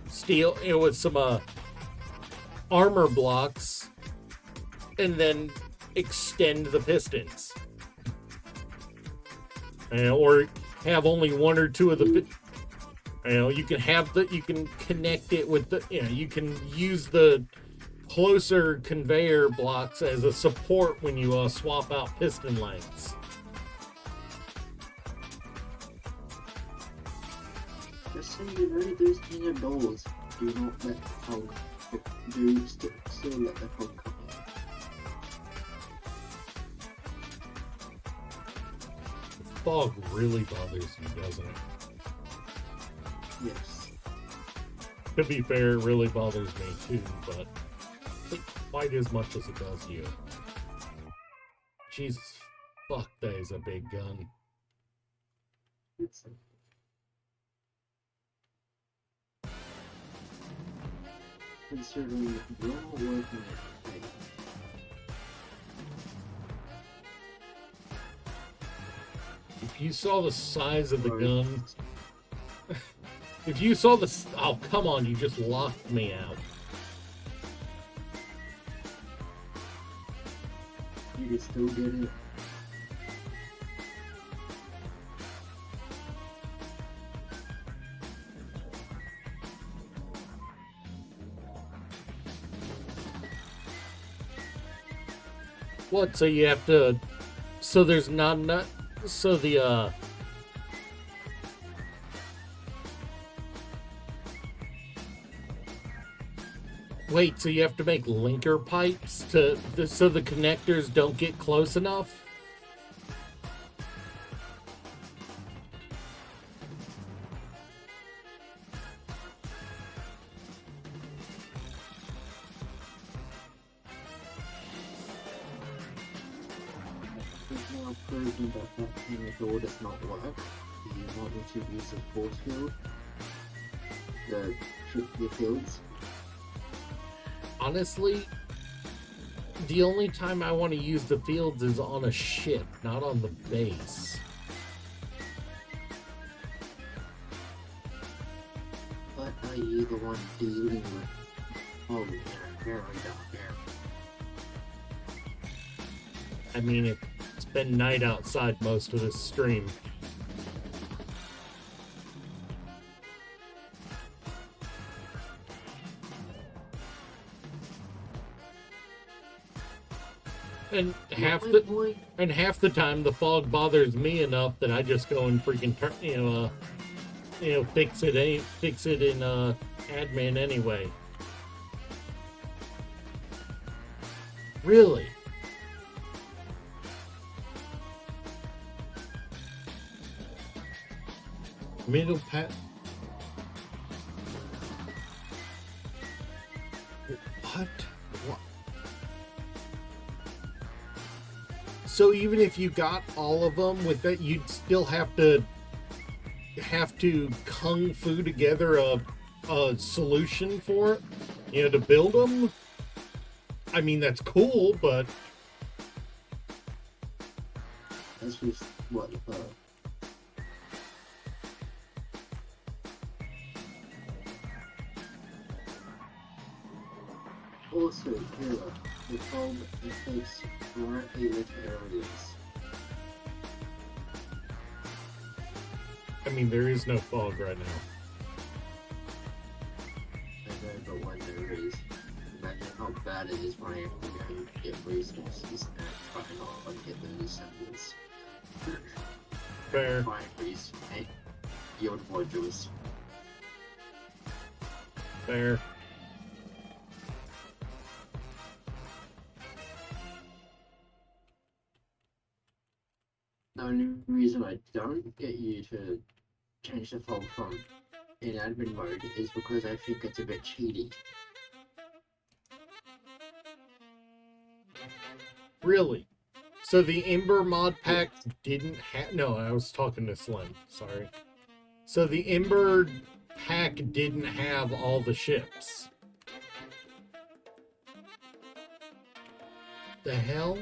steel, with some armor blocks, and then extend the pistons. Or have only one or two of the, you can connect it with the, you can use the closer conveyor blocks as a support when you swap out piston lengths. Just say you know those kind of doors do not let the fog still let the fog come in. Fog really bothers you, doesn't it? Yes. To be fair, it really bothers me too, but quite as much as it does you. Jesus, fuck, that is a big gun. It's considering you're not working at night. If you saw the size of the gun, if you saw the, oh come on, you just locked me out. You can still get it. What? So you have to, so there's not, so the, Wait, so you have to make linker pipes so the connectors don't get close enough? There's now proven that chemical does not work. If you want me to use a force field, the fields. Honestly, the only time I want to use the fields is on a ship, not on the base. But are you the one dealing with? Oh yeah, very dark here. I mean, it's been night outside most of this stream. And half the time the fog bothers me enough that I just go and freaking turn, fix it in admin anyway. Really? Middle pat. What? So even if you got all of them with that, you'd still have to kung fu together a solution for it, to build them. I mean, that's cool, but that's just what also here, the fog affects brightly lit areas. I mean, there is no fog right now. I know, but when there is, imagine how bad it is when I have to go get resources and try not to get the new samples. Fair. Fineries, and yield modules. Fair. The only reason I don't get you to change the fog from in admin mode is because I think it's a bit cheaty. Really? So the Ember mod pack didn't have... No, I was talking to Slim. Sorry. So the Ember pack didn't have all the ships. The hell?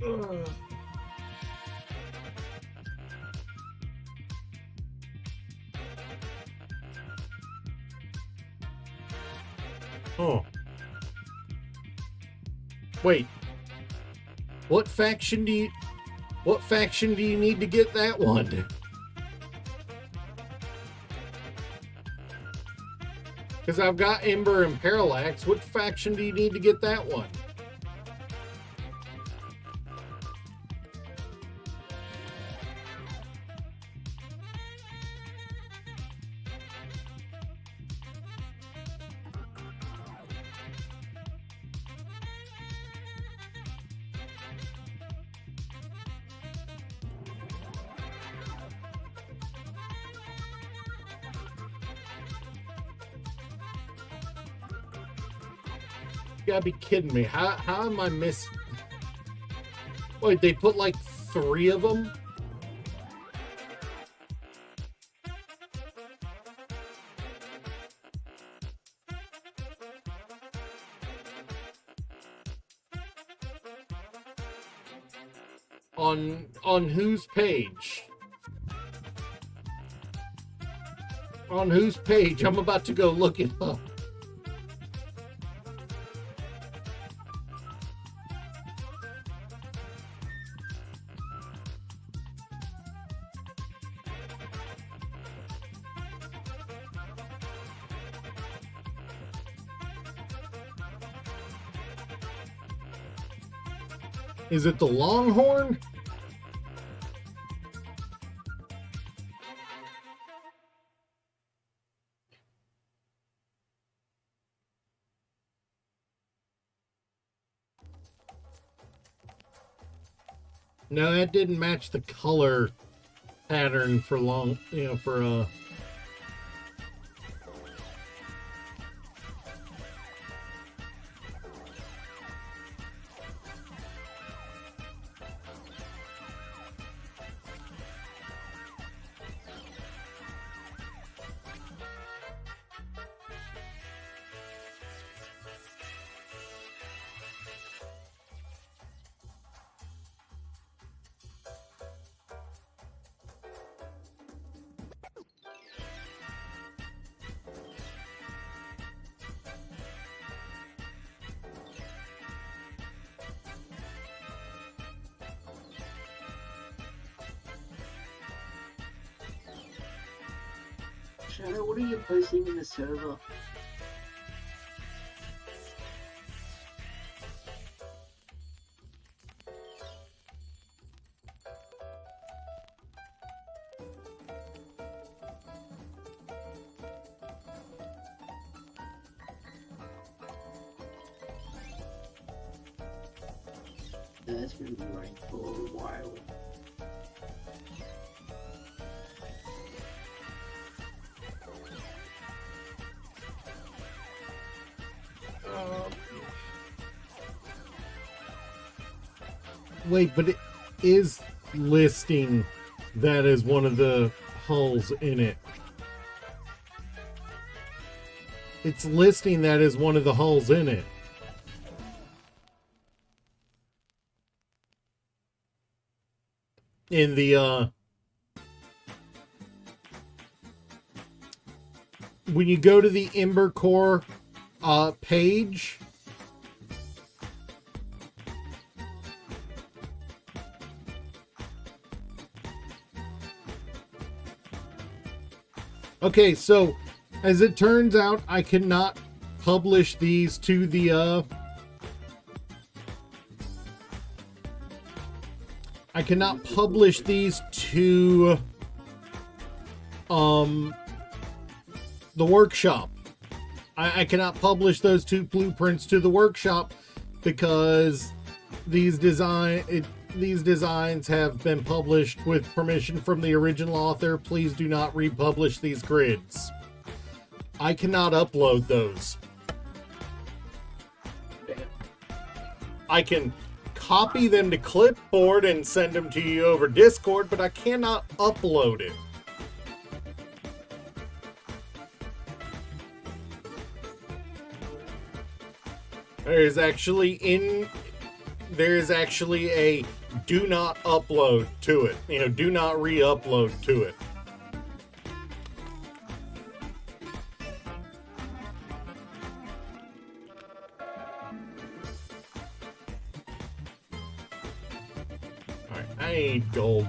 Ugh. Oh. Wait. What faction do you need to get that one? Because I've got Ember and Parallax. What faction do you need to get that one? You gotta be kidding me. How am I missing? Wait, they put like 3 of them? On whose page? On whose page? I'm about to go look it up. Is it the Longhorn? No, that didn't match the color pattern for Shadow, what are you posting in the server? That's gonna be running for a while. Wait, but it is listing that as one of the hulls in it. It's listing that as one of the hulls in it. In the, when you go to the Ember Core page, okay, so as it turns out, I cannot publish these to the I cannot publish these to the workshop. I cannot publish those two blueprints to the workshop because these designs have been published with permission from the original author. Please do not republish these grids. I cannot upload those. I can copy them to clipboard and send them to you over Discord, but I cannot upload it. There's actually a do not upload to it. You know, do not re-upload to it. Alright, I need gold.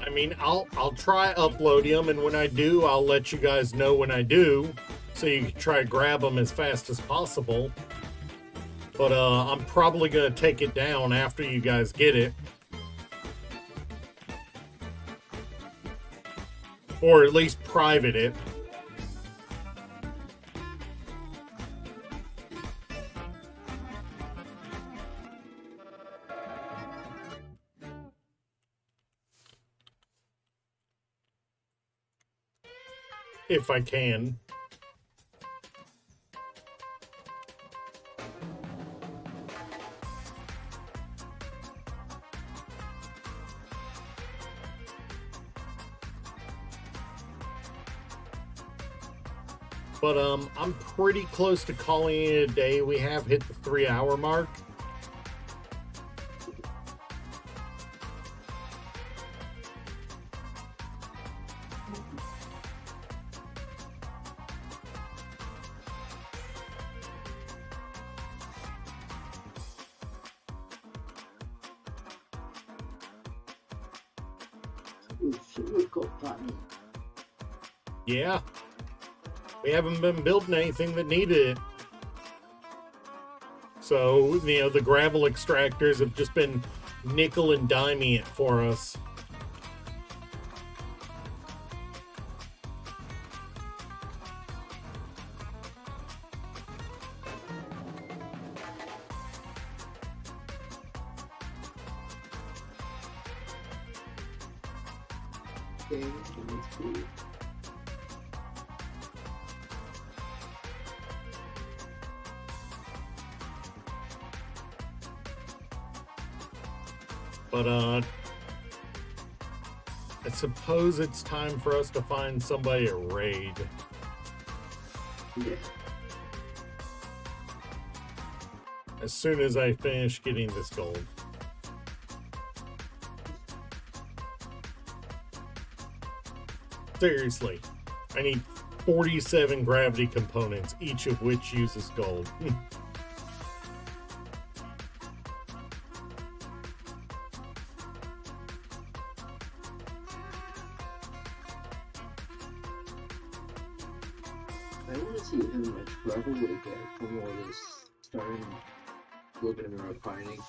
I mean, I'll try uploading them, and when I do, I'll let you guys know when I do, so you can try to grab them as fast as possible. But I'm probably gonna take it down after you guys get it. Or at least private it. If I can. But I'm pretty close to calling it a day. We have hit the 3-hour mark. We've got platinum. Yeah. We haven't been building anything that needed it. So, you know, the gravel extractors have just been nickel and diming it for us. Okay, that's cool. But, I suppose it's time for us to find somebody to raid. Yeah. As soon as I finish getting this gold. Seriously, I need 47 gravity components, each of which uses gold. I want to see how much gravel we get from all this stone we're going to be refining.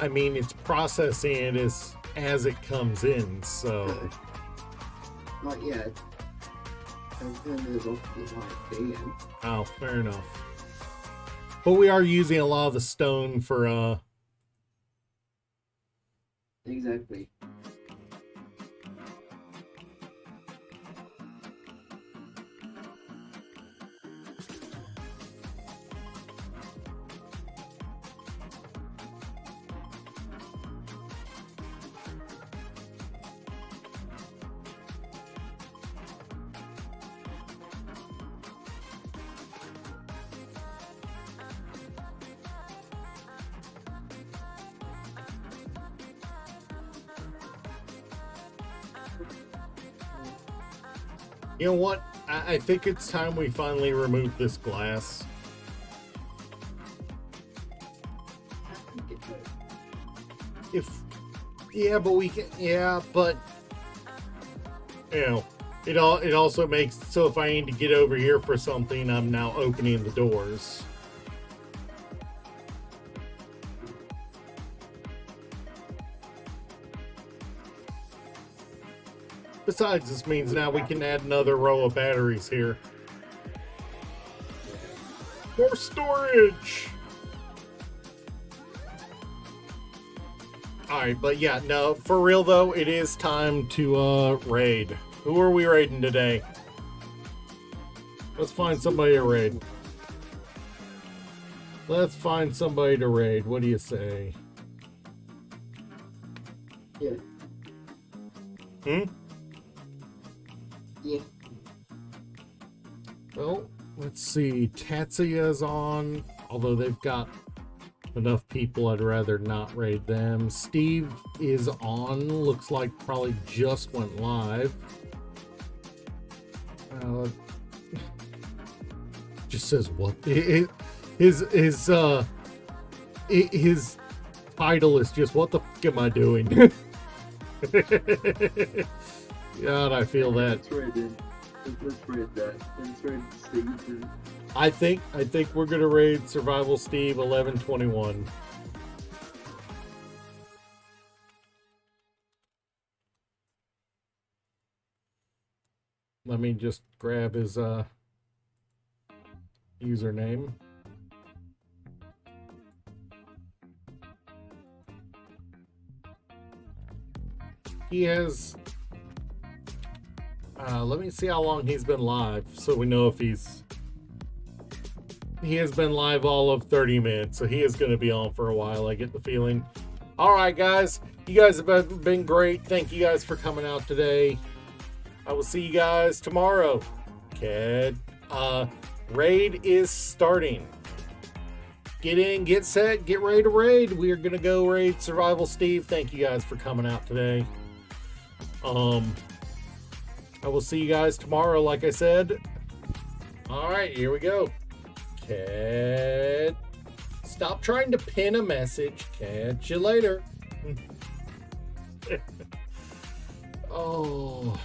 I mean, it's processing it as it comes in, so... Not yet. I've been as often as I can. Oh, fair enough. But we are using a lot of the stone for, Exactly. You know what? I think it's time we finally remove this glass. I think it does. Yeah, but we can... Yeah, but... You know, it also makes... So if I need to get over here for something, I'm now opening the doors. Besides, this means now we can add another row of batteries here. More storage! Alright, but yeah, no, for real though, it is time to raid. Who are we raiding today? Let's find somebody to raid. Let's find somebody to raid. What do you say? Yeah. Hmm? Yeah. Well, let's see. Tatsuya's on, although they've got enough people, I'd rather not raid them. Steve is on, looks like probably just went live. Just says what? His title is just, what the fuck am I doing? God, I feel that. That's right, then. Let's raid that. Let's raid Steve and I think we're gonna raid Survival Steve 1121. Let me just grab his username. He has let me see how long he's been live so we know if he has been live all of 30 minutes, so he is going to be on for a while, I get the feeling. All right, guys, you guys have been great. Thank you guys for coming out today. I will see you guys tomorrow. Raid is starting. Get in, get set, get ready to raid. We are going to go raid Survival Steve. Thank you guys for coming out today. I will see you guys tomorrow, like I said. All right, here we go. Stop trying to pin a message. Catch you later. Oh.